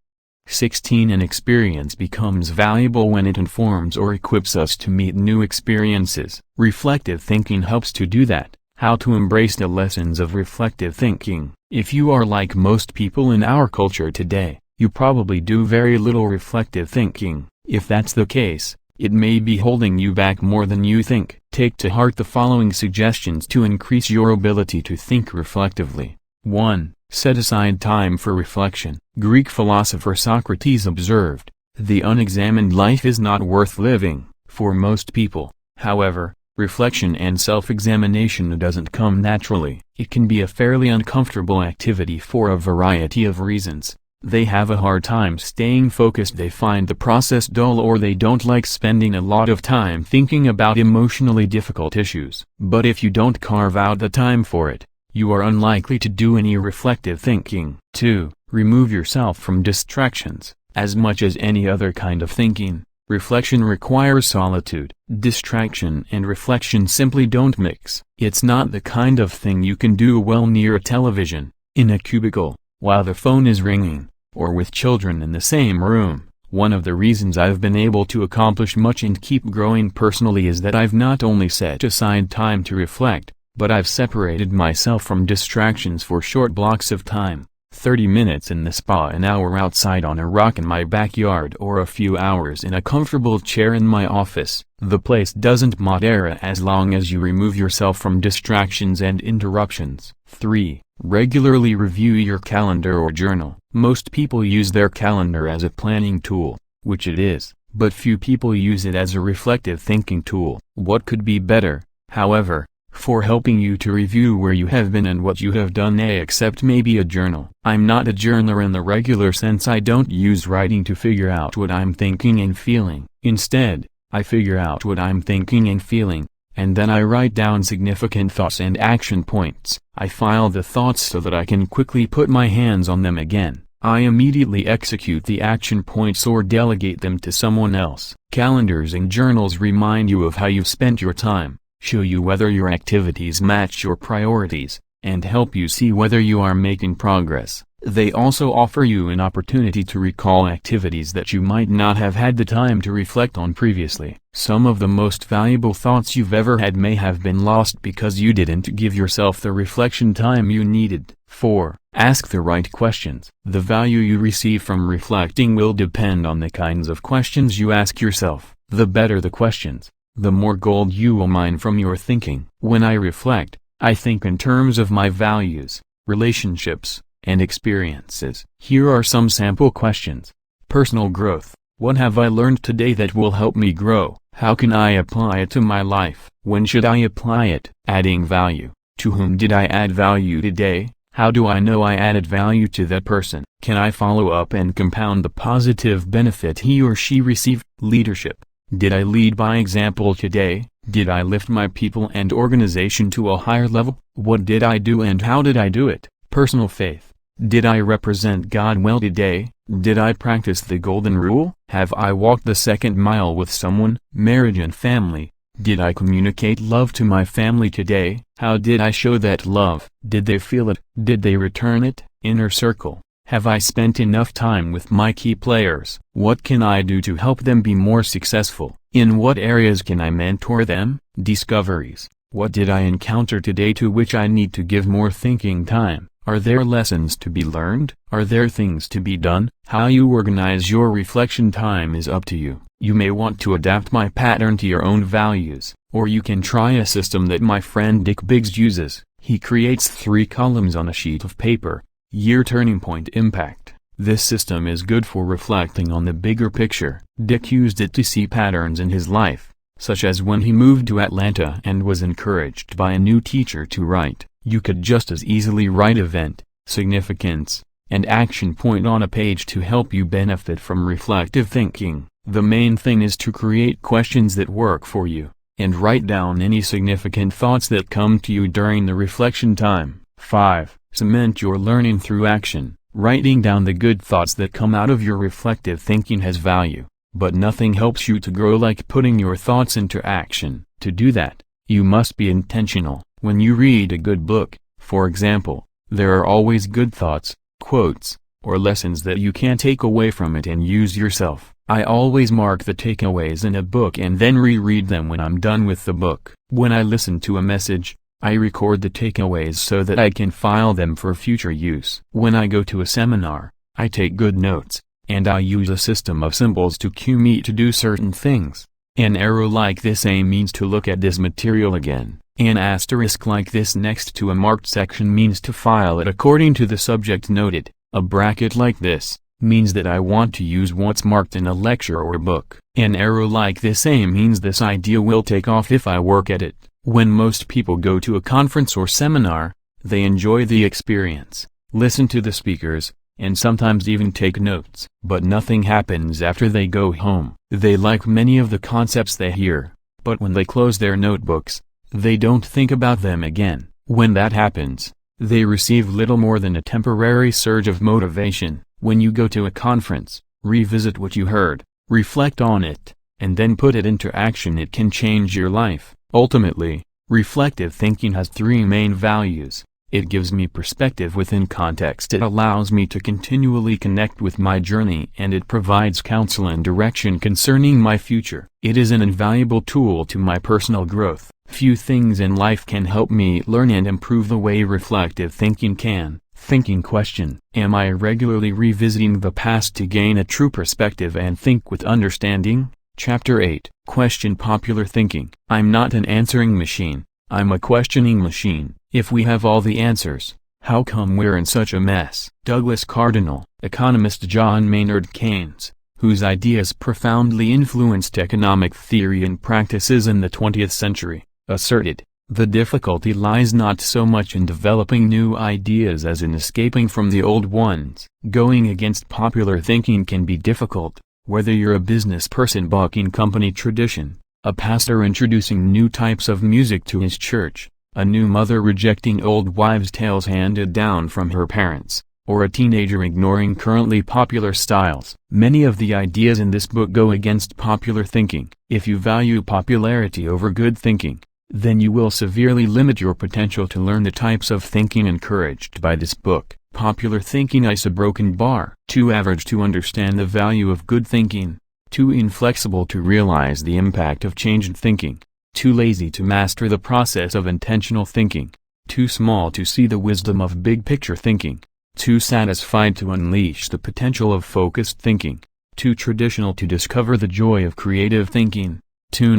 16. An experience becomes valuable when it informs or equips us to meet new experiences. Reflective thinking helps to do that. How to embrace the lessons of reflective thinking. If you are like most people in our culture today, you probably do very little reflective thinking. If that's the case, it may be holding you back more than you think. Take to heart the following suggestions to increase your ability to think reflectively. 1. Set aside time for reflection. Greek philosopher Socrates observed, "The unexamined life is not worth living." For most people, however, reflection and self-examination doesn't come naturally. It can be a fairly uncomfortable activity for a variety of reasons. They have a hard time staying focused, they find the process dull, or they don't like spending a lot of time thinking about emotionally difficult issues. But if you don't carve out the time for it, you are unlikely to do any reflective thinking. 2. Remove yourself from distractions. As much as any other kind of thinking, Reflection requires solitude. Distraction and reflection simply don't mix. It's not the kind of thing you can do well near a television, in a cubicle, while the phone is ringing, or with children in the same room. One of the reasons I've been able to accomplish much and keep growing personally is that I've not only set aside time to reflect, but I've separated myself from distractions for short blocks of time. 30 minutes in the spa, an hour outside on a rock in my backyard, or a few hours in a comfortable chair in my office. The place doesn't matter as long as you remove yourself from distractions and interruptions. 3. Regularly review your calendar or journal. Most people use their calendar as a planning tool, which it is, but few people use it as a reflective thinking tool. What could be better, however, for helping you to review where you have been and what you have done, except maybe a journal? I'm not a journaler in the regular sense. I don't use writing to figure out what I'm thinking and feeling. Instead, I figure out what I'm thinking and feeling, and then I write down significant thoughts and action points. I file the thoughts so that I can quickly put my hands on them again. I immediately execute the action points or delegate them to someone else. Calendars and journals remind you of how you've spent your time, show you whether your activities match your priorities, and help you see whether you are making progress. They also offer you an opportunity to recall activities that you might not have had the time to reflect on previously. Some of the most valuable thoughts you've ever had may have been lost because you didn't give yourself the reflection time you needed. 4. Ask the right questions. The value you receive from reflecting will depend on the kinds of questions you ask yourself. The better the questions, the more gold you will mine from your thinking. When I reflect, I think in terms of my values, relationships, and experiences. Here are some sample questions. Personal growth. What have I learned today that will help me grow? How can I apply it to my life? When should I apply it? Adding value. To whom did I add value today? How do I know I added value to that person? Can I follow up and compound the positive benefit he or she received? Leadership. Did I lead by example today? Did I lift my people and organization to a higher level? What did I do and how did I do it? Personal faith. Did I represent God well today? Did I practice the golden rule? Have I walked the second mile with someone? Marriage and family. Did I communicate love to my family today? How did I show that love? Did they feel it? Did they return it? Inner circle. Have I spent enough time with my key players? What can I do to help them be more successful? In what areas can I mentor them? Discoveries. What did I encounter today to which I need to give more thinking time? Are there lessons to be learned? Are there things to be done? How you organize your reflection time is up to you. You may want to adapt my pattern to your own values, or you can try a system that my friend Dick Biggs uses. He creates 3 columns on a sheet of paper. Year, turning point, impact. This system is good for reflecting on the bigger picture. Dick used it to see patterns in his life, such as when he moved to Atlanta and was encouraged by a new teacher to write. You could just as easily write event, significance, and action point on a page to help you benefit from reflective thinking. The main thing is to create questions that work for you, and write down any significant thoughts that come to you during the reflection time. 5. Cement your learning through action. Writing down the good thoughts that come out of your reflective thinking has value, but nothing helps you to grow like putting your thoughts into action. To do that, you must be intentional. When you read a good book, for example, there are always good thoughts, quotes, or lessons that you can take away from it and use yourself. I always mark the takeaways in a book and then reread them when I'm done with the book. When I listen to a message, I record the takeaways so that I can file them for future use. When I go to a seminar, I take good notes, and I use a system of symbols to cue me to do certain things. An arrow like this means to look at this material again. An asterisk like this next to a marked section means to file it according to the subject noted. A bracket like this means that I want to use what's marked in a lecture or book. An arrow like this means this idea will take off if I work at it. When most people go to a conference or seminar, they enjoy the experience, listen to the speakers, and sometimes even take notes. But nothing happens after they go home. They like many of the concepts they hear, but when they close their notebooks, they don't think about them again. When that happens, they receive little more than a temporary surge of motivation. When you go to a conference, revisit what you heard, reflect on it, and then put it into action. It can change your life. Ultimately, reflective thinking has three main values. It gives me perspective within context. It allows me to continually connect with my journey, and it provides counsel and direction concerning my future. It is an invaluable tool to my personal growth. Few things in life can help me learn and improve the way reflective thinking can. Thinking question: am I regularly revisiting the past to gain a true perspective and think with understanding? Chapter 8. Question popular thinking. I'm not an answering machine, I'm a questioning machine. If we have all the answers, how come we're in such a mess? Douglas Cardinal. Economist John Maynard Keynes, whose ideas profoundly influenced economic theory and practices in the 20th century, asserted, "The difficulty lies not so much in developing new ideas as in escaping from the old ones." Going against popular thinking can be difficult, whether you're a business person bucking company tradition, a pastor introducing new types of music to his church, a new mother rejecting old wives' tales handed down from her parents, or a teenager ignoring currently popular styles. Many of the ideas in this book go against popular thinking. If you value popularity over good thinking, then you will severely limit your potential to learn the types of thinking encouraged by this book. Popular thinking is a broken bar. Too average to understand the value of good thinking, too inflexible to realize the impact of changed thinking, too lazy to master the process of intentional thinking, too small to see the wisdom of big-picture thinking, too satisfied to unleash the potential of focused thinking, too traditional to discover the joy of creative thinking, too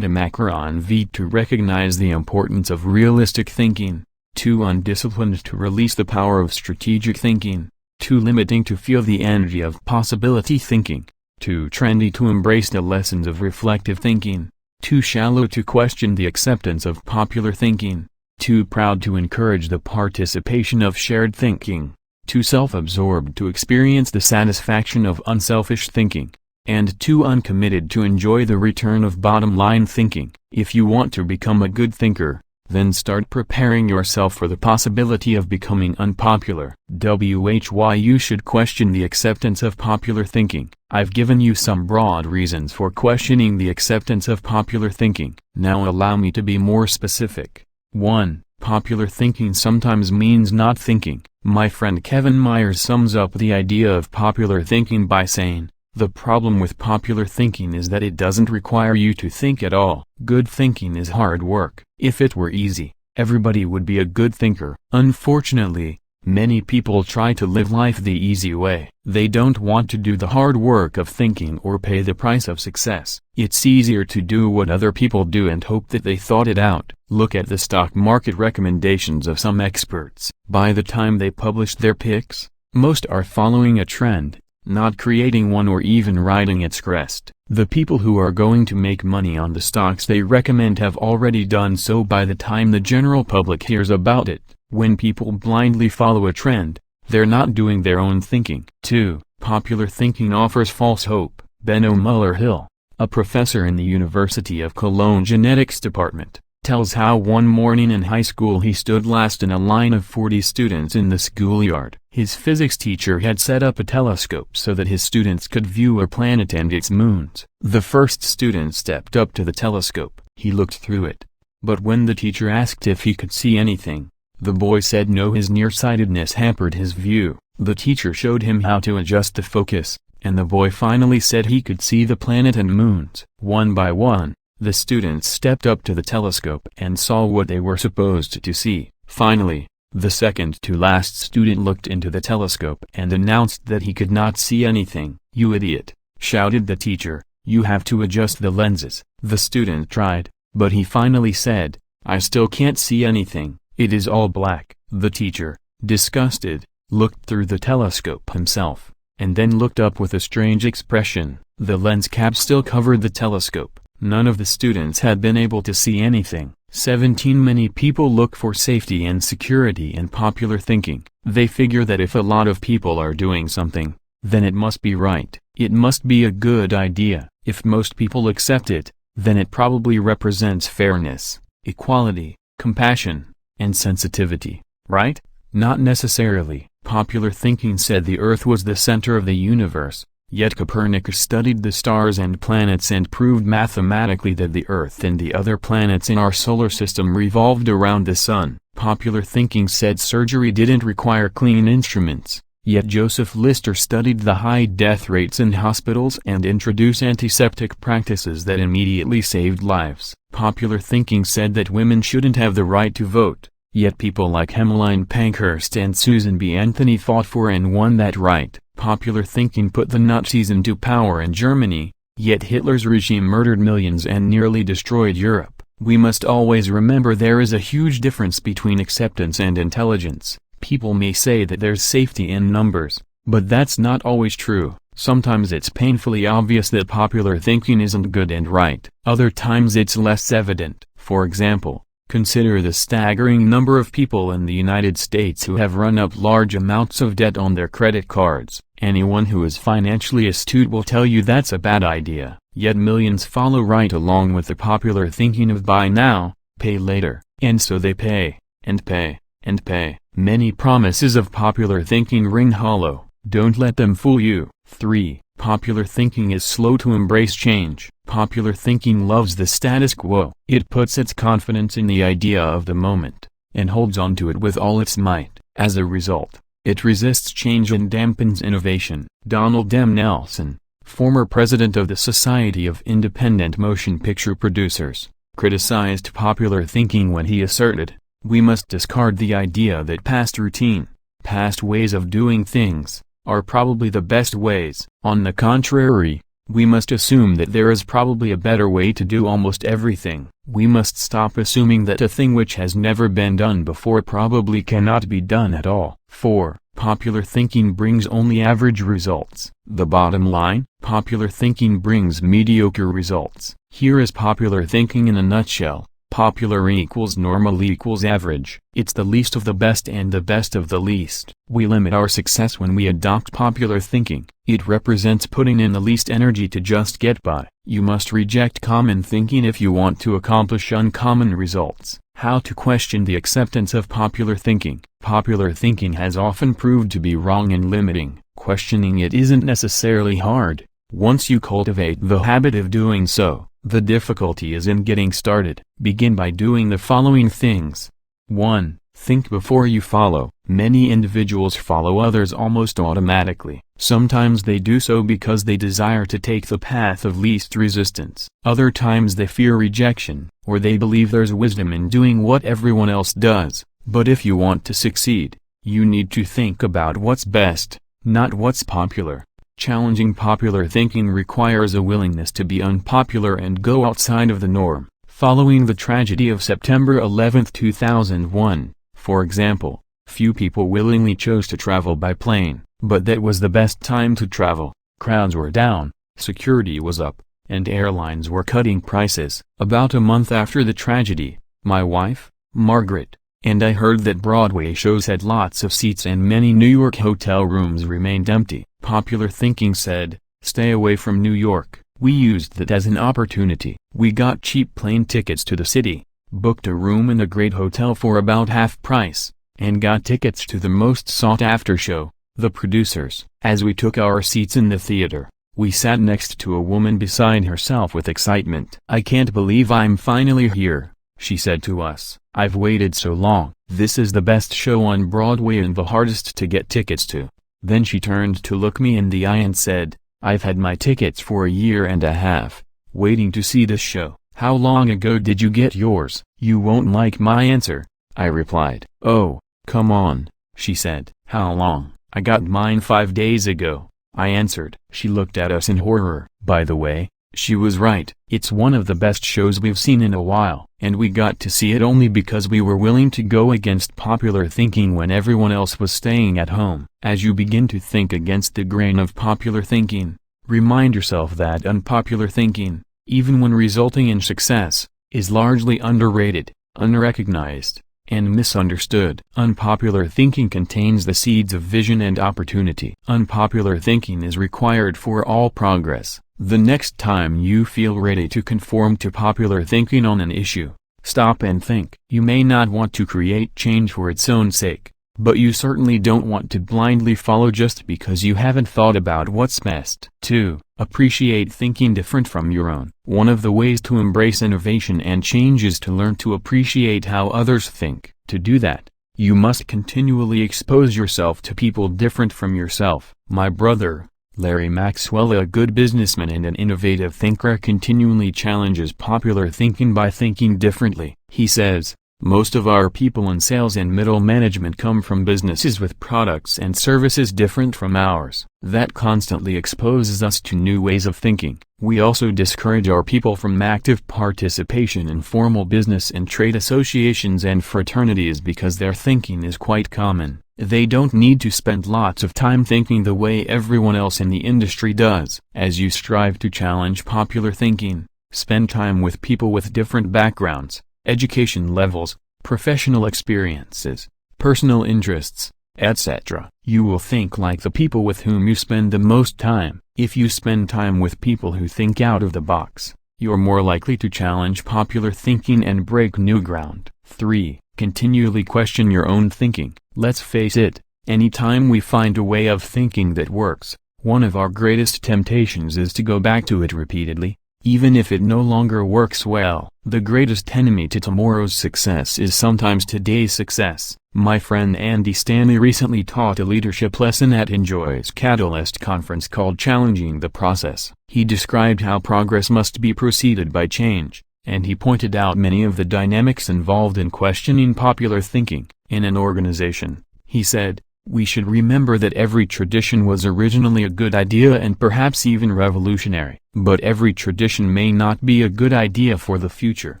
macron to recognize the importance of realistic thinking, too undisciplined to release the power of strategic thinking, too limiting to feel the energy of possibility thinking, too trendy to embrace the lessons of reflective thinking, too shallow to question the acceptance of popular thinking, too proud to encourage the participation of shared thinking, too self-absorbed to experience the satisfaction of unselfish thinking, and too uncommitted to enjoy the return of bottom-line thinking. If you want to become a good thinker, then start preparing yourself for the possibility of becoming unpopular. Why you should question the acceptance of popular thinking. I've given you some broad reasons for questioning the acceptance of popular thinking. Now allow me to be more specific. 1. Popular thinking sometimes means not thinking. My friend Kevin Myers sums up the idea of popular thinking by saying, "The problem with popular thinking is that it doesn't require you to think at all. Good thinking is hard work. If it were easy, everybody would be a good thinker." Unfortunately, many people try to live life the easy way. They don't want to do the hard work of thinking or pay the price of success. It's easier to do what other people do and hope that they thought it out. Look at the stock market recommendations of some experts. By the time they publish their picks, most are following a trend, not creating one or even riding its crest. The people who are going to make money on the stocks they recommend have already done so by the time the general public hears about it. When people blindly follow a trend, they're not doing their own thinking. 2. Popular thinking offers false hope. Benno Muller-Hill, a professor in the University of Cologne Genetics Department, tells how one morning in high school he stood last in a line of 40 students in the schoolyard. His physics teacher had set up a telescope so that his students could view a planet and its moons. The first student stepped up to the telescope. He looked through it. But when the teacher asked if he could see anything, the boy said no. His nearsightedness hampered his view. The teacher showed him how to adjust the focus, and the boy finally said he could see the planet and moons. One by one, the students stepped up to the telescope and saw what they were supposed to see. Finally, the second to last student looked into the telescope and announced that he could not see anything. "You idiot," shouted the teacher, "you have to adjust the lenses." The student tried, but he finally said, "I still can't see anything. It is all black." The teacher, disgusted, looked through the telescope himself, and then looked up with a strange expression. The lens cap still covered the telescope. None of the students had been able to see anything. 17. Many people look for safety and security in popular thinking. They figure that if a lot of people are doing something, then it must be right. It must be a good idea. If most people accept it, then it probably represents fairness, equality, compassion, and sensitivity, right? Not necessarily. Popular thinking said the Earth was the center of the universe, Yet Copernicus studied the stars and planets and proved mathematically that the Earth and the other planets in our solar system revolved around the sun. Popular thinking said surgery didn't require clean instruments. Yet Joseph Lister studied the high death rates in hospitals and introduced antiseptic practices that immediately saved lives. Popular thinking said that women shouldn't have the right to vote. Yet people like Emmeline Pankhurst and Susan B. Anthony fought for and won that right. Popular thinking put the Nazis into power in Germany, yet Hitler's regime murdered millions and nearly destroyed Europe. We must always remember there is a huge difference between acceptance and intelligence. People may say that there's safety in numbers, but that's not always true. Sometimes it's painfully obvious that popular thinking isn't good and right. Other times it's less evident. For example, consider the staggering number of people in the United States who have run up large amounts of debt on their credit cards. Anyone who is financially astute will tell you that's a bad idea. Yet millions follow right along with the popular thinking of buy now, pay later, and so they pay, and pay, and pay. Many promises of popular thinking ring hollow. Don't let them fool you. 3. Popular thinking is slow to embrace change. Popular thinking loves the status quo. It puts its confidence in the idea of the moment, and holds on to it with all its might. As a result, it resists change and dampens innovation. Donald M. Nelson, former president of the Society of Independent Motion Picture Producers, criticized popular thinking when he asserted, "We must discard the idea that past routine, past ways of doing things, are probably the best ways. On the contrary, we must assume that there is probably a better way to do almost everything. We must stop assuming that a thing which has never been done before probably cannot be done at all." 4. Popular thinking brings only average results. The bottom line? Popular thinking brings mediocre results. Here is popular thinking in a nutshell. Popular equals normal equals average. It's the least of the best and the best of the least. We limit our success when we adopt popular thinking. It represents putting in the least energy to just get by. You must reject common thinking if you want to accomplish uncommon results. How to question the acceptance of popular thinking. Popular thinking has often proved to be wrong and limiting. Questioning it isn't necessarily hard, once you cultivate the habit of doing so. The difficulty is in getting started. Begin by doing the following things. 1. Think before you follow. Many individuals follow others almost automatically. Sometimes they do so because they desire to take the path of least resistance. Other times they fear rejection, or they believe there's wisdom in doing what everyone else does. But if you want to succeed, you need to think about what's best, not what's popular. Challenging popular thinking requires a willingness to be unpopular and go outside of the norm. Following the tragedy of September 11, 2001, for example, few people willingly chose to travel by plane, but that was the best time to travel. Crowds were down, security was up, and airlines were cutting prices. About a month after the tragedy, my wife, Margaret, and I heard that Broadway shows had lots of seats and many New York hotel rooms remained empty. Popular thinking said, stay away from New York. We used that as an opportunity. We got cheap plane tickets to the city, booked a room in a great hotel for about half price, and got tickets to the most sought-after show, The Producers. As we took our seats in the theater, we sat next to a woman beside herself with excitement. "I can't believe I'm finally here," she said to us. "I've waited so long. This is the best show on Broadway and the hardest to get tickets to." Then she turned to look me in the eye and said, "I've had my tickets for a year and a half, waiting to see this show." "How long ago did you get yours?" "You won't like my answer," I replied. "Oh, come on," she said. "How long?" "I got mine 5 days ago," I answered. She looked at us in horror. By the way, she was right. It's one of the best shows we've seen in a while, and we got to see it only because we were willing to go against popular thinking when everyone else was staying at home. As you begin to think against the grain of popular thinking, remind yourself that unpopular thinking, even when resulting in success, is largely underrated, unrecognized, and misunderstood. Unpopular thinking contains the seeds of vision and opportunity. Unpopular thinking is required for all progress. The next time you feel ready to conform to popular thinking on an issue, stop and think. You may not want to create change for its own sake, but you certainly don't want to blindly follow just because you haven't thought about what's best. 2. Appreciate thinking different from your own. One of the ways to embrace innovation and change is to learn to appreciate how others think. To do that, you must continually expose yourself to people different from yourself. My brother, Larry Maxwell, a good businessman and an innovative thinker, continually challenges popular thinking by thinking differently. He says, "Most of our people in sales and middle management come from businesses with products and services different from ours. That constantly exposes us to new ways of thinking. We also discourage our people from active participation in formal business and trade associations and fraternities because their thinking is quite common. They don't need to spend lots of time thinking the way everyone else in the industry does." As you strive to challenge popular thinking, spend time with people with different backgrounds, education levels, professional experiences, personal interests, etc. You will think like the people with whom you spend the most time. If you spend time with people who think out of the box, you're more likely to challenge popular thinking and break new ground. 3. Continually question your own thinking. Let's face it, any time we find a way of thinking that works, one of our greatest temptations is to go back to it repeatedly, even if it no longer works well. The greatest enemy to tomorrow's success is sometimes today's success. My friend Andy Stanley recently taught a leadership lesson at Enjoy's Catalyst conference called Challenging the Process. He described how progress must be preceded by change, and he pointed out many of the dynamics involved in questioning popular thinking. In an organization, he said, we should remember that every tradition was originally a good idea and perhaps even revolutionary. But every tradition may not be a good idea for the future.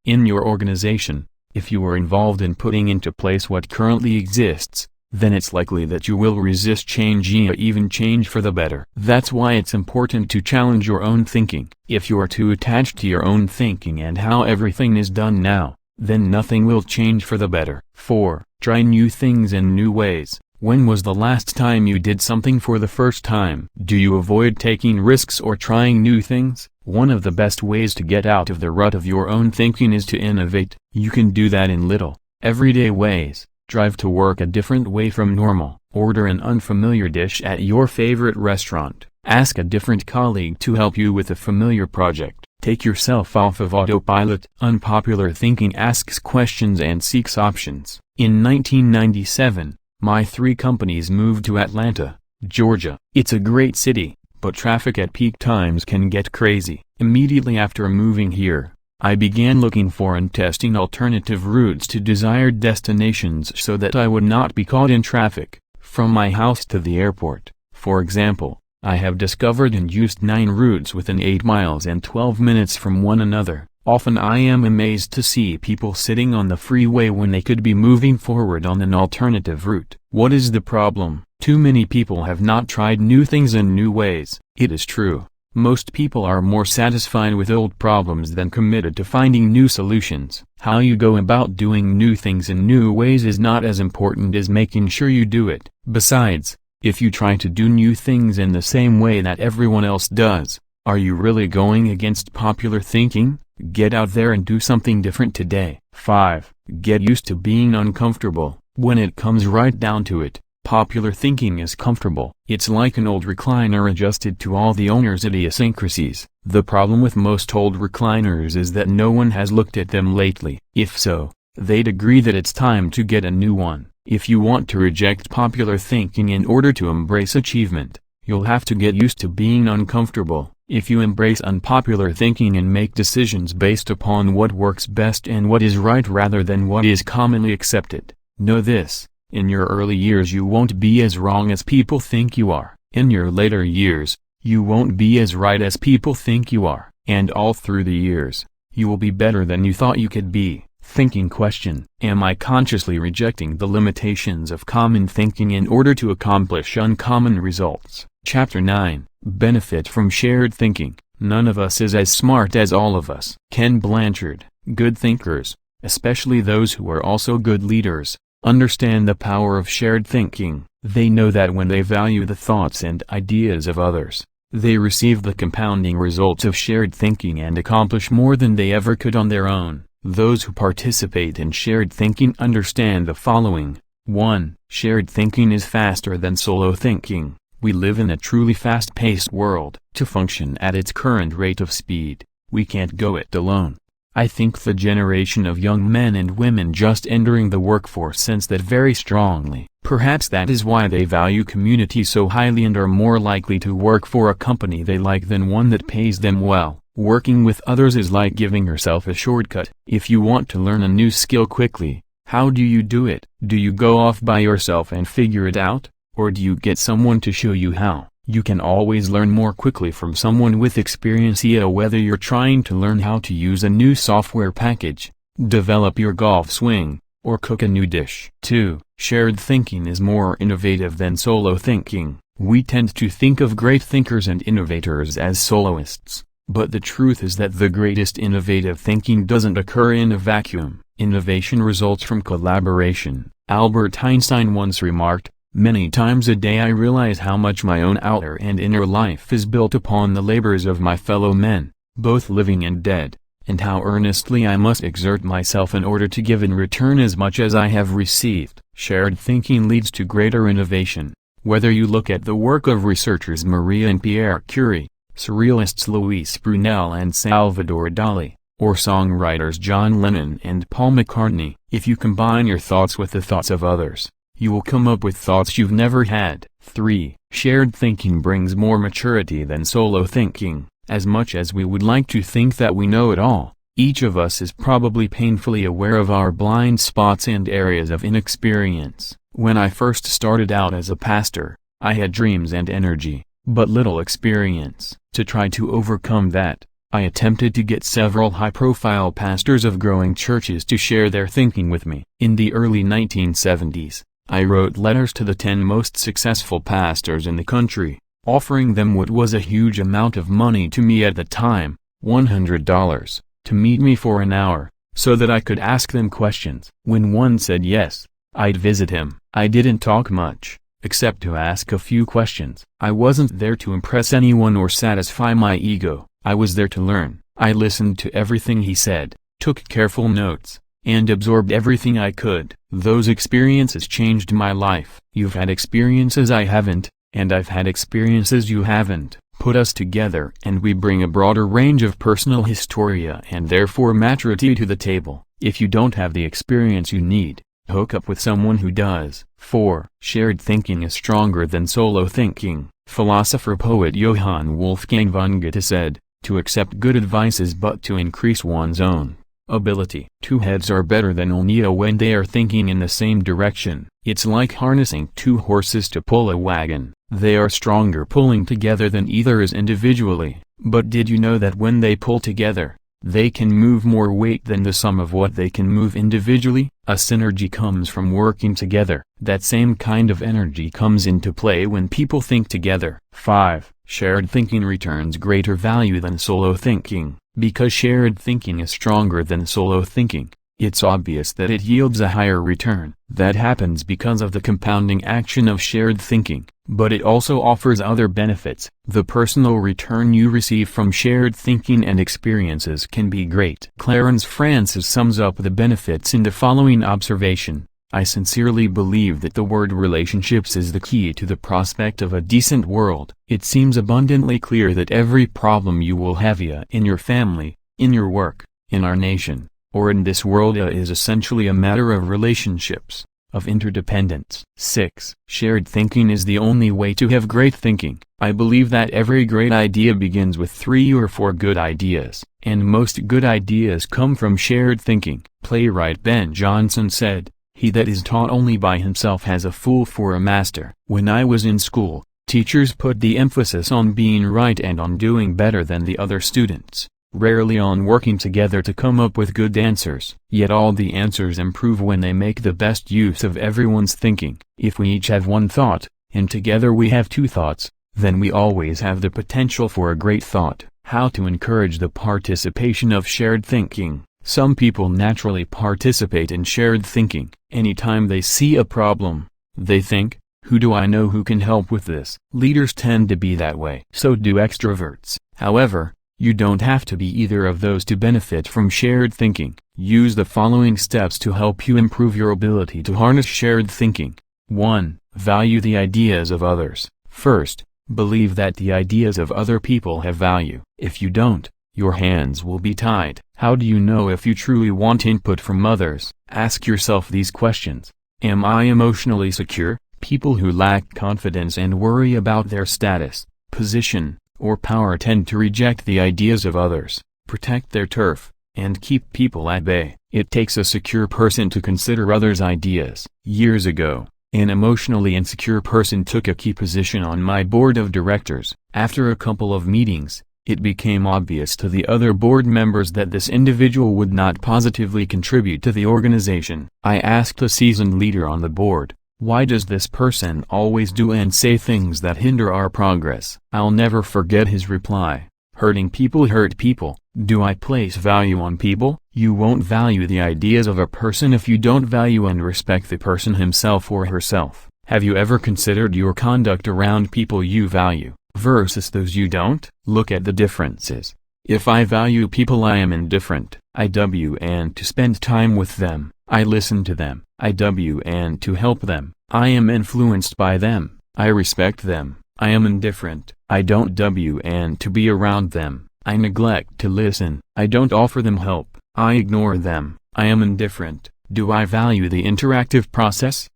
In your organization, if you are involved in putting into place what currently exists, then it's likely that you will resist change, even change for the better. That's why it's important to challenge your own thinking. If you are too attached to your own thinking and how everything is done now, then nothing will change for the better. 4. Try new things in new ways. When was the last time you did something for the first time? Do you avoid taking risks or trying new things? One of the best ways to get out of the rut of your own thinking is to innovate. You can do that in little, everyday ways. Drive to work a different way from normal. Order an unfamiliar dish at your favorite restaurant. Ask a different colleague to help you with a familiar project. Take yourself off of autopilot. Unpopular thinking asks questions and seeks options. In 1997, my 3 companies moved to Atlanta, Georgia. It's a great city, but traffic at peak times can get crazy. Immediately after moving here, I began looking for and testing alternative routes to desired destinations so that I would not be caught in traffic. From my house to the airport, for example, I have discovered and used 9 routes within 8 miles and 12 minutes from one another. Often I am amazed to see people sitting on the freeway when they could be moving forward on an alternative route. What is the problem? Too many people have not tried new things in new ways. It is true, most people are more satisfied with old problems than committed to finding new solutions. How you go about doing new things in new ways is not as important as making sure you do it. Besides, if you try to do new things in the same way that everyone else does, are you really going against popular thinking? Get out there and do something different today. 5. Get used to being uncomfortable. When it comes right down to it, popular thinking is comfortable. It's like an old recliner adjusted to all the owner's idiosyncrasies. The problem with most old recliners is that no one has looked at them lately. If so, they'd agree that it's time to get a new one. If you want to reject popular thinking in order to embrace achievement, you'll have to get used to being uncomfortable. If you embrace unpopular thinking and make decisions based upon what works best and what is right rather than what is commonly accepted, know this: in your early years you won't be as wrong as people think you are. In your later years, you won't be as right as people think you are. And all through the years, you will be better than you thought you could be. Thinking question: am I consciously rejecting the limitations of common thinking in order to accomplish uncommon results? Chapter 9. Benefit from shared thinking. None of us is as smart as all of us. Ken Blanchard. Good thinkers, especially those who are also good leaders, understand the power of shared thinking. They know that when they value the thoughts and ideas of others, they receive the compounding results of shared thinking and accomplish more than they ever could on their own. Those who participate in shared thinking understand the following: 1. Shared thinking is faster than solo thinking. We live in a truly fast-paced world. To function at its current rate of speed, we can't go it alone. I think the generation of young men and women just entering the workforce sense that very strongly. Perhaps that is why they value community so highly and are more likely to work for a company they like than one that pays them well. Working with others is like giving yourself a shortcut. If you want to learn a new skill quickly, how do you do it? Do you go off by yourself and figure it out? Or do you get someone to show you how? You can always learn more quickly from someone with experience, whether you're trying to learn how to use a new software package, develop your golf swing, or cook a new dish. 2. Shared thinking is more innovative than solo thinking. We tend to think of great thinkers and innovators as soloists, but the truth is that the greatest innovative thinking doesn't occur in a vacuum. Innovation results from collaboration. Albert Einstein once remarked, "Many times a day I realize how much my own outer and inner life is built upon the labors of my fellow men, both living and dead, and how earnestly I must exert myself in order to give in return as much as I have received." Shared thinking leads to greater innovation. Whether you look at the work of researchers Marie and Pierre Curie, surrealists Louis Brunel and Salvador Dali, or songwriters John Lennon and Paul McCartney, if you combine your thoughts with the thoughts of others, you will come up with thoughts you've never had. 3. Shared thinking brings more maturity than solo thinking. As much as we would like to think that we know it all, each of us is probably painfully aware of our blind spots and areas of inexperience. When I first started out as a pastor, I had dreams and energy, but little experience. To try to overcome that, I attempted to get several high-profile pastors of growing churches to share their thinking with me. In the early 1970s, I wrote letters to the 10 most successful pastors in the country, offering them what was a huge amount of money to me at the time, $100, to meet me for an hour, so that I could ask them questions. When one said yes, I'd visit him. I didn't talk much, except to ask a few questions. I wasn't there to impress anyone or satisfy my ego. I was there to learn. I listened to everything he said, took careful notes, and absorbed everything I could. Those experiences changed my life. You've had experiences I haven't, and I've had experiences you haven't. Put us together and we bring a broader range of personal historia and therefore maturity to the table. If you don't have the experience you need, hook up with someone who does. 4. Shared thinking is stronger than solo thinking. Philosopher-poet Johann Wolfgang von Goethe said, "To accept good advice is but to increase one's own ability." 2 heads are better than only when they are thinking in the same direction. It's like harnessing 2 horses to pull a wagon. They are stronger pulling together than either is individually. But did you know that when they pull together, they can move more weight than the sum of what they can move individually? A synergy comes from working together. That same kind of energy comes into play when people think together. 5. Shared thinking returns greater value than solo thinking. Because shared thinking is stronger than solo thinking, it's obvious that it yields a higher return. That happens because of the compounding action of shared thinking, but it also offers other benefits. The personal return you receive from shared thinking and experiences can be great. Clarence Francis sums up the benefits in the following observation: "I sincerely believe that the word relationships is the key to the prospect of a decent world. It seems abundantly clear that every problem you will have in your family, in your work, in our nation, or in this world is essentially a matter of relationships, of interdependence." 6. Shared thinking is the only way to have great thinking. I believe that every great idea begins with 3 or 4 good ideas, and most good ideas come from shared thinking. Playwright Ben Jonson said, "He that is taught only by himself has a fool for a master." When I was in school, teachers put the emphasis on being right and on doing better than the other students, rarely on working together to come up with good answers. Yet all the answers improve when they make the best use of everyone's thinking. If we each have 1 thought, and together we have 2 thoughts, then we always have the potential for a great thought. How to encourage the participation of shared thinking. Some people naturally participate in shared thinking. Anytime they see a problem, they think, "Who do I know who can help with this?" Leaders tend to be that way. So do extroverts. However, You don't have to be either of those to benefit from shared thinking. Use the following steps to help you improve your ability to harness shared thinking. 1. Value the ideas of others. First, believe that the ideas of other people have value. If you don't, your hands will be tied. How do you know if you truly want input from others? Ask yourself these questions. Am I emotionally secure? People who lack confidence and worry about their status, position, or power tend to reject the ideas of others, protect their turf, and keep people at bay. It takes a secure person to consider others' ideas. Years ago, an emotionally insecure person took a key position on my board of directors. After a couple of meetings, it became obvious to the other board members that this individual would not positively contribute to the organization. I asked a seasoned leader on the board, "Why does this person always do and say things that hinder our progress?" I'll never forget his reply. "Hurting people hurt people. Do I place value on people?" You won't value the ideas of a person if you don't value and respect the person himself or herself. Have you ever considered your conduct around people you value versus those you don't? Look at the differences. If I value people, I am indifferent. And to spend time with them. I listen to them. And to help them. I am influenced by them. I respect them. I am indifferent. I don't and to be around them. I neglect to listen. I don't offer them help. I ignore them. I am indifferent. Do I value the interactive process?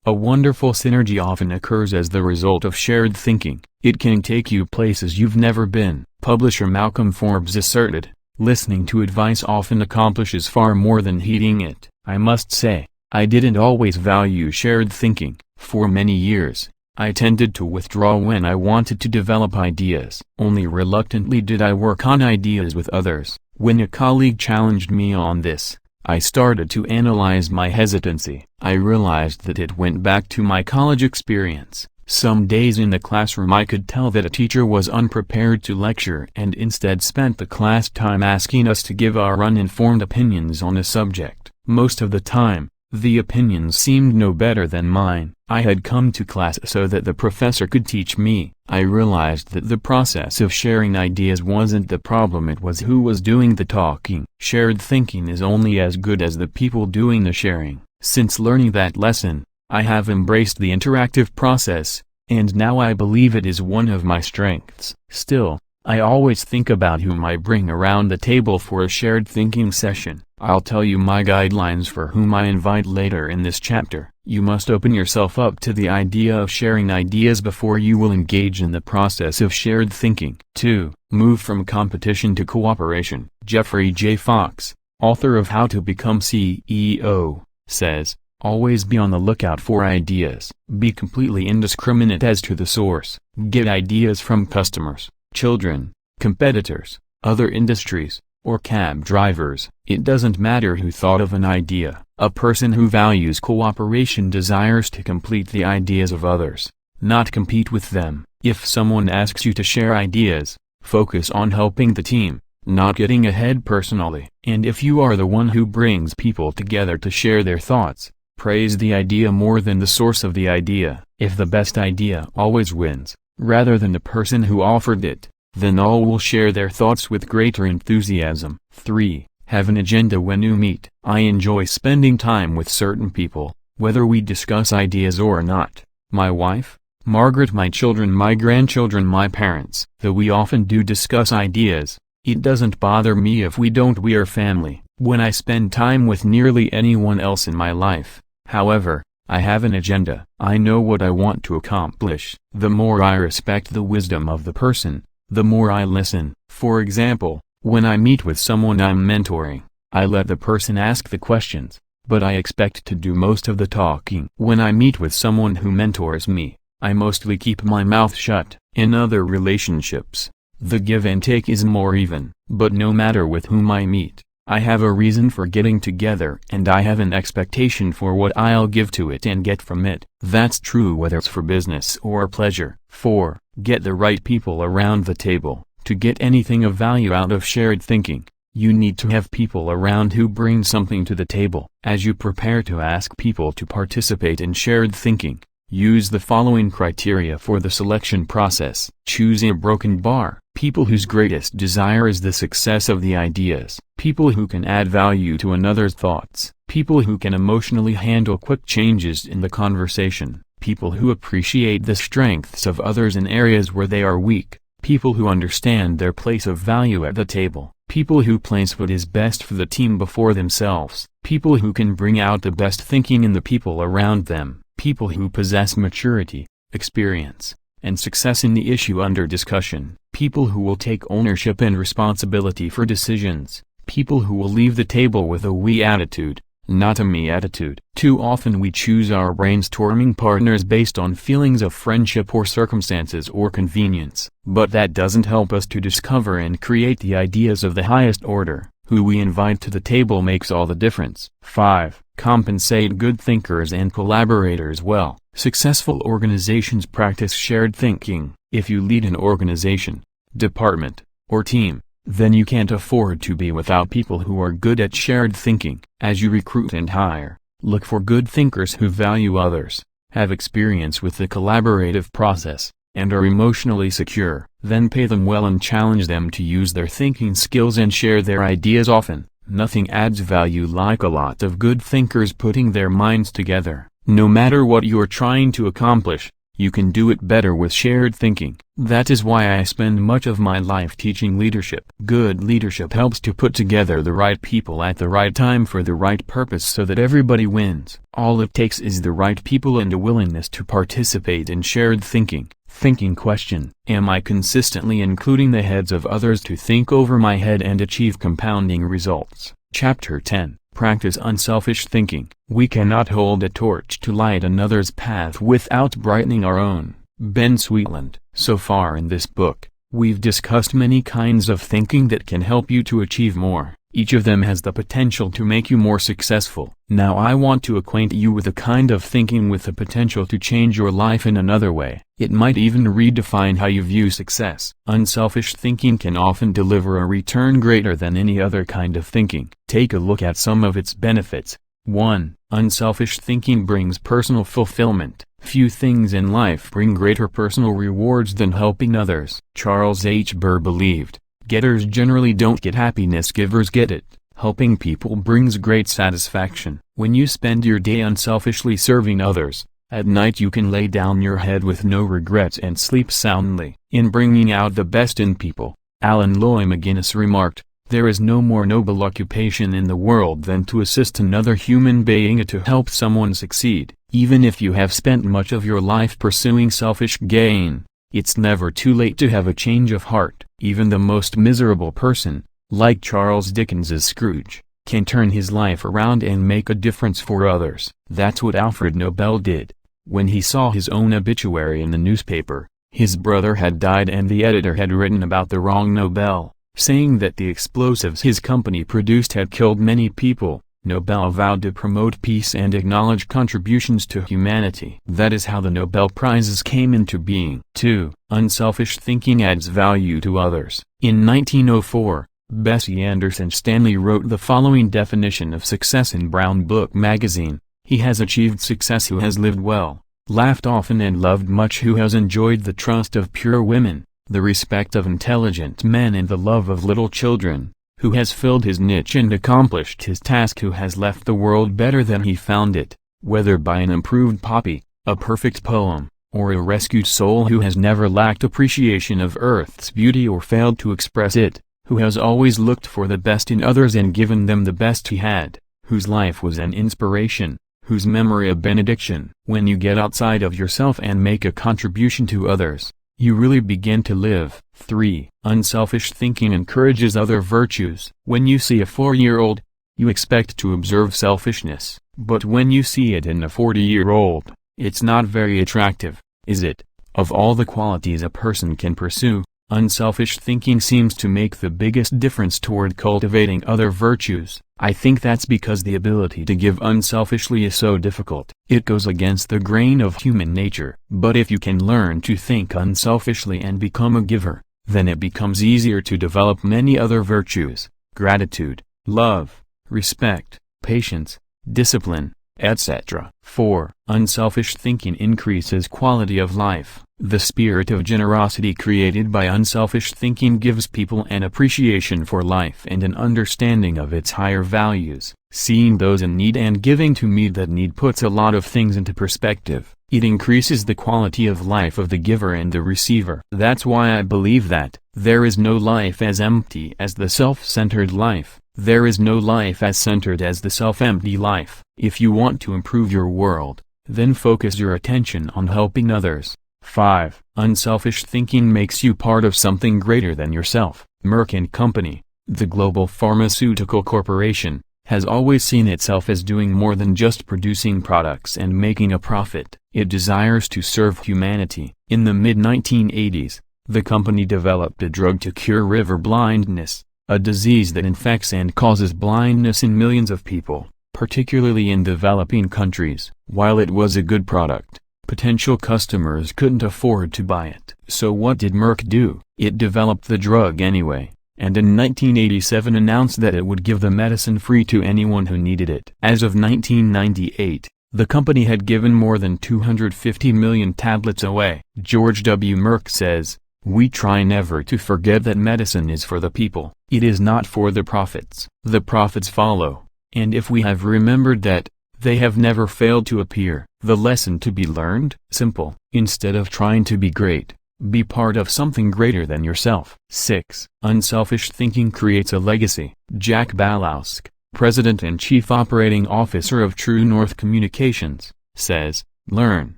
A wonderful synergy often occurs as the result of shared thinking. It can take you places you've never been. Publisher Malcolm Forbes asserted, "Listening to advice often accomplishes far more than heeding it." I must say, I didn't always value shared thinking. For many years, I tended to withdraw when I wanted to develop ideas. Only reluctantly did I work on ideas with others. When a colleague challenged me on this, I started to analyze my hesitancy. I realized that it went back to my college experience. Some days in the classroom I could tell that a teacher was unprepared to lecture and instead spent the class time asking us to give our uninformed opinions on a subject. Most of the time, the opinions seemed no better than mine. I had come to class so that the professor could teach me. I realized that the process of sharing ideas wasn't the problem, it was who was doing the talking. Shared thinking is only as good as the people doing the sharing. Since learning that lesson, I have embraced the interactive process, and now I believe it is one of my strengths. Still, I always think about whom I bring around the table for a shared thinking session. I'll tell you my guidelines for whom I invite later in this chapter. You must open yourself up to the idea of sharing ideas before you will engage in the process of shared thinking. 2. Move from competition to cooperation. Jeffrey J. Fox, author of How to Become CEO, says, "Always be on the lookout for ideas. Be completely indiscriminate as to the source. Get ideas from customers, children, competitors, other industries, or cab drivers. It doesn't matter who thought of an idea. A person who values cooperation desires to complete the ideas of others, not compete with them. If someone asks you to share ideas, focus on helping the team, not getting ahead personally. And if you are the one who brings people together to share their thoughts, praise the idea more than the source of the idea. If the best idea always wins, rather than the person who offered it, then all will share their thoughts with greater enthusiasm. 3. Have an agenda when you meet. I enjoy spending time with certain people, whether we discuss ideas or not. My wife, Margaret, my children, my grandchildren, my parents. Though we often do discuss ideas, it doesn't bother me if we don't. We are family. When I spend time with nearly anyone else in my life, however, I have an agenda. I know what I want to accomplish. The more I respect the wisdom of the person, the more I listen. For example, when I meet with someone I'm mentoring, I let the person ask the questions, but I expect to do most of the talking. When I meet with someone who mentors me, I mostly keep my mouth shut. In other relationships, the give and take is more even. But no matter with whom I meet, I have a reason for getting together and I have an expectation for what I'll give to it and get from it. That's true whether it's for business or pleasure. 4. Get the right people around the table. To get anything of value out of shared thinking, you need to have people around who bring something to the table. As you prepare to ask people to participate in shared thinking, use the following criteria for the selection process. Choose a broken bar. people whose greatest desire is the success of the ideas, people who can add value to another's thoughts, people who can emotionally handle quick changes in the conversation, people who appreciate the strengths of others in areas where they are weak, people who understand their place of value at the table, people who place what is best for the team before themselves, people who can bring out the best thinking in the people around them, people who possess maturity, experience, and success in the issue under discussion, people who will take ownership and responsibility for decisions, people who will leave the table with a we attitude, not a me attitude. Too often we choose our brainstorming partners based on feelings of friendship or circumstances or convenience, but that doesn't help us to discover and create the ideas of the highest order. Who we invite to the table makes all the difference. 5. Compensate good thinkers and collaborators well. Successful organizations practice shared thinking. If you lead an organization, department, or team, then you can't afford to be without people who are good at shared thinking. As you recruit and hire, look for good thinkers who value others, have experience with the collaborative process, and are emotionally secure. Then pay them well and challenge them to use their thinking skills and share their ideas often. Nothing adds value like a lot of good thinkers putting their minds together. No matter what you are trying to accomplish, you can do it better with shared thinking. That is why I spend much of my life teaching leadership. Good leadership helps to put together the right people at the right time for the right purpose so that everybody wins. All it takes is the right people and a willingness to participate in shared thinking. Thinking question: am I consistently including the heads of others to think over my head and achieve compounding results? Chapter 10. Practice unselfish thinking. We cannot hold a torch to light another's path without brightening our own. Ben Sweetland. So far in this book, we've discussed many kinds of thinking that can help you to achieve more. Each of them has the potential to make you more successful. Now I want to acquaint you with a kind of thinking with the potential to change your life in another way. It might even redefine how you view success. Unselfish thinking can often deliver a return greater than any other kind of thinking. Take a look at some of its benefits. 1. Unselfish thinking brings personal fulfillment. Few things in life bring greater personal rewards than helping others. Charles H. Burr believed, "Getters generally don't get happiness, givers get it." Helping people brings great satisfaction. When you spend your day unselfishly serving others, at night you can lay down your head with no regrets and sleep soundly. In bringing out the best in people, Alan Loy McGuinness remarked, "There is no more noble occupation in the world than to assist another human being to help someone succeed. Even if you have spent much of your life pursuing selfish gain, it's never too late to have a change of heart." Even the most miserable person, like Charles Dickens's Scrooge, can turn his life around and make a difference for others. That's what Alfred Nobel did. When he saw his own obituary in the newspaper, his brother had died and the editor had written about the wrong Nobel, saying that the explosives his company produced had killed many people. Nobel vowed to promote peace and acknowledge contributions to humanity. That is how the Nobel Prizes came into being. 2. Unselfish thinking adds value to others. In 1904, Bessie Anderson Stanley wrote the following definition of success in Brown Book magazine: "He has achieved success who has lived well, laughed often and loved much, who has enjoyed the trust of pure women, the respect of intelligent men and the love of little children, who has filled his niche and accomplished his task, who has left the world better than he found it, whether by an improved copy, a perfect poem, or a rescued soul, who has never lacked appreciation of earth's beauty or failed to express it, who has always looked for the best in others and given them the best he had, whose life was an inspiration, whose memory a benediction." When you get outside of yourself and make a contribution to others, you really begin to live. 3. Unselfish thinking encourages other virtues. When you see a 4-year-old, you expect to observe selfishness, but when you see it in a 40-year-old, it's not very attractive, is it? Of all the qualities a person can pursue, unselfish thinking seems to make the biggest difference toward cultivating other virtues. I think that's because the ability to give unselfishly is so difficult. It goes against the grain of human nature. But if you can learn to think unselfishly and become a giver, then it becomes easier to develop many other virtues: gratitude, love, respect, patience, discipline, etc. 4. Unselfish thinking increases quality of life. The spirit of generosity created by unselfish thinking gives people an appreciation for life and an understanding of its higher values. Seeing those in need and giving to meet that need puts a lot of things into perspective. It increases the quality of life of the giver and the receiver. That's why I believe that there is no life as empty as the self-centered life. There is no life as centered as the self-empty life. If you want to improve your world, then focus your attention on helping others. 5. Unselfish thinking makes you part of something greater than yourself. Merck & Company, the global pharmaceutical corporation, has always seen itself as doing more than just producing products and making a profit. It desires to serve humanity. In the mid-1980s, the company developed a drug to cure river blindness, a disease that infects and causes blindness in millions of people, particularly in developing countries. While it was a good product, potential customers couldn't afford to buy it. So what did Merck do? It developed the drug anyway, and in 1987 announced that it would give the medicine free to anyone who needed it. As of 1998, the company had given more than 250 million tablets away. George W. Merck says, "We try never to forget that medicine is for the people. It is not for the profits. The profits follow, and if we have remembered that, they have never failed to appear." The lesson to be learned? Simple. Instead of trying to be great, be part of something greater than yourself. 6. Unselfish thinking creates a legacy. Jack Balowsk, President and Chief Operating Officer of True North Communications, says, "Learn,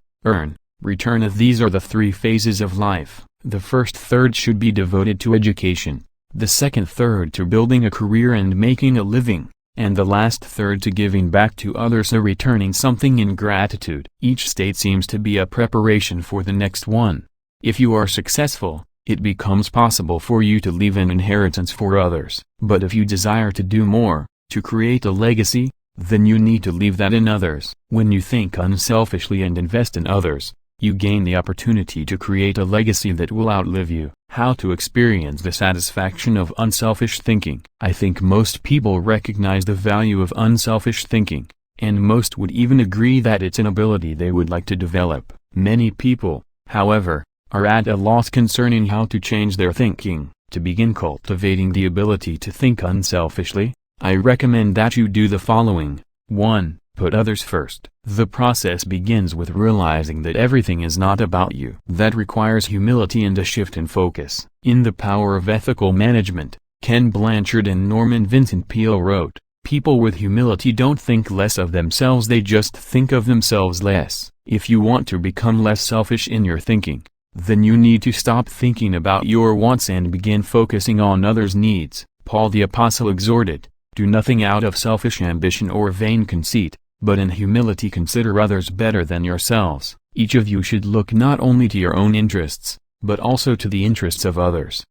earn, return. These are the 3 phases of life. The first third should be devoted to education, the second third to building a career and making a living, and the last third to giving back to others or returning something in gratitude." Each state seems to be a preparation for the next one. If you are successful, it becomes possible for you to leave an inheritance for others. But if you desire to do more, to create a legacy, then you need to leave that in others. When you think unselfishly and invest in others, you gain the opportunity to create a legacy that will outlive you. How to experience the satisfaction of unselfish thinking? I think most people recognize the value of unselfish thinking, and most would even agree that it's an ability they would like to develop. Many people, however, are at a loss concerning how to change their thinking. To begin cultivating the ability to think unselfishly, I recommend that you do the following. 1. Put others first. The process begins with realizing that everything is not about you. That requires humility and a shift in focus. In The Power of Ethical Management, Ken Blanchard and Norman Vincent Peale wrote, "People with humility don't think less of themselves, they just think of themselves less." If you want to become less selfish in your thinking, then you need to stop thinking about your wants and begin focusing on others' needs. Paul the Apostle exhorted, "Do nothing out of selfish ambition or vain conceit, but in humility consider others better than yourselves." Each of you should look not only to your own interests, but also to the interests of others.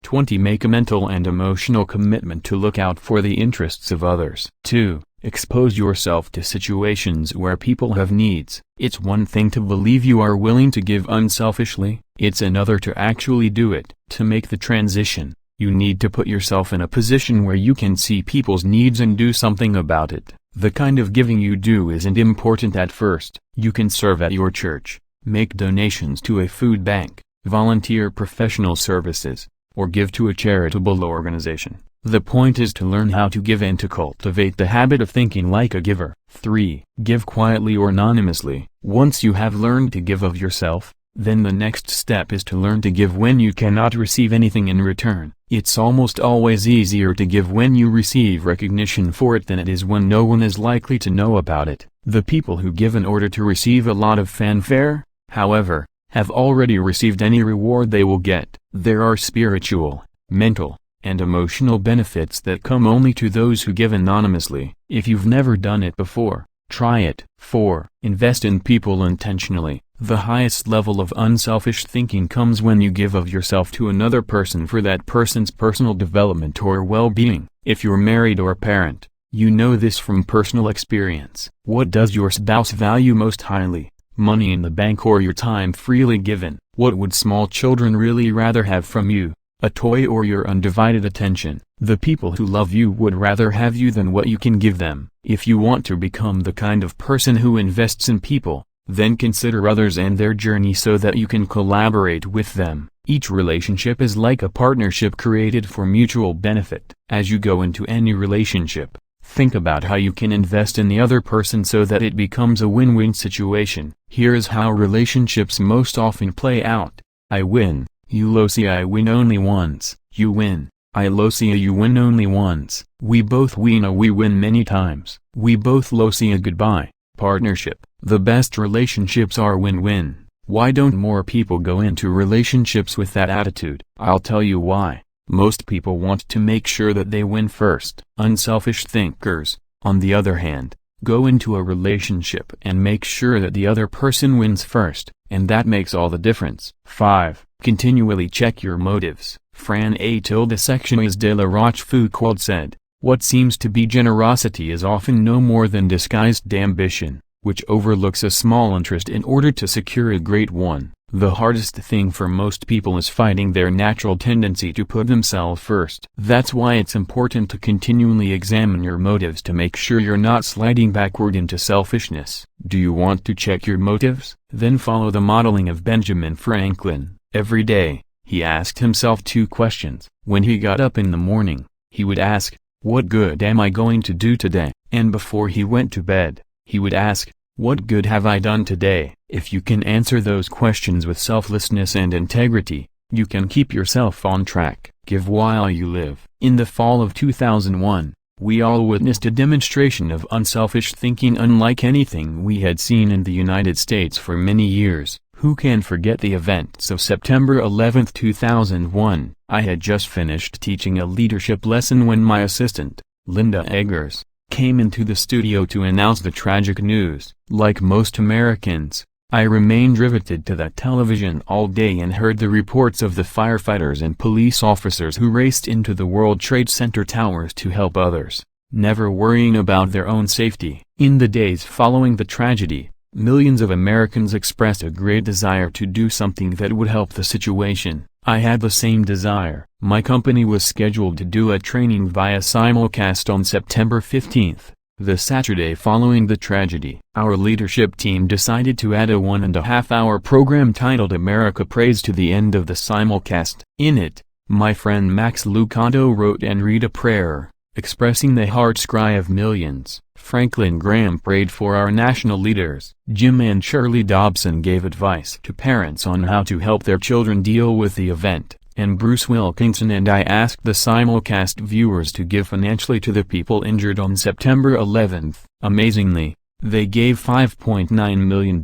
20. Make a mental and emotional commitment to look out for the interests of others. 2. Expose yourself to situations where people have needs. It's one thing to believe you are willing to give unselfishly, it's another to actually do it. To make the transition, you need to put yourself in a position where you can see people's needs and do something about it. The kind of giving you do isn't important at first. You can serve at your church, make donations to a food bank, volunteer professional services, or give to a charitable organization. The point is to learn how to give and to cultivate the habit of thinking like a giver. 3. Give quietly or anonymously. Once you have learned to give of yourself, then the next step is to learn to give when you cannot receive anything in return. It's almost always easier to give when you receive recognition for it than it is when no one is likely to know about it. The people who give in order to receive a lot of fanfare, however, have already received any reward they will get. There are spiritual, mental, and emotional benefits that come only to those who give anonymously. If you've never done it before, try it. 4. Invest in people intentionally. The highest level of unselfish thinking comes when you give of yourself to another person for that person's personal development or well-being. If you're married or a parent, you know this from personal experience. What does your spouse value most highly? Money in the bank or your time freely given? What would small children really rather have from you? A toy or your undivided attention? The people who love you would rather have you than what you can give them. If you want to become the kind of person who invests in people, Then consider others and their journey so that you can collaborate with them. Each relationship is like a partnership created for mutual benefit. As you go into any relationship, think about how you can invest in the other person so that it becomes a win-win situation. Here's how relationships most often play out. I win, you lose. I win only once, you win. I lose. You win only once. We both win. We win many times. We both lose. Goodbye. Partnership. The best relationships are win-win. Why don't more people go into relationships with that attitude? I'll tell you why. Most people want to make sure that they win first. Unselfish thinkers, on the other hand, go into a relationship and make sure that the other person wins first, and that makes all the difference. 5. Continually check your motives. Fran A. Sections de la Rochefoucauld said, "What seems to be generosity is often no more than disguised ambition, which overlooks a small interest in order to secure a great one." The hardest thing for most people is fighting their natural tendency to put themselves first. That's why it's important to continually examine your motives to make sure you're not sliding backward into selfishness. Do you want to check your motives? Then follow the modeling of Benjamin Franklin. Every day, he asked himself 2 questions. When he got up in the morning, he would ask, "What good am I going to do today?" And before he went to bed, he would ask, "What good have I done today?" If you can answer those questions with selflessness and integrity, you can keep yourself on track. Give while you live. In the fall of 2001, we all witnessed a demonstration of unselfish thinking unlike anything we had seen in the United States for many years. Who can forget the events of September 11, 2001? I had just finished teaching a leadership lesson when my assistant, Linda Eggers, came into the studio to announce the tragic news. Like most Americans, I remained riveted to that television all day and heard the reports of the firefighters and police officers who raced into the World Trade Center towers to help others, never worrying about their own safety. In the days following the tragedy, millions of Americans expressed a great desire to do something that would help the situation. I had the same desire. My company was scheduled to do a training via simulcast on September 15th, the Saturday following the tragedy. Our leadership team decided to add a 1.5-hour program titled America Prays to the end of the simulcast. In it, my friend Max Lucado wrote and read a prayer, expressing the heart's cry of millions. Franklin Graham prayed for our national leaders. Jim and Shirley Dobson gave advice to parents on how to help their children deal with the event. And Bruce Wilkinson and I asked the simulcast viewers to give financially to the people injured on September 11th. Amazingly, they gave $5.9 million,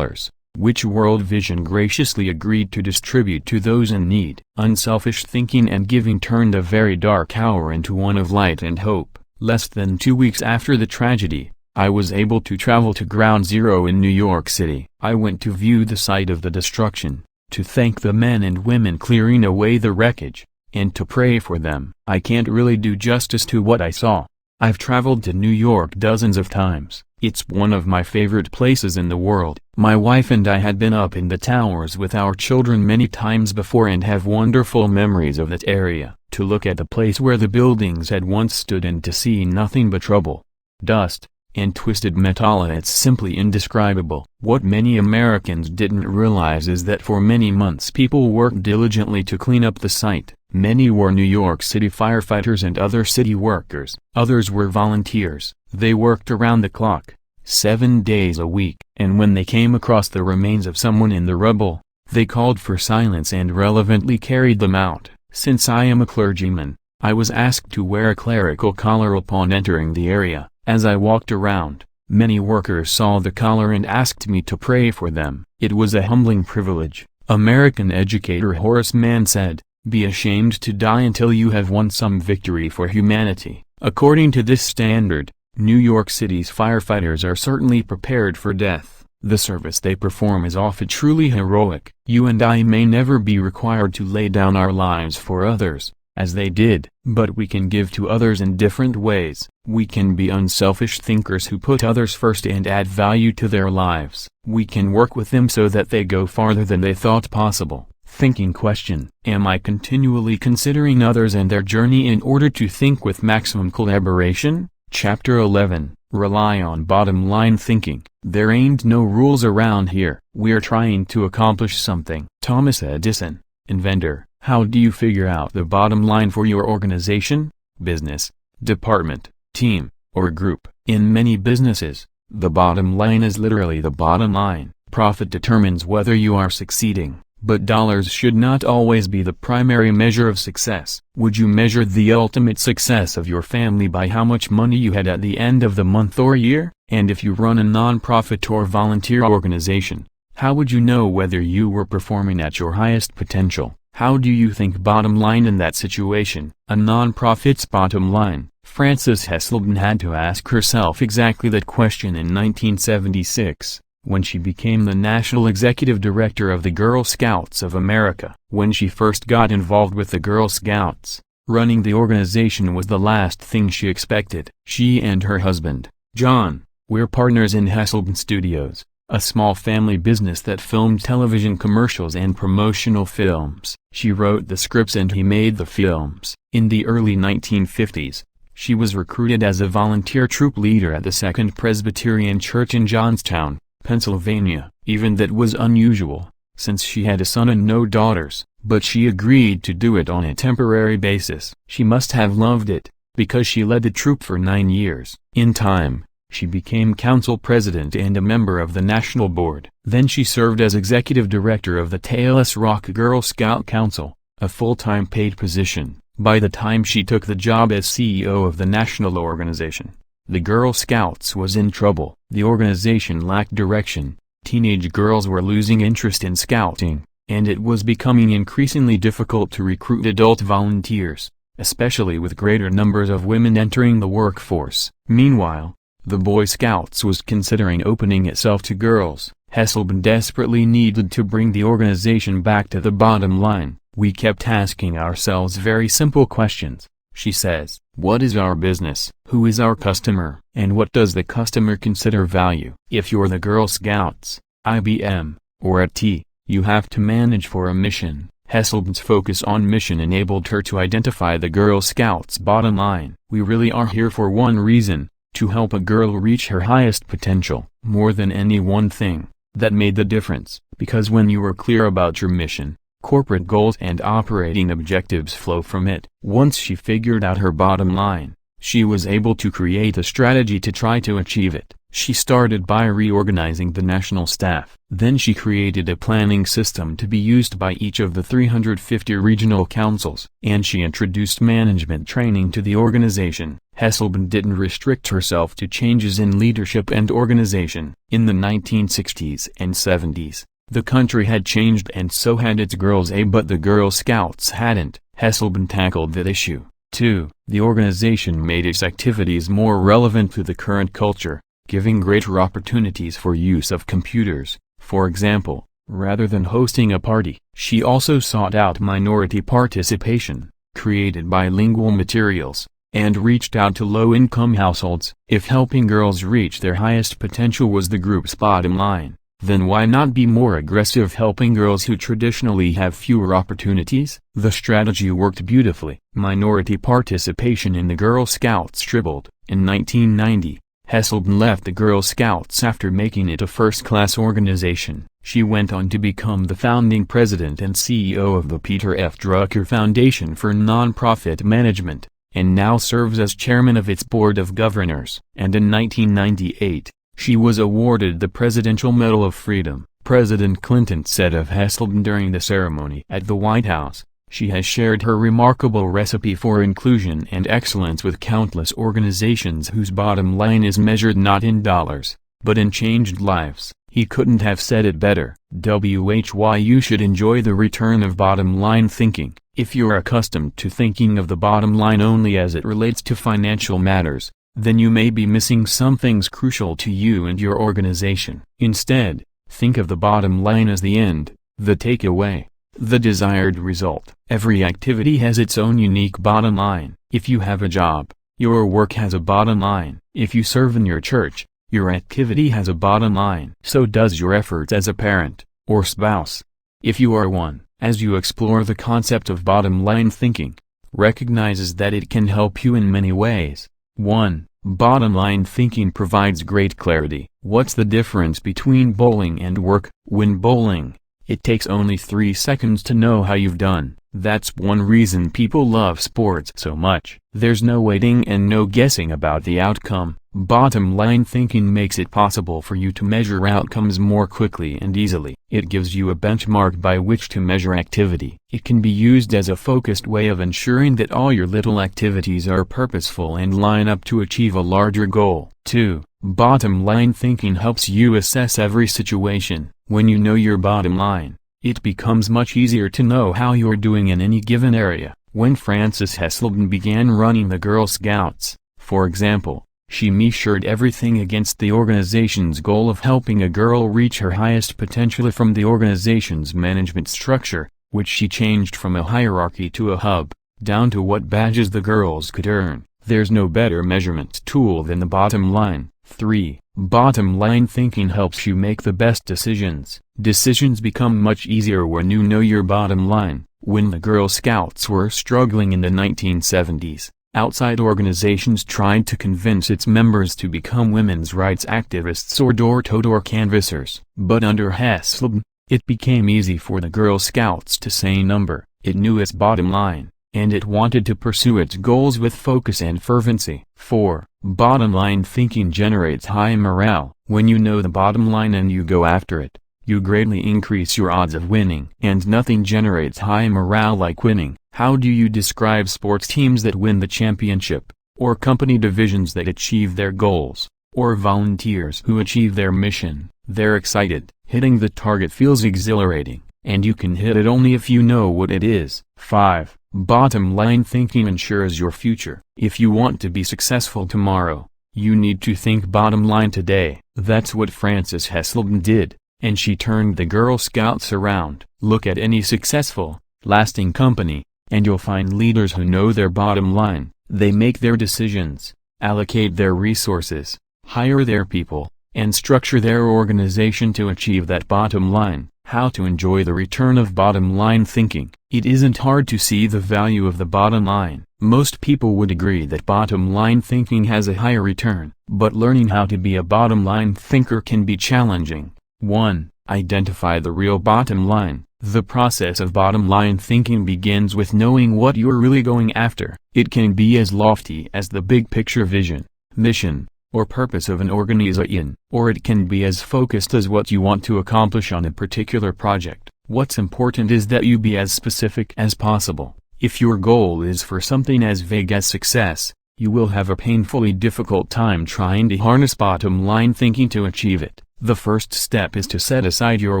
which World Vision graciously agreed to distribute to those in need. Unselfish thinking and giving turned a very dark hour into one of light and hope. Less than 2 weeks after the tragedy, I was able to travel to Ground Zero in New York City. I went to view the site of the destruction, to thank the men and women clearing away the wreckage, and to pray for them. I can't really do justice to what I saw. I've traveled to New York dozens of times. It's one of my favorite places in the world. My wife and I had been up in the towers with our children many times before and have wonderful memories of that area. To look at the place where the buildings had once stood and to see nothing but rubble, dust, and twisted metal, it's simply indescribable. What many Americans didn't realize is that for many months people worked diligently to clean up the site. Many were New York City firefighters and other city workers. Others were volunteers. They worked around the clock, 7 days a week. And when they came across the remains of someone in the rubble, they called for silence and relevantly carried them out. Since I am a clergyman, I was asked to wear a clerical collar upon entering the area. As I walked around, many workers saw the collar and asked me to pray for them. It was a humbling privilege. American educator Horace Mann said, "Be ashamed to die until you have won some victory for humanity." According to this standard, New York City's firefighters are certainly prepared for death. The service they perform is often truly heroic. You and I may never be required to lay down our lives for others, as they did, but we can give to others in different ways. We can be unselfish thinkers who put others first and add value to their lives. We can work with them so that they go farther than they thought possible. Thinking question: am I continually considering others and their journey in order to think with maximum collaboration? Chapter 11. rely on bottom-line thinking. There ain't no rules around here. We're trying to accomplish something. Thomas Edison, inventor. How do you figure out the bottom line for your organization, business, department, team, or group? In many businesses, the bottom line is literally the bottom line. Profit determines whether you are succeeding, but dollars should not always be the primary measure of success. Would you measure the ultimate success of your family by how much money you had at the end of the month or year? And if you run a non-profit or volunteer organization, how would you know whether you were performing at your highest potential? How do you think bottom line in that situation? A non-profit's bottom line. Frances Hesselden had to ask herself exactly that question in 1976, when she became the National Executive Director of the Girl Scouts of America. When she first got involved with the Girl Scouts, running the organization was the last thing she expected. She and her husband, John, were partners in Hesselden Studios, a small family business that filmed television commercials and promotional films. She wrote the scripts and he made the films. In the early 1950s, she was recruited as a volunteer troop leader at the Second Presbyterian Church in Johnstown, Pennsylvania. Even that was unusual, since she had a son and no daughters, but she agreed to do it on a temporary basis. She must have loved it, because she led the troop for 9 years. In time, she became council president and a member of the national board. Then she served as executive director of the Taylor's Rock Girl Scout Council, a full-time paid position. By the time she took the job as CEO of the national organization, the Girl Scouts was in trouble. The organization lacked direction, teenage girls were losing interest in scouting, and it was becoming increasingly difficult to recruit adult volunteers, especially with greater numbers of women entering the workforce. Meanwhile, the Boy Scouts was considering opening itself to girls. Hesselden desperately needed to bring the organization back to the bottom line. We kept asking ourselves very simple questions, she says. What is our business? Who is our customer? And what does the customer consider value? If you're the Girl Scouts, IBM, or at T, you have to manage for a mission. Hesselden's focus on mission enabled her to identify the Girl Scouts' bottom line. We really are here for one reason, to help a girl reach her highest potential. More than any one thing, that made the difference, because when you were clear about your mission, corporate goals and operating objectives flow from it. Once she figured out her bottom line, she was able to create a strategy to try to achieve it. She started by reorganizing the national staff. Then she created a planning system to be used by each of the 350 regional councils. And she introduced management training to the organization. Hesselden didn't restrict herself to changes in leadership and organization. In the 1960s and 70s, the country had changed and so had its girls, but the Girl Scouts hadn't. Hesselden tackled that issue, too. The organization made its activities more relevant to the current culture, giving greater opportunities for use of computers, for example, rather than hosting a party. She also sought out minority participation, created bilingual materials, and reached out to low-income households. If helping girls reach their highest potential was the group's bottom line, then why not be more aggressive helping girls who traditionally have fewer opportunities? The strategy worked beautifully. Minority participation in the Girl Scouts tripled. In 1990, Hesselden left the Girl Scouts after making it a first-class organization. She went on to become the founding president and CEO of the Peter F. Drucker Foundation for Nonprofit Management, and now serves as chairman of its board of governors. And in 1998, she was awarded the Presidential Medal of Freedom. President Clinton said of Hesselden during the ceremony at the White House, "She has shared her remarkable recipe for inclusion and excellence with countless organizations whose bottom line is measured not in dollars, but in changed lives." He couldn't have said it better. Why you should enjoy the return of bottom-line thinking. If you're accustomed to thinking of the bottom line only as it relates to financial matters, then you may be missing some things crucial to you and your organization. Instead, think of the bottom line as the end, the takeaway, the desired result. Every activity has its own unique bottom line. If you have a job, your work has a bottom line. If you serve in your church, your activity has a bottom line. So does your effort as a parent, or spouse. If you are one, as you explore the concept of bottom line thinking, recognizes that it can help you in many ways. 1. Bottom line thinking provides great clarity. What's the difference between bowling and work? When bowling, it takes only 3 seconds to know how you've done. That's one reason people love sports so much. There's no waiting and no guessing about the outcome. Bottom line thinking makes it possible for you to measure outcomes more quickly and easily. It gives you a benchmark by which to measure activity. It can be used as a focused way of ensuring that all your little activities are purposeful and line up to achieve a larger goal. 2. Bottom line thinking helps you assess every situation. When you know your bottom line, it becomes much easier to know how you're doing in any given area. When Frances Hesselden began running the Girl Scouts, for example, she measured everything against the organization's goal of helping a girl reach her highest potential from the organization's management structure, which she changed from a hierarchy to a hub, down to what badges the girls could earn. There's no better measurement tool than the bottom line. 3. Bottom line thinking helps you make the best decisions. Decisions become much easier when you know your bottom line. When the Girl Scouts were struggling in the 1970s, outside organizations tried to convince its members to become women's rights activists or door-to-door canvassers. But under Hesselden, it became easy for the Girl Scouts to say number. It knew its bottom line, and it wanted to pursue its goals with focus and fervency. 4. Bottom line thinking generates high morale. When you know the bottom line and you go after it, you greatly increase your odds of winning. And nothing generates high morale like winning. How do you describe sports teams that win the championship, or company divisions that achieve their goals, or volunteers who achieve their mission? They're excited. Hitting the target feels exhilarating, and you can hit it only if you know what it is. 5. Bottom line thinking ensures your future. If you want to be successful tomorrow, you need to think bottom line today. That's what Frances Hesselden did, and she turned the Girl Scouts around. Look at any successful, lasting company, and you'll find leaders who know their bottom line. They make their decisions, allocate their resources, hire their people, and structure their organization to achieve that bottom line. How to enjoy the return of bottom line thinking. It isn't hard to see the value of the bottom line. Most people would agree that bottom line thinking has a higher return, but learning how to be a bottom line thinker can be challenging. 1. Identify the real bottom line. The process of bottom line thinking begins with knowing what you're really going after. It can be as lofty as the big picture vision, mission, or purpose of an organization, or it can be as focused as what you want to accomplish on a particular project. What's important is that you be as specific as possible. If your goal is for something as vague as success, you will have a painfully difficult time trying to harness bottom line thinking to achieve it. The first step is to set aside your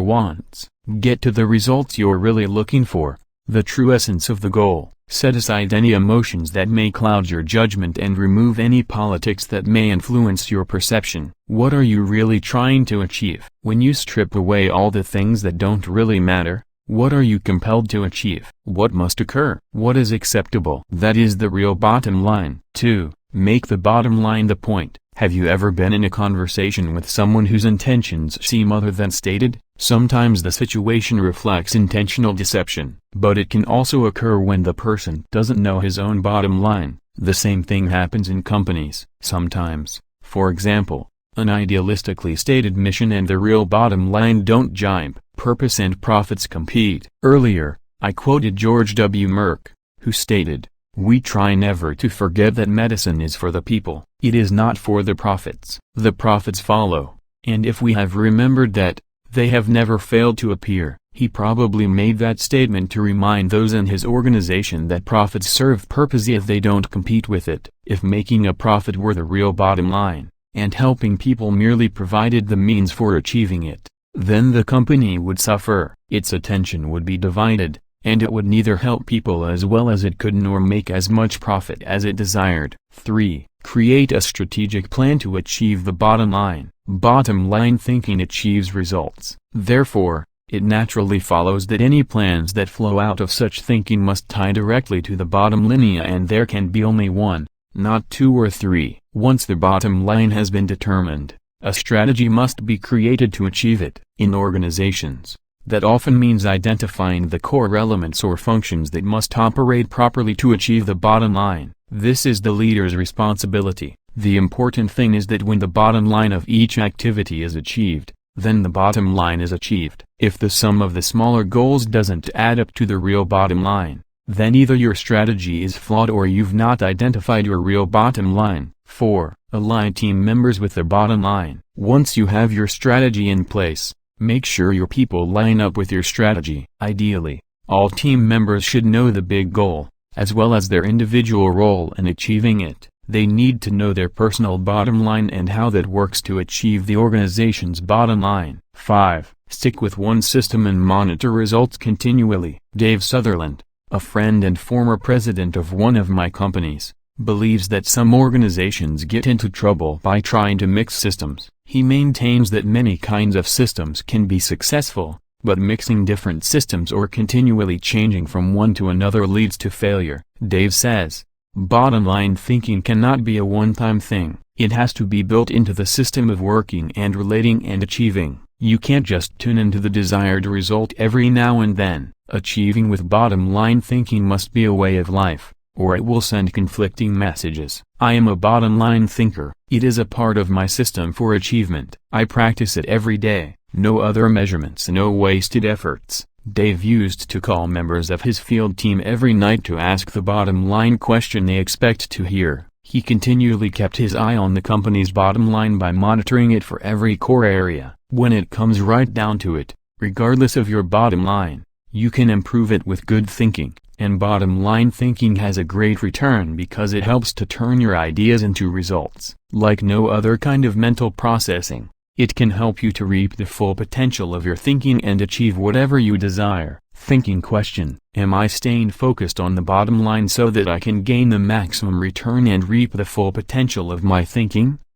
wants. Get to the results you're really looking for, the true essence of the goal. Set aside any emotions that may cloud your judgment and remove any politics that may influence your perception. What are you really trying to achieve? When you strip away all the things that don't really matter, what are you compelled to achieve? What must occur? What is acceptable? That is the real bottom line. 2. Make the bottom line the point. Have you ever been in a conversation with someone whose intentions seem other than stated? Sometimes the situation reflects intentional deception, but it can also occur when the person doesn't know his own bottom line. The same thing happens in companies. Sometimes, for example, an idealistically stated mission and the real bottom line don't jibe. Purpose and profits compete. Earlier, I quoted George W. Merck, who stated, "We try never to forget that medicine is for the people. It is not for the profits. The profits follow, and if we have remembered that, they have never failed to appear." He probably made that statement to remind those in his organization that profits serve purpose if they don't compete with it. If making a profit were the real bottom line, and helping people merely provided the means for achieving it, then the company would suffer. Its attention would be divided, and it would neither help people as well as it could nor make as much profit as it desired. 3. Create a strategic plan to achieve the bottom line. Bottom line thinking achieves results. Therefore, it naturally follows that any plans that flow out of such thinking must tie directly to the bottom line, and there can be only one, not 2 or 3. Once the bottom line has been determined, a strategy must be created to achieve it. In organizations, that often means identifying the core elements or functions that must operate properly to achieve the bottom line. This is the leader's responsibility. The important thing is that when the bottom line of each activity is achieved, then the bottom line is achieved. If the sum of the smaller goals doesn't add up to the real bottom line, then either your strategy is flawed or you've not identified your real bottom line. 4. Align team members with the bottom line. Once you have your strategy in place, make sure your people line up with your strategy. Ideally, all team members should know the big goal, as well as their individual role in achieving it. They need to know their personal bottom line and how that works to achieve the organization's bottom line. 5. Stick with one system and monitor results continually. Dave Sutherland, a friend and former president of one of my companies, believes that some organizations get into trouble by trying to mix systems. He maintains that many kinds of systems can be successful, but mixing different systems or continually changing from one to another leads to failure. Dave says, bottom line thinking cannot be a one-time thing. It has to be built into the system of working and relating and achieving. You can't just tune into the desired result every now and then. Achieving with bottom line thinking must be a way of life, or it will send conflicting messages. I am a bottom line thinker. It is a part of my system for achievement. I practice it every day. No other measurements, no wasted efforts. Dave used to call members of his field team every night to ask the bottom line question they expect to hear. He continually kept his eye on the company's bottom line by monitoring it for every core area. When it comes right down to it, regardless of your bottom line, you can improve it with good thinking, and bottom line thinking has a great return because it helps to turn your ideas into results. Like no other kind of mental processing, it can help you to reap the full potential of your thinking and achieve whatever you desire. Thinking question: am I staying focused on the bottom line so that I can gain the maximum return and reap the full potential of my thinking?